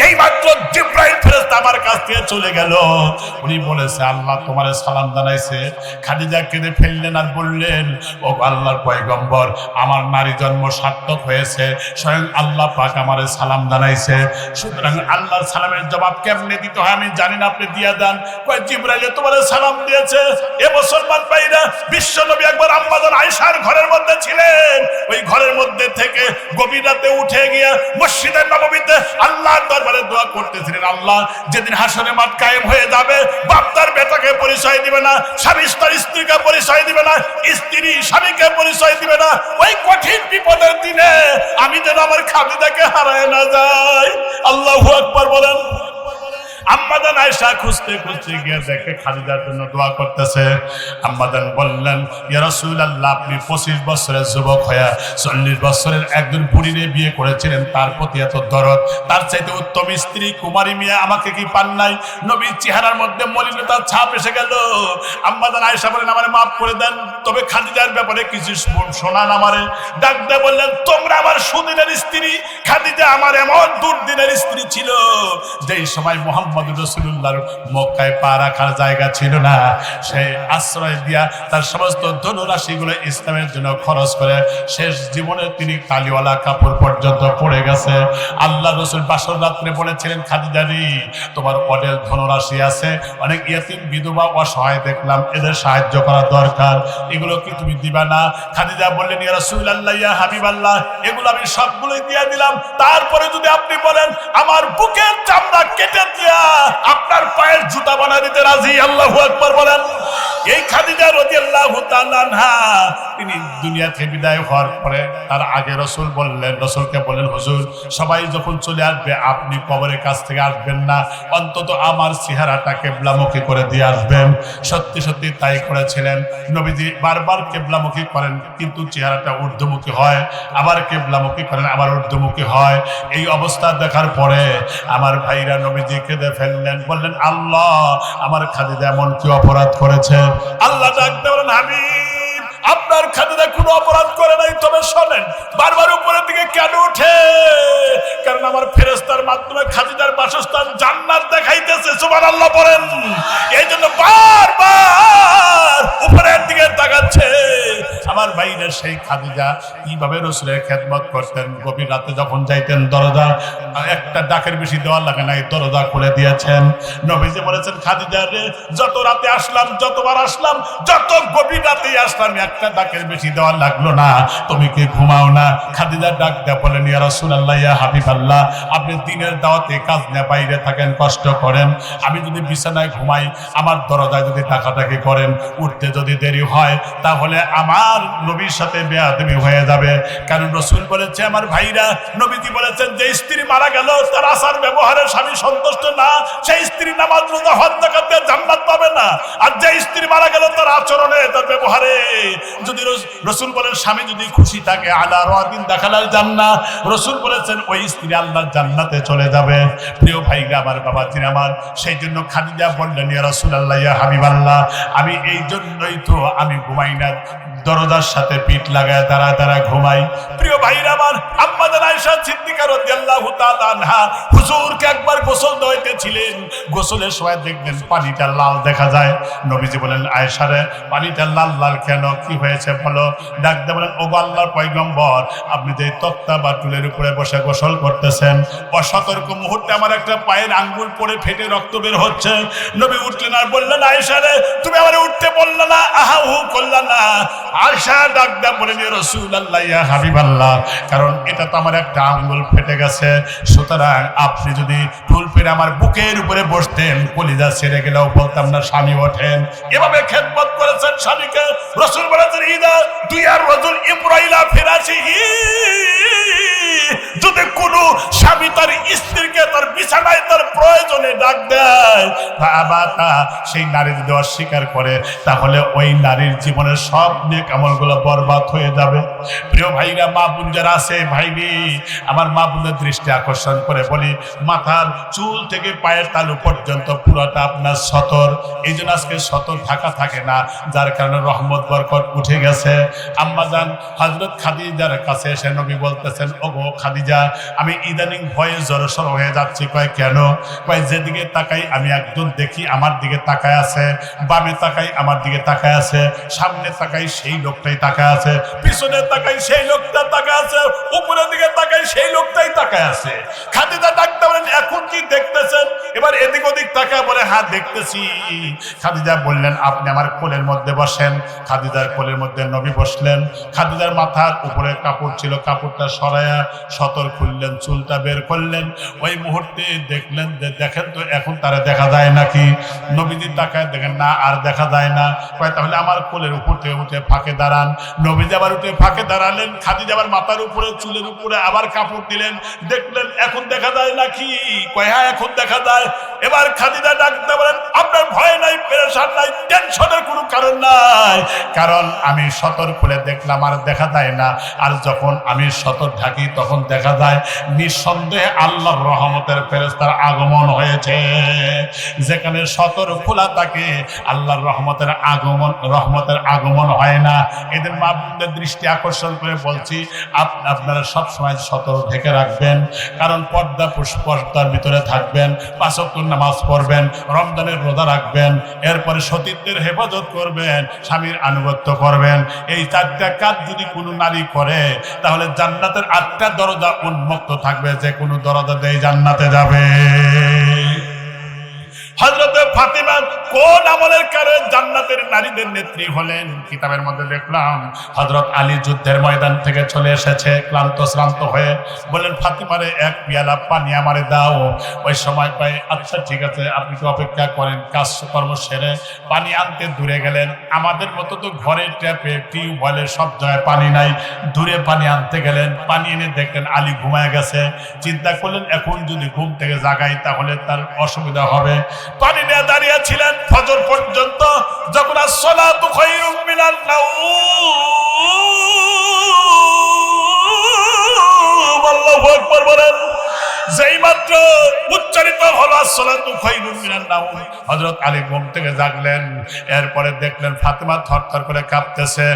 এই মাত্র জিবরাইল ফেরেশতা আমার কাছ থেকে চলে গেল, উনি বলেছে আল্লাহ তোমারে সালাম জানাইছে। খাদিজা কেঁদে ফেললেন আর বললেন, ও আল্লাহর পয়গম্বর, আমার নারী জন্ম সার্থক হয়েছে, স্বয়ং আল্লাহ পাক আমারে সালাম জানাইছে। সুতরাং আল্লাহর সালামের জবাব কেমনে দিতে হয় আমি জানি না, আপনি দিয়া দেন। কয় জিবরাইল তোমারে সালাম দিয়েছে। এ মুসলমান ভাইরা, বিশ্ব নবী একবার আম্মা জান আয়েশার ঘরের মধ্যে ছিলেন, ওই ঘরের মধ্যে থেকে গভীর রাতে উঠে গিয়ে মসজিদের নববীতে আল্লাহর দরবারে দোয়া করতেছিলেন, আল্লাহ যেদিন হাসরের মাঠ কায়েম হয়ে যাবে, বাপ তার বেটাকে পরিচয় দিবে না, স্বামী তার স্ত্রীকে পরিচয় দিবে না, স্ত্রী স্বামীকে পরিচয় দিবে না, ওই কঠিন বিপদের দিনে আমি যেন আমার খাদিজাকে হারায় না যাই। আল্লাহু আকবার বলেন। আম্মা জান আয়েশা খুঁজতে খুঁজতে গিয়ে দেখে খাদিজার জন্য দোয়া করতেছে। আম্মা জান বললেন, ইয়া রাসূলুল্লাহ, আপনি 25 বছরের যুবক হয়ে 40 বছরের একজন বুড়িরে বিয়ে করেছিলেন, তার প্রতি এত দরদ, তার চাইতে উত্তম স্ত্রী কুমারী মেয়ে আমাকে কি পান নাই? নবীর চেহারার মধ্যে মলিনতার ছাপ এসে গেল। আম্মা জান আয়েশা বলেন, আমারে মাফ করে দেন, তবে খাদিজার ব্যাপারে কিছু শোনান আমারে। ডাক দিয়ে বললেন, তোমরা আমার সুদিনের স্ত্রী, খাদিজা আমার এমন দুর্দিনের স্ত্রী ছিল, যেই সময় মুহাম্মদ রাসূলুল্লাহর মক্কায় পা রাখার জায়গা ছিল না, সে আশ্রয় দিয়া তার সমস্ত ধনরাশিগুলো ইসলামের জন্য খরচ করে শেষ জীবনে তিনি কালিওয়ালা কাপড় পর্যন্ত পড়ে গেছে। আল্লাহ রাসূল বাসর রাত্রে বলেছিলেন, খাদিজা রে, তোমার অনেক ধনরাশি আছে, অনেক ইয়েতিম বিধবা অসহায় দেখলাম, এদের সাহায্য করা দরকার, এগুলো কি তুমি দিবা না? খাদিজা বললেন, ইয়া রাসূলুল্লাহ, ইয়া হাবিবাল্লাহ, এগুলো আমি সবগুলোই দিয়ে দিলাম, তারপরে যদি আপনি বলেন আমার বুকের চামড়া কেটে দিয়া আপনার পায়ের জুতা বানিয়ে দিতে রাজি। আল্লাহু আকবার বলেন। এই খাদিজা রাদিয়াল্লাহু তাআলা আনহা তিনি দুনিয়া থেকে বিদায় হওয়ার পরে তার আগে রাসূলকে বললেন, হুজুর সবাই যখন চলে আসবে আপনি কবরের কাছ থেকে আসবেন না, অন্তত আমার চেহারাটা কিবলামুখী করে দিয়ে আসবেন। সত্যি সত্যি তাই করেছিলেন। নবীজি বারবার কিবলামুখী করেন, কিন্তু চেহারাটা ঊর্ধ্বমুখী হয়, আবার কিবলামুখী করেন, আবার ঊর্ধ্বমুখী হয়। এই অবস্থা দেখার পরে আমার ভাইরা নবীজি কেঁদে ফেললেন, বললেন, আল্লাহ আমার খাদিজা এমন কি অপরাধ করেছে? আল্লাহ ডাকতে বলেন, হাবিব, আপনার খাদিজা কোনো অপরাধ করে নাই, তবে শোনেন বারবার উপরের দিকে কেন উঠে? কারণ আমার ফেরেশতার মাধ্যমে খাদিজার বাসস্থান জান্নাত দেখাইতেছে। সুবহানাল্লাহ বলেন। এই জন্য বারবার উপরের দিকে তাকাচ্ছে। আমার ভাইরা, সেই খাদিজা কিভাবে রাসূলের খেদমত করতেন। গভীর রাতে যখন যাইতেন, দরজা একটা ডাকের বেশি দেওয়া লাগে নাই, দরজা খুলে দিয়েছেন। নবীজি বলেছেন, খাদিজা রে, যত রাতে আসলাম, যতবার আসলাম, যত গভীর রাতেই আসলাম, একটা ডাকের বেশি দেওয়া লাগলো না, তুমি কি ঘুমাও না? খাদিজা ডাক দেয়া বলেন, ইয়া রাসূলুল্লাহ, ইয়া হাবিবাল্লাহ, আপনি দিনের দাওয়াতে কাজ নিয়ে বাইরে থাকেন, কষ্ট করেন, আমি যদি বিছানায় ঘুমাই, আমার দরজায় যদি ডাকাডাকি করেন, উঠতে যদি দেরি হয়, তাহলে আমার নবীর সাথে বেয়াদবি হয়ে যাবে। কারণ রাসূল বলেছে আমার ভাইরা, নবীজি বলেছেন যে স্ত্রী মারা গেল তার আচার ব্যবহারে স্বামী সন্তুষ্ট না, সেই স্ত্রী নামাজ রোজা হজ যাকাত দিয়ে জান্নাত পাবে না। আর যে স্ত্রী মারা গেল তার আচরণে তার ব্যবহারে যদি রাসূল বলেন স্বামী যদি খুশি থাকে আলা রাদিন দাখালাল জান্নাহ, রাসূল বলেছেন ওই স্ত্রী আল্লাহর জান্নাতে চলে যাবে। প্রিয় ভাইরা আমার, বাবাজিরা আমার, সেই জন্য খাদিজা বললেন ইয়া রাসূলুল্লাহ ইয়া হাবিবাল্লাহ, আমি এই জন্যই তো আমি ঘুমাই না, দরজার সাথে পিঠ লাগায় দাঁড়া দাঁড়া ঘুমাই। প্রিয় ভাইরা আমার, আম্মা জান আয়েশা সিদ্দিকা রাদিয়াল্লাহু তাআলা আনহা হুজুরকে একবার গোসল দিতেছিলেন, গোসলের সময় দেখবেন পানিটা লাল দেখা যায়। নবীজি বলেন আয়েশা রে, পানিটা লাল লাল কেন, কি হয়েছে বলো? ডাক দিয়ে বলেন ওগো আল্লাহর পয়গম্বর, আপনি যে তক্তা বা টুলের উপরে বসে গোসল করতেছেন, অসতর্ক মুহূর্তে আমার একটা পায়ের আঙ্গুল পড়ে ফেটে রক্ত বের হচ্ছে। নবী উঠলেন আর বললেন আয়েশা রে, তুমি আমারে উঠতে বললা না, আহা হু করলা না। আয়েশা ডাক দিয়ে বলেন ইয়া রাসূলুল্লাহ ইয়া হাবিবাল্লাহ, কারণ এটা তো আমার একটা আঙ্গুল ফেটে গেছে, সুতরাং আপনি যদি টুল পেরে আমার বুকের উপরে বসতেন কলিজা ছেড়ে গেলেও বলতাম না স্বামী ওঠেন। এভাবে খেদমত করেছেন স্বামীকে। রাসূল বলেছেন ইদা দুইয়ার রাজুল ইব্রাইলা ফিরাশিহি, যদি কোনো স্বামী তার স্ত্রীকে তার বিছানায় তার প্রয়োজনে ডাক দেয়, বাবা সেই নারী যদি অস্বীকার করে তাহলে ওই নারীর জীবনের সব নেক আমলগুলো বরবাদ হয়ে যাবে। প্রিয় ভাইরা, মা বোন যারা আছে, ভাইরি আমার, মা বোনের দৃষ্টি আকর্ষণ করে বলি, মাথার চুল থেকে পায়ের তালু পর্যন্ত পুরোটা আপনার সতর। এই জন্য আজকে সতর ঢাকা থাকে না, যার কারণে রহমত বরকত উঠে গেছে। আম্মা জান হযরত খাদিজার কাছে এসে নবী বলতেছেন ওগো খাদিজা, আমি ইদানিং ভয়ে জড়সড় হয়ে যাচ্ছি। কয় কেন? কয় যেদিকে তাকাই আমি একজন দেখি আমার দিকে তাকায় আছে, বামে তাকাই আমার দিকে তাকায় আছে, সামনে তাকাই সেই লোকটাই তাকায় আছে, পিছনে তাকাই সেই লোকটা তাকায় আছে, উপরের দিকে তাকাই সেই লোকটাই তাকায় আছে। খাদিজা ডাকতে বলেন এখন কি দেখতেছেন? এবার এদিক ওদিক তাকায় বলে হ্যাঁ দেখতেছি। খাদিজা বললেন আপনি আমার কোলের মধ্যে বসেন। খাদিজার কোলের মধ্যে নবী বসলেন। খাদিজার মাথার উপরে কাপড় ছিল, কাপড়টা সরায়া সতর খুললেন, চুলটা বের করলেন। ওই মুহূর্তে দেখলেন যে দেখেন তো এখন তারা দেখা যায় নাকি? নবীজি তাকায় দেখেন না, আর দেখা যায় না। কয় তাহলে আমার কোলের উপর থেকে উঠে ফাঁকে দাঁড়ান। নবীজি আবার উঠে ফাঁকে দাঁড়ালেন। খাদিজা আবার মাথার উপরে চুলের উপরে আবার কাপড় দিলেন, দেখলেন এখন দেখা যায় নাকি? কয় হ্যাঁ এখন দেখা যায়। এবার খাদিজা ডাকতে বলেন আপনার ভয় নাই, পেরেশান নাই, টেনশনের কোনো কারণ নাই, কারণ আমি সতর খুলে দেখলাম আর দেখা যায় না, আর যখন আমি সতর ঢাকি তখন দেখা যায়। নিঃসন্দেহে আল্লাহর রহমতের ফেরেশতার আগমন হয়েছে। যেখানে সতর খোলা থাকে আল্লাহর রহমতের আগমন হয় না। এদের মা বোনদের দৃষ্টি আকর্ষণ করে বলছি, আপনারা সবসময় সতর ঢেকে রাখবেন, কারণ পর্দার ভিতরে থাকবেন, 5 ওয়াক্ত নামাজ পড়বেন, রমজানের রোজা রাখবেন, এরপরে সতীত্বের হেফাজত করবেন, স্বামীর আনুগত্য করবেন। এই 4টা কাজ যদি কোনো নারী করে তাহলে জান্নাতের 8টা দরজা উন্মুক্ত থাকবে, যে কোনো দরজা দিয়ে জান্নাতে যাবে। হযরত ফাতিমা কোন আমলের কারণে জান্নাতের নারীদের নেত্রী হলেন? কিতাবের মধ্যে দেখলাম হযরত আলী যুদ্ধের ময়দান থেকে চলে এসেছে ক্লান্ত শ্রান্ত হয়ে, বললেন ফাতিমারে এক পিয়ালা পানি আমারে দাও। ওই সময় কয় আচ্ছা ঠিক আছে, আপনি তো অপেক্ষা করেন। কাজকর্ম সেরে পানি আনতে দূরে গেলেন। আমাদের মতো তো ঘরের ট্যাপে টিউবওয়েলের সব জায়গায় পানি নাই, দূরে পানি আনতে গেলেন। পানি এনে দেখলেন আলী ঘুমায় গেছে। চিন্তা করলেন এখন যদি ঘুম থেকে জাগাই তাহলে তার অসুবিধা হবে। পানি নিয়ে দাঁড়িয়ে ছিলেন ফজর পর্যন্ত। যখন আসসালাতু খায়রুম মিনান নাওম, আল্লাহু আকবার বলেন, যেই মাত্র উচ্চারিত হলো আসসালাতু খায়রুম মিনান নাওম, হযরত আলী ঘুম থেকে জাগলেন। এরপরে দেখলেন ফাতিমা থরথর করে কাঁপতেছে,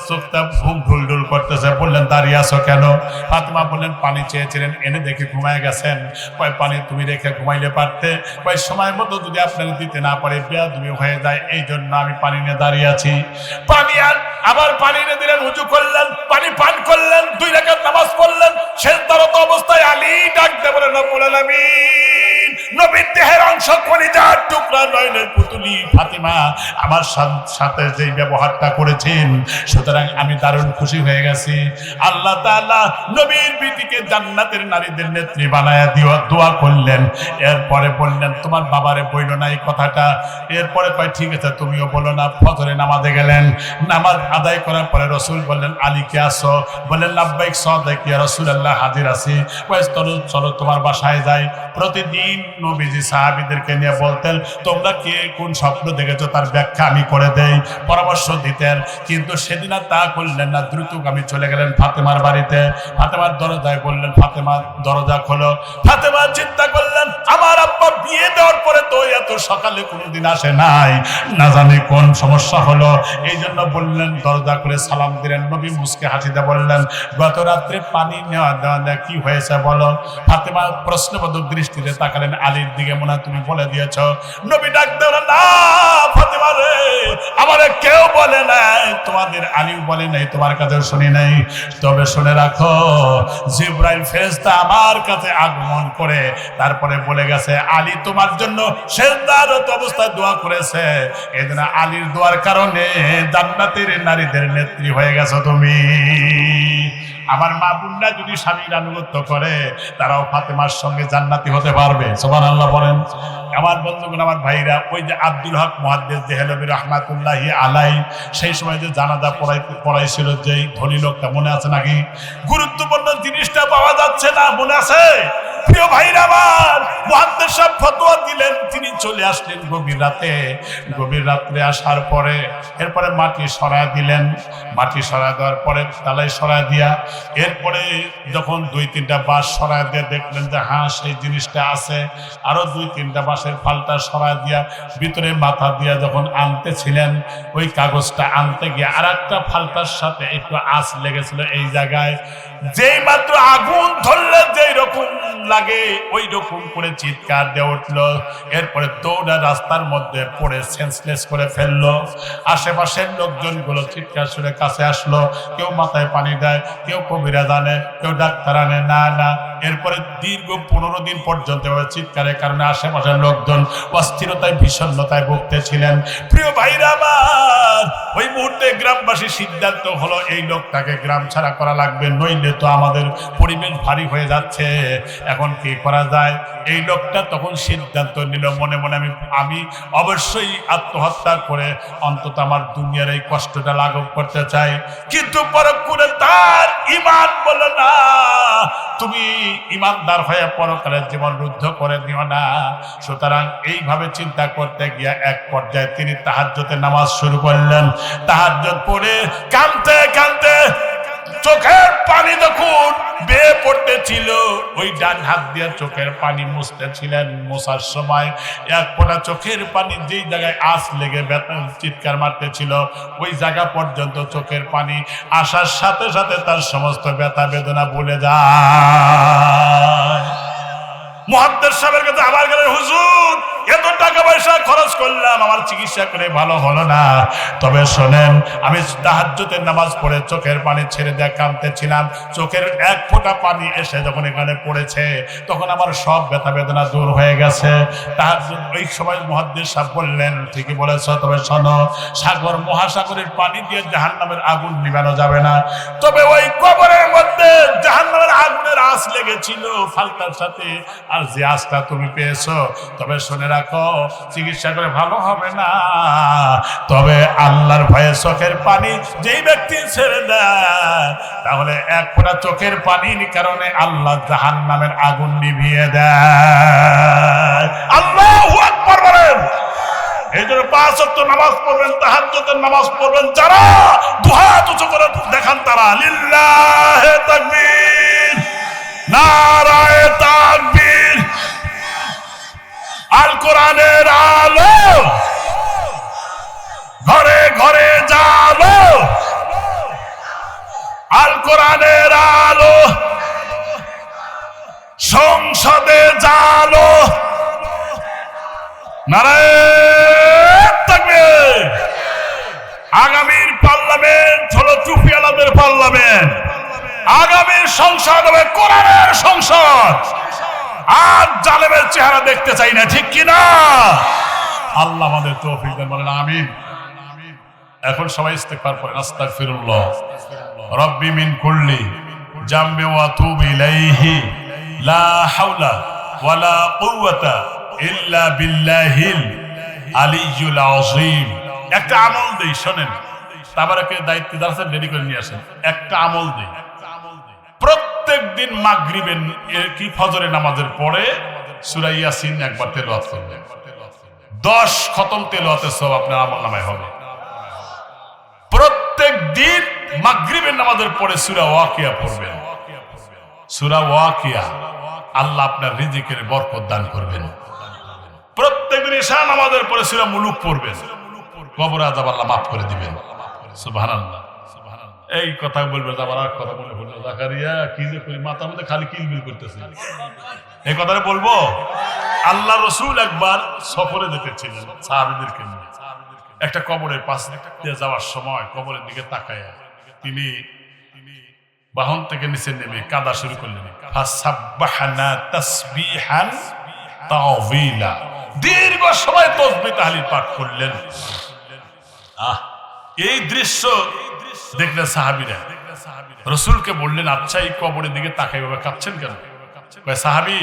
চোখটা ঘুম ঢুলঢুল করতেছে। বললেন দাঁড়িয়ে আছো কেন? ফাতিমা বললেন পানি চেয়েছিলেন, এনে দেখে ঘুমায় গেছেন। কয় পানি তুমি রেখে ঘুমাইলে পারতে। কয় সময় মতো যদি আপনাকে দিতে না পারে বেয়াদবি হয়ে যায়, এই জন্য আমি পানি নিয়ে দাঁড়িয়ে আছি। পানি আবার পানি এনে দিলেন, উযু করলেন, পানি পান করলেন, 2 রাকাত নামাজ পড়লেন। সেজদারত অবস্থায় আলী ডাকতে বলেন রব্বুল আলামিন, নবীর দেহের অংশ, কলিজার টুকরা, নয়নের পুতুলি ফাতেমা আমার সাথে যেই ব্যবহারটা করেছেন, সুতরাং আমি দারুণ খুশি হয়ে গেছি। আল্লাহ তাআলা নবীর বিটিকে জান্নাতের নারীদের নেত্রী বানায়া দিও দোয়া করলেন। এরপরে বললেন তোমার বাবারে বইলো না এই কথাটা। এরপরে কয় ঠিক আছে তুমিও বলো না। ফজরে নামাজে গেলেন, নামাজ আদায় করার পরে রাসূল বললেন আলী কে আসো? বললেন লাব্বাইক সাদাক ইয়া রাসূলুল্লাহ, হাজির আছি। কয় চলো তোমার বাসায় যাই। প্রতিদিন নবীজি সাহাবীদেরকে নিয়ে বলতেন তোমরা কে কোন স্বপ্ন দেখেছো তার ব্যাখ্যা আমি করে দেই, পরামর্শ দিতেন। কিন্তু সেদিন আর তা করলেন না, দ্রুতগামী চলে গেলেন ফাতেমার বাড়িতে। ফাতেমার দরজায় বললেন ফাতেমা দরজা খোলো। ফাতেমা চিন্তা করলেন আমার আব্বা বিয়ে দেওয়ার পরে তো এত সকালে কোনোদিন আসে নাই, না জানি কোন সমস্যা হলো। এই জন্য বললেন দরজা খুলে সালাম দিলেন। নবী মুসকে হাসিতে বললেন গত রাত্রে পানি নেওয়া দেওয়া কি হয়েছে বলো। ফাতেমা প্রশ্নবোধক দৃষ্টিতে তাকালেন আলীর দিকে, মনে তুমি বলে দিয়েছ। নবী ডাক দেওয়া না ফাতেমা রে, আমারে কেউ বলে নাই, তোমাদের আলীও বলে নাই, তোমার কাছেও শুনি নাই। তবে শুনে রাখো জিবরাইল ফেরেশতা আমার কাছে আগমন করে তারপরে বলে গেছে আলী তোমার জন্য সিজদারত অবস্থায় দোয়া করেছে, এজন্য আলীর দোয়ার কারণে জান্নাতের নারীদের নেত্রী হয়ে গেছো তুমি। আমার মা বোনরা যদি স্বামীর আনুগত্য করে তারাও ফাতেমার সঙ্গে জান্নাতি হতে পারবে। সুবহানাল্লাহ বলেন। আমার বন্ধুগণ, আমার ভাইরা, ওই যে আব্দুল হক মুহাদ্দিস দেহলভী রাহমাতুল্লাহি আলাইহি সেই সময় যে জানাজা পড়াইছিল যে ধনী লোকটা, মনে আছে নাকি? গুরুত্বপূর্ণ জিনিসটা পাওয়া যাচ্ছে না, মনে আছে? প্রিয় ভাইরা আমার, মুহাদ্দিস সাহেব ফতোয়া দিলেন, তিনি চলে আসলেন গভীর রাতে। গভীর রাত্রে আসার পরে এরপরে মাটি সরায় দিলেন। মাটি সরায় দেওয়ার পরে তালাই সরায় দিয়া এরপরে যখন 2-3টা বাঁশ সরায় দিয়ে দেখলেন যে হ্যাঁ সেই জিনিসটা আছে, আরো 2-3টা বাঁশের ফালটা সরায় দিয়া ভিতরে মাথা দিয়া যখন আনতেছিলেন, ওই কাগজটা আনতে গিয়ে আর একটা ফালটার সাথে একটু আঁচ লেগেছিল এই জায়গায়। যেই মাত্র আগুন ধরলে যেই রকম লাগে ওই রকম করে চিৎকার দিয়ে উঠলো। এরপরে দৌড়া রাস্তার মধ্যে পড়ে সেন্সলেস করে ফেললো। আশেপাশের লোকজন গুলো চিৎকার শুনে কাছে আসলো, কেউ মাথায় পানি দেয়, কেউ কবিরা জানে, কেউ ডাক্তার আনে না। এরপরে দীর্ঘ 15 দিন পর্যন্ত চিৎকারের কারণে আশেপাশের লোকজন অস্থিরতায় বিষণ্ণতায় ভুগতেছিলেন। প্রিয় ভাইরা আমার, ওই মুহূর্তে গ্রামবাসী সিদ্ধান্ত হলো এই লোকটাকে গ্রাম ছাড়া করা লাগবে, নইলে তো আমাদের পরিবেশ ভারী হয়ে যাচ্ছে। এখন কি করা যায়? এই লোকটা তখন সিদ্ধান্ত নিল মনে মনে আমি অবশ্যই আত্মহত্যা করে অন্তত আমার দুনিয়ার এই কষ্টটা লাঘব করতে চাই। কিন্তু পরক্ষণে তার ঈমান বলে না, তুমি ঈমানদার হয়ে পরকালের জীবন রুদ্ধ করে দিও না। সুতরাং এইভাবে চিন্তা করতে গিয়ে এক পর্যায়ে তিনি তাহাজ্জুদের নামাজ শুরু করলেন। তাহাজ্জুদ পড়ে কাঁদতে কাঁদতে চোখের পানি যখন বেয়ে পড়তেছিল, ওই ডান হাত দিয়ে চোখের পানি মুছতেছিলেন। মোছার সময় এক ফোঁটা চোখের পানি যেই জায়গায় আঁচ লেগে ব্যথা চিৎকার মারতেছিল ওই জায়গা পর্যন্ত চোখের পানি আসার সাথে সাথে তার সমস্ত ব্যথা বেদনা ভুলে যায়। মুহাদ্দিস সাহেবের কাছে আবার গেলেন, হুজুর এত টাকা পয়সা খরচ করলাম, আমার চিকিৎসা করে ভালো হলো না। তবে শোনেন, আমি তাহাজ্জুদের নামাজ পড়ে চোখের পানি ছেড়ে দিয়ে কাঁদতেছিলাম, চোখের এক ফোঁটা পানি এসে যখন এখানে পড়েছে তখন আমার সব ব্যথা বেদনা দূর হয়ে গেছে। তাহাজ্জুদ ওই সময় মুহাদ্দিস সাহেব বললেন, ঠিকই বলেছ, তবে শোনো, সাগর মহাসাগরের পানি দিয়ে জাহান্নামের আগুন নিভানো যাবে না, তবে ওই কবরের মধ্যে জাহান্নামের আগুনের আঁচ লেগেছিল ফালতার সাথে, আর যে আঁচটা তুমি পেয়েছো, তবে শুনে রাখো চিকিৎসা করে ভালো হবে না। তবে আল্লাহর ভয়ে চোখের পানি যেই ব্যক্তি ছেড়ে দেয় তাহলে এক ফোঁটা চোখের পানির কারণে আল্লাহ জাহান্নামের আগুন নিভিয়ে দেয়। আল্লাহু আকবার বলেন। এই জন্য 5 ওয়াক্ত নামাজ পড়বেন, তাহাজ্জুদের নামাজ পড়বেন, যারা দুহাত উঁচু করে দেখান তারা লিল্লাহে তাকবীর, নারায়ে তাকবীর। আল কোরআনের আলো ঘরে ঘরে জালো, আল কোরআনের আলো সংসদে জালো, নারায়ে তাকবীর। আগামীর পার্লামেন্ট হলো টুপিওয়ালাদের পার্লামেন্ট, আগামীর সংসদ হবে কোরআনের সংসদ। আর আর জালেমের চেহারা দেখতে চাই না, ঠিক কিনা? আল্লাহ আমাদের তৌফিক দেন, বলেন আমিন। এখন সবাই ইস্তেগফার করেন, আস্তাগফিরুল্লাহ রাব্বি মিন কুল্লি জামবি ওয়া তুবু ইলাইহি লা হাওলা ওয়ালা কুওয়াতা ইল্লা বিল্লাহিল আলিয়্যুল আযীম। একটা আমল দেই, শোনেন, তাবারাকে দায়িত্বদার আছে, রেডি করে নিয়ে আসেন। একটা আমল দেই, প্রত্যেক দিন মাগরিবের কি ফজরের নামাজের পরে সূরা ইয়াসিন একবার তেলাওয়াত করবেন। 10 খতম তেলাওয়াতের সওয়াব আপনার আমলনামায় হবে। প্রত্যেক দিন মাগরিবের নামাজের পরে সূরা ওয়াকিয়া পড়বেন। সূরা ওয়াকিয়া, আল্লাহ আপনার রিজিকের বরকত দান করবেন। প্রত্যেকদিন ঈশা নামাজের পরে সূরা মুলুক পড়বেন, কবর আযাব আল্লাহ মাফ করে দিবেন। সুবহানাল্লাহ। এই কথা বলবে, আবার আর কথা বলে বললো জাকারিয়া কি যে করি, মাথার মধ্যে খালি কিলবিল করতেছে। এই কথাটা বলবো। আল্লাহ রাসূল একবার সফরে যেতেছিলেন সাহাবীদেরকে নিয়ে, একটা কবরের পাশ দিয়ে যাওয়ার সময় কবরের দিকে তাকায়া তিনি বাহন থেকে নিচে নেমে কাঁদা শুরু করলেন। ফাসাব্বাহনা তাসবিহান তাওয়িলা, দীর্ঘ সময় তাসবিহ তাহলিল পাঠ করলেন। এই দৃশ্য দেখলেন সাহাবীরা, রাসূলকে বললেন, আচ্ছা এই কবরের দিকে তাকাই ভাবে কাঁদছেন কেন? কয় সাহাবী,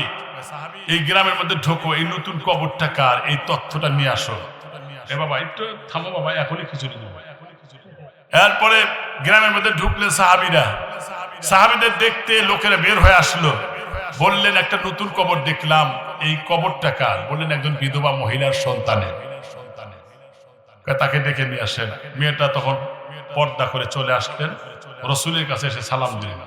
এই গ্রামের মধ্যে ঢোকো, এই নতুন কবরটা কার, এই তথ্যটা নিয়ে আসো। এ বাবা একটু থামো বাবা, এখনই খিচুড়ি দেবো। এরপরে গ্রামের মধ্যে ঢুকলেন সাহাবীরা, সাহাবীদের দেখতে লোকেরা বের হয়ে আসলো। বললেন, একটা নতুন কবর দেখলাম, এই কবরটা কার? বললেন, একজন বিধবা মহিলার সন্তানের। তাকে ডেকে নিয়ে আসেন। মেয়েটা তখন পর্দা করে চলে আসলেন, রাসূলের কাছে এসে সালাম দিলেন।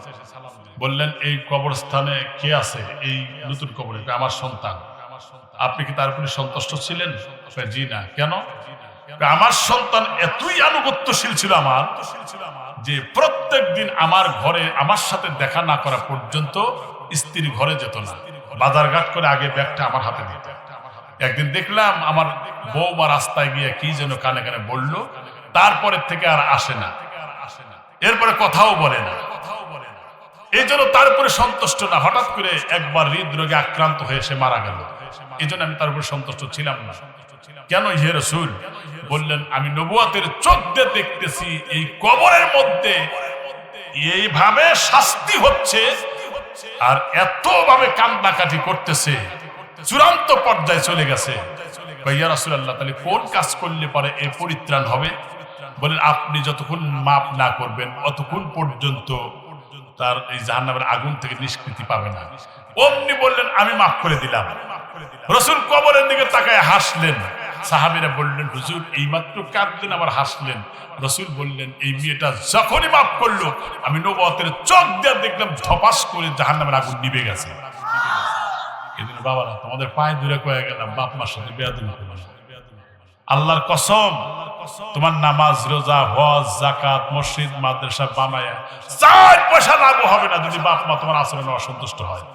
বললেন, এই কবরস্থানে কে আছে? এই নতুন কবরে। আমার সন্তান। আপনি কি তার উপরে সন্তুষ্ট ছিলেন? জি না। কেন? আমার সন্তান এতই আনুগত্যশীল ছিল আমার, যে প্রত্যেক দিন আমার ঘরে আমার সাথে দেখা না করা পর্যন্ত স্ত্রী ঘরে যেত না, বাজারঘাট করে আগে ব্যাগটা আমার হাতে দিত। একদিন দেখলাম আমার বৌমা রাস্তায় গিয়ে কি যেন কানে কানে বলল, তারপরে থেকে আর আসে না, এরপরে কথাও বলে না। এই জন্য তার উপরে সন্তুষ্ট না। হঠাৎ করে একবার হৃদরোগে আক্রান্ত হয়ে সে মারা গেল। এই জন্য আমি তার উপরে সন্তুষ্ট ছিলাম না। কেন হে রাসূল? বললেন, আমি নবুয়তের চোখ দিয়ে দেখতেছি এই কবরের মধ্যে এইভাবে শাস্তি হচ্ছে আর এতভাবে কান্নাকাটি করতেছে, চূড়ান্ত পর্যায়ে চলে গেছে। ইয়া রাসূলুল্লাহ, তাহলে কোন কাজ করলে পরে এই পরিত্রাণ হবে? বলেন, আপনি যতক্ষণ মাপ না করবেন অতক্ষণ পর্যন্ত তার এই জাহান্নামের আগুন থেকে নিষ্কৃতি পাবে না। অমনি বললেন, আমি মাফ করে দিলাম। রাসূল কবরের দিকে তাকায় হাসলেন। সাহাবীরা বললেন, হুজুর এইমাত্র কাঁদলেন আবার হাসলেন। রাসূল বললেন, এই মেয়েটা যখনই মাফ করলো আমি নবুয়তের চোখ দিয়ে দেখলাম ধপাস করে জাহান্নামের আগুন নিভে গেছে। এদিন বাবারা, তোমাদের পায়ে ধরে কয়ে গেলাম, বাপ মার সাথে বেয়াদবি করো না। আল্লাহর কসম, তোমার নামাজ, রোজা, হজ, যাকাত, মসজিদ, মাদ্রাসা বানায়া 4 পয়সা লাভ হবে না যদি বাপ মা তোমার আচরণে অসন্তুষ্ট হয়।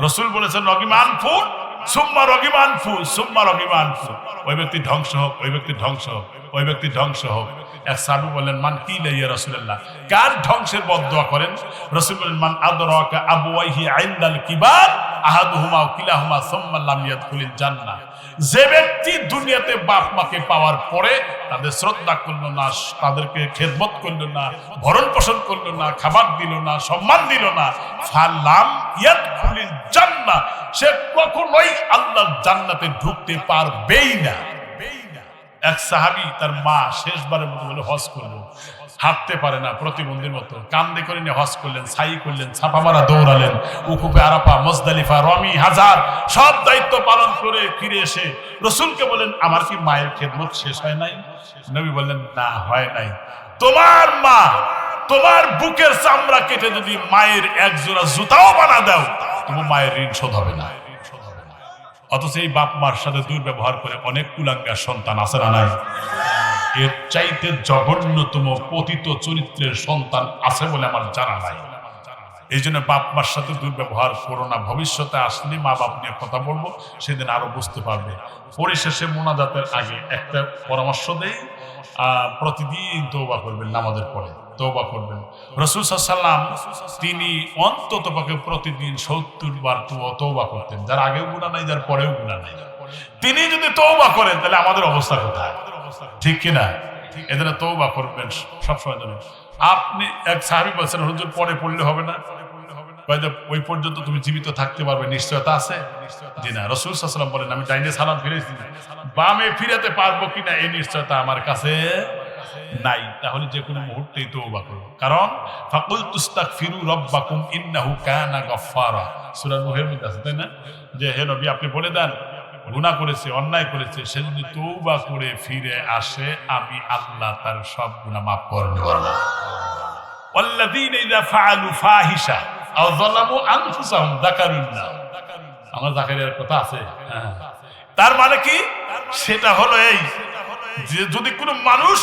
রাসূল বলেছেন, রগিমান ফুল সুম্মা রগিমান ফুল সুম্মা রগিমান ফুল, ওই ব্যক্তি ধ্বংস হোক, ওই ব্যক্তি ধ্বংস হোক, ওই ব্যক্তি ধ্বংস হোক। এক সাহাবী বললেন, মান কিলা ইয়া রাসূলুল্লাহ, কার ধ্বংসের বদদোয়া করেন? রাসূল বলেন, মান আদরাকা আবওয়াইহি ইনদাল কিবার আহাদুহুমা ওয়া কিলাহুমা সুম্মা লাম ইয়াদখুলিল জান্নাহ। যে ব্যক্তি দুনিয়াতে বাপ মাকে পাওয়ার পরে তাদের শ্রদ্ধা করলো না, তাদেরকে খেদমত করলো না, ভরণ পোষণ করলো না, খাবার দিল না, সম্মান দিল না, ফালাম ইয়াদখুলিল জান্নাহ, সে কখনোই আল্লাহর জান্নাতে ঢুকতে পারবেই না। এক সাহাবী তার মা শেষবারের মতো বলে হজ করলো, হাঁটতে পারে না, প্রতিবন্ধীর মতো, কান্দে করে নিয়ে হজ করলেন, সাই করলেন, ছাপা মারা দৌড়ালেন, উকুফে আরাফা, মুজদালিফা, রমি, হাজার সব দায়িত্ব পালন করে ফিরে এসে রাসূলকে বলেন, আমার কি মায়ের খেদমত শেষ হয় নাই? নবী বললেন, না, হয় নাই। তোমার মা তোমার বুকের চামড়া কেটে যদি মায়ের এক জোড়া জুতাও বানা দাও, তোমার মায়ের ঋণ শোধ হবে না। অথচ এই বাপ মার সাথে দুর্ব্যবহার করে অনেক কুলাঙ্গার সন্তান আছে না নাই? এর চাইতে জঘন্যতম পতিত চরিত্রের সন্তান আছে বলে আমার জানা নাই। এই জন্য বাপ মার সাথে দুর্ব্যবহার করো না। ভবিষ্যতে আসলে মা বাপ নিয়ে কথা বলবো, সেদিন আরো বুঝতে পারবে। পরিশেষে মোনাজাতের আগে একটা পরামর্শ দেই, প্রতিদিন তওবা করবেন, নামাজের পরে তওবা করবেন। রাসূল সাল্লাল্লাহু আলাইহি ওয়াসাল্লাম তিনি অন্তত পক্ষে প্রতিদিন 70 বার তওবা করতেন, যার আগেও গুনাহ নাই, যার পরেও গুনাহ নাই। তিনি যদি তওবা করেন তাহলে আমাদের অবস্থা কোথায়, ঠিক কিনা? এদের তওবা করবেন সবসময় জন্য। আপনি এক সাহাবী বলছেন, হুজুর পরে পড়লে হবে না? ওই পর্যন্ত তুমি জীবিত থাকতে পারবে, নিশ্চয়তা আছে? জি না। রাসূল সাল্লাল্লাহু আলাইহি ওয়াসাল্লাম বলেন, আমি ডাইনে সালাম ফিরেছি, বামে ফিরাতে পারবো কিনা এই নিশ্চয়তা আমার কাছে নাই। তাহলে যে কোনো মুহূর্তেই তওবা করো। কারণ ফাকুলতু ইস্তাগফিরু রাব্বাকুম ইন্নাহু কানা গাফফারা, সূরা নূহের মধ্যে আছে, তাই না? যে হে নবী আপনি বলে দেন, গুনাহ করেছে, অন্যায় করেছে, সে যদি তওবা করে ফিরে আসে আমি আল্লাহ তার সব গুনাহ মাফ করে দেব। ওয়াল্লাযীনা ইযা ফাআলু ফাহিশা আও যালামু আনফুসাহুম যাকারুল্লাহ, আমার যাকারিয়ার কথা আছে। তার মানে কি? সেটা হলো এই যে যদি কোনো মানুষ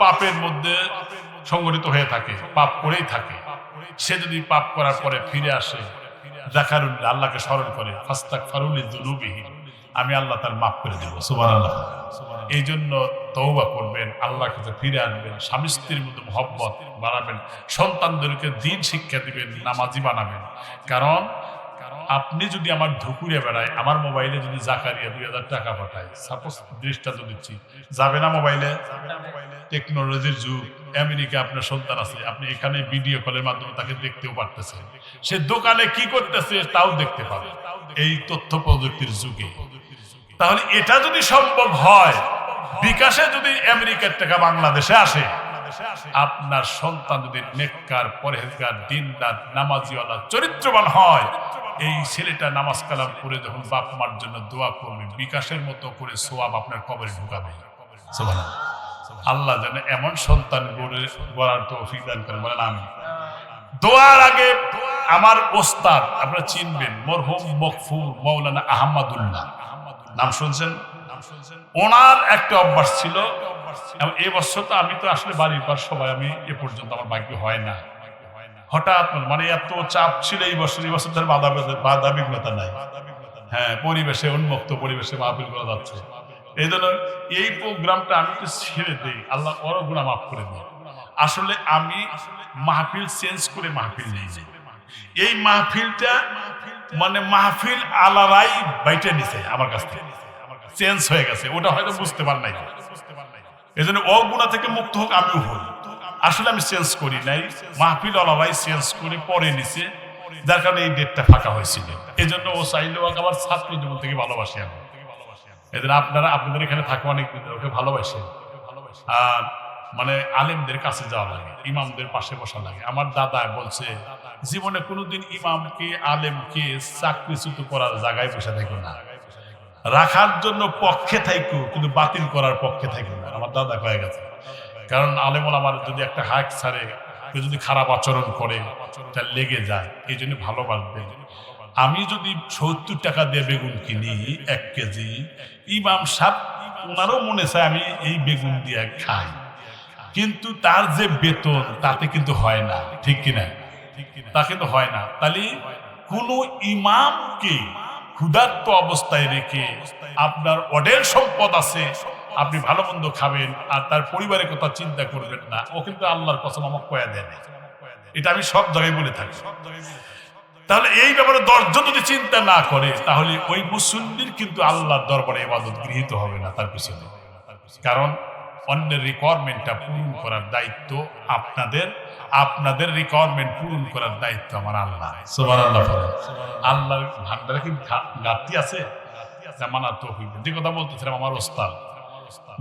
পাপের মধ্যে সংগঠিত হয়ে থাকে, পাপ করেই থাকে, সে যদি পাপ করার পরে ফিরে আসে, যাকারুল্লাহ, আল্লাহকে স্মরণ করে, ফাস্তাগফিরু লিযুনুবিহিম, আমি আল্লাহ তার মাফ করে দেব। সুবহানাল্লাহ। এই জন্য তওবা করবেন, আল্লাহর কাছে ফিরে আসবেন, স্বামী স্ত্রীর মধ্যে মহব্বত বাড়াবেন, সন্তানদেরকে দিন শিক্ষা দিবেন, নামাজি বানাবেন। কারণ আপনি যদি আমার ধুকুরে বেড়ায়, আমার মোবাইলে যদি জাকারিয়া 2000 টাকা পাঠায়, সাপোজ দৃষ্টান্ত দিচ্ছি, যাবে না মোবাইলে? টেকনোলজির যুগ, আমেরিকা আপনার সন্তান আছে, আপনি এখানে ভিডিও কলের মাধ্যমে তাকে দেখতেও পারতেছেন, সে দোকানে কি করতেছে তাও দেখতে পাবে এই তথ্য প্রযুক্তির যুগে। তাহলে এটা যদি সম্ভব হয়, বিকাশে যদি আমেরিকার টাকা বাংলাদেশে আসে, আপনার সন্তান যদি নেককার, পরহেজগার, দিনদার, নামাজিওয়ালা, চরিত্রবান হয়, এই ছেলেটা নামাজ কালাম করে যখন বাপ মার জন্য দোয়া করবে, বিকাশের মতো করে সোয়াব আপনার কবরে ঢুকাবে। সুবহানাল্লাহ। আল্লাহ যেন এমন সন্তান গড়ার তৌফিক দান করেন, বলেন আমিন। দোয়ার আগে আমার ওস্তাদ আপনারা চিনবেন, মরহুম মকফুর মাওলানা আহমদুল্লাহ, নাম শুনছেন? ওনার একটা অভ্যাস ছিল, এই বছর তো আমি তো আসলে বাড়ির পর সবাই, আমি এ পর্যন্ত আমার ভাগ্য হয় না, হঠাৎ মানে এত চাপ ছিল এই বছর ধরে বাধা বিঘ্নতা নাই, হ্যাঁ, পরিবেশে উন্মুক্ত পরিবেশে মাহফিল করা যাচ্ছে। এই জন্য এই প্রোগ্রামটা আমি একটু ছেড়ে দিই, আল্লাহ বড় গুনাহ মাফ করে দিই। আসলে আমি মাহফিল চেঞ্জ করে মাহফিল নিয়ে যাই। এই মাহফিলটা মানে মাহফিল আলারাই বাইটে নিছে আমার কাছ থেকে, চেঞ্জ হয়ে গেছে, ওটা হয়তো বুঝতে পার নাই। এই জন্য অগুণা থেকে মুক্ত হোক আমিও হই। আসলে আমি চেঞ্জ করি নাই, মাহফিল আলারাই চেঞ্জ করে পরে নিছে, যার কারণে এই ডেটটা ফাঁকা হয়েছিল। এই জন্য ও চাইলেও আমার ছাত্র জীবন থেকে ভালোবাসি আমি। এদের আপনাদের এখানে থাকে অনেক দিন, ওকে ভালোবাসে। আর মানে আলেমদের কাছে যাওয়া লাগে, ইমামদের পাশে বসা লাগে। আমার দাদা বলছে, জীবনে কোনোদিন ইমামকে, আলেমকে চাকরিচ্যুত করার জায়গায় বসে থাকো না, রাখার জন্য পক্ষে থাকো, কিন্তু বাতিল করার পক্ষে থাকো না। আমার দাদা কয়ে গেছে। কারণ আলেমল আমার যদি একটা হাক ছাড়ে, কেউ যদি খারাপ আচরণ করে, তা লেগে যায়। এই জন্য ভালোবাসবেন। আমি যদি 70 টাকা দিয়ে বেগুন কিনি 1 কেজি, ইমাম সাহেব ওনারও মনে চায় আমি এই বেগুন দিয়ে খাই, কিন্তু তার যে বেতন তাতে কিন্তু হয় না, ঠিক কিনা? তা কিন্তু হয় না। তাহলে কোন ইমামকে ক্ষুধার্ত অবস্থায় রেখে আপনার অঢেল সম্পদ আছে, আপনি ভালো মন্দ খাবেন আর তার পরিবারের কথা চিন্তা করবেন না, ও কিন্তু আল্লাহর কসম আমাকে কয়া দেয় না। এটা আমি সব জায়গায় বলে থাকি। তাহলে এই ব্যাপারে 10 জন যদি চিন্তা না করে, তাহলে ওই মুসল্লির কিন্তু আল্লাহর দরবারে ইবাদত গৃহীত হবে না তার পিছনে। কারণ অন্যের রিকোয়ারমেন্টটা পূরণ করার দায়িত্ব আপনাদের, আপনাদের রিকোয়ারমেন্ট পূরণ করার দায়িত্ব আমার আল্লাহ। সুবহানাল্লাহ। আল্লাহর ভান্ডারে কি ঘাটতি আছে? জামানার তৌফিক। যে কথা বলতেছিলাম, আমার ওস্তাদ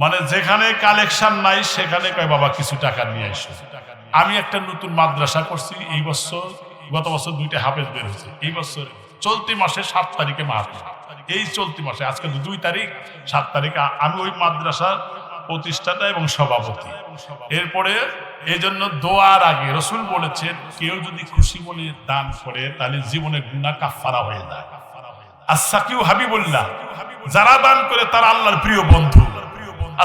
মানে যেখানে কালেকশন নাই সেখানে কয় বাবা কিছু টাকা নিয়ে এসো। আমি একটা নতুন মাদ্রাসা করছি এই বছর, গত বছর 2টা হাফেজ বের হয়েছে। এই বছর চলতি মাসে 7 তারিখে মাহফিল, এই চলতি মাসে, আজকে 2 তারিখ, 7 তারিখ আমি ওই মাদ্রাসার প্রতিষ্ঠাতা এবং সভাপতি। এরপরে এই জন্য দোয়ার আগে রাসূল বলেছেন, কেউ যদি খুশি মনে দান করে তাহলে জীবনের গুনাহ কাফারা হয়ে যায়। as-saqiyu হাবিবুল্লাহ, যারা দান করে তারা আল্লাহর প্রিয় বন্ধু।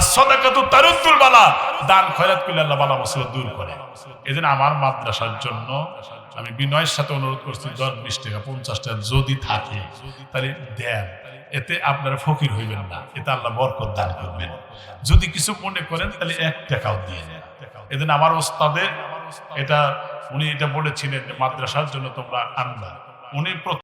as-সাদাকাতু তারুদ্দুল বালা, দান খয়রাত করলে আল্লাহ বালা মুসিবত দূর করে। এজন্য আমার মাদ্রাসার জন্য আমি বিনয়ের সাথে অনুরোধ করছি 10-20 টাকা 50 টাকা যদি থাকে তাহলে দেন, এতে আপনারা ফকির হইবেন না, এতে আল্লাহ বরকত দান করবেন। যদি কিছু মনে করেন তাহলে 1 টাকাও দিয়ে দেন। এদিন আমার ওস্তাদে এটা উনি এটা বলেছিলেন যে মাদ্রাসার জন্য তোমরা আনবা, উনি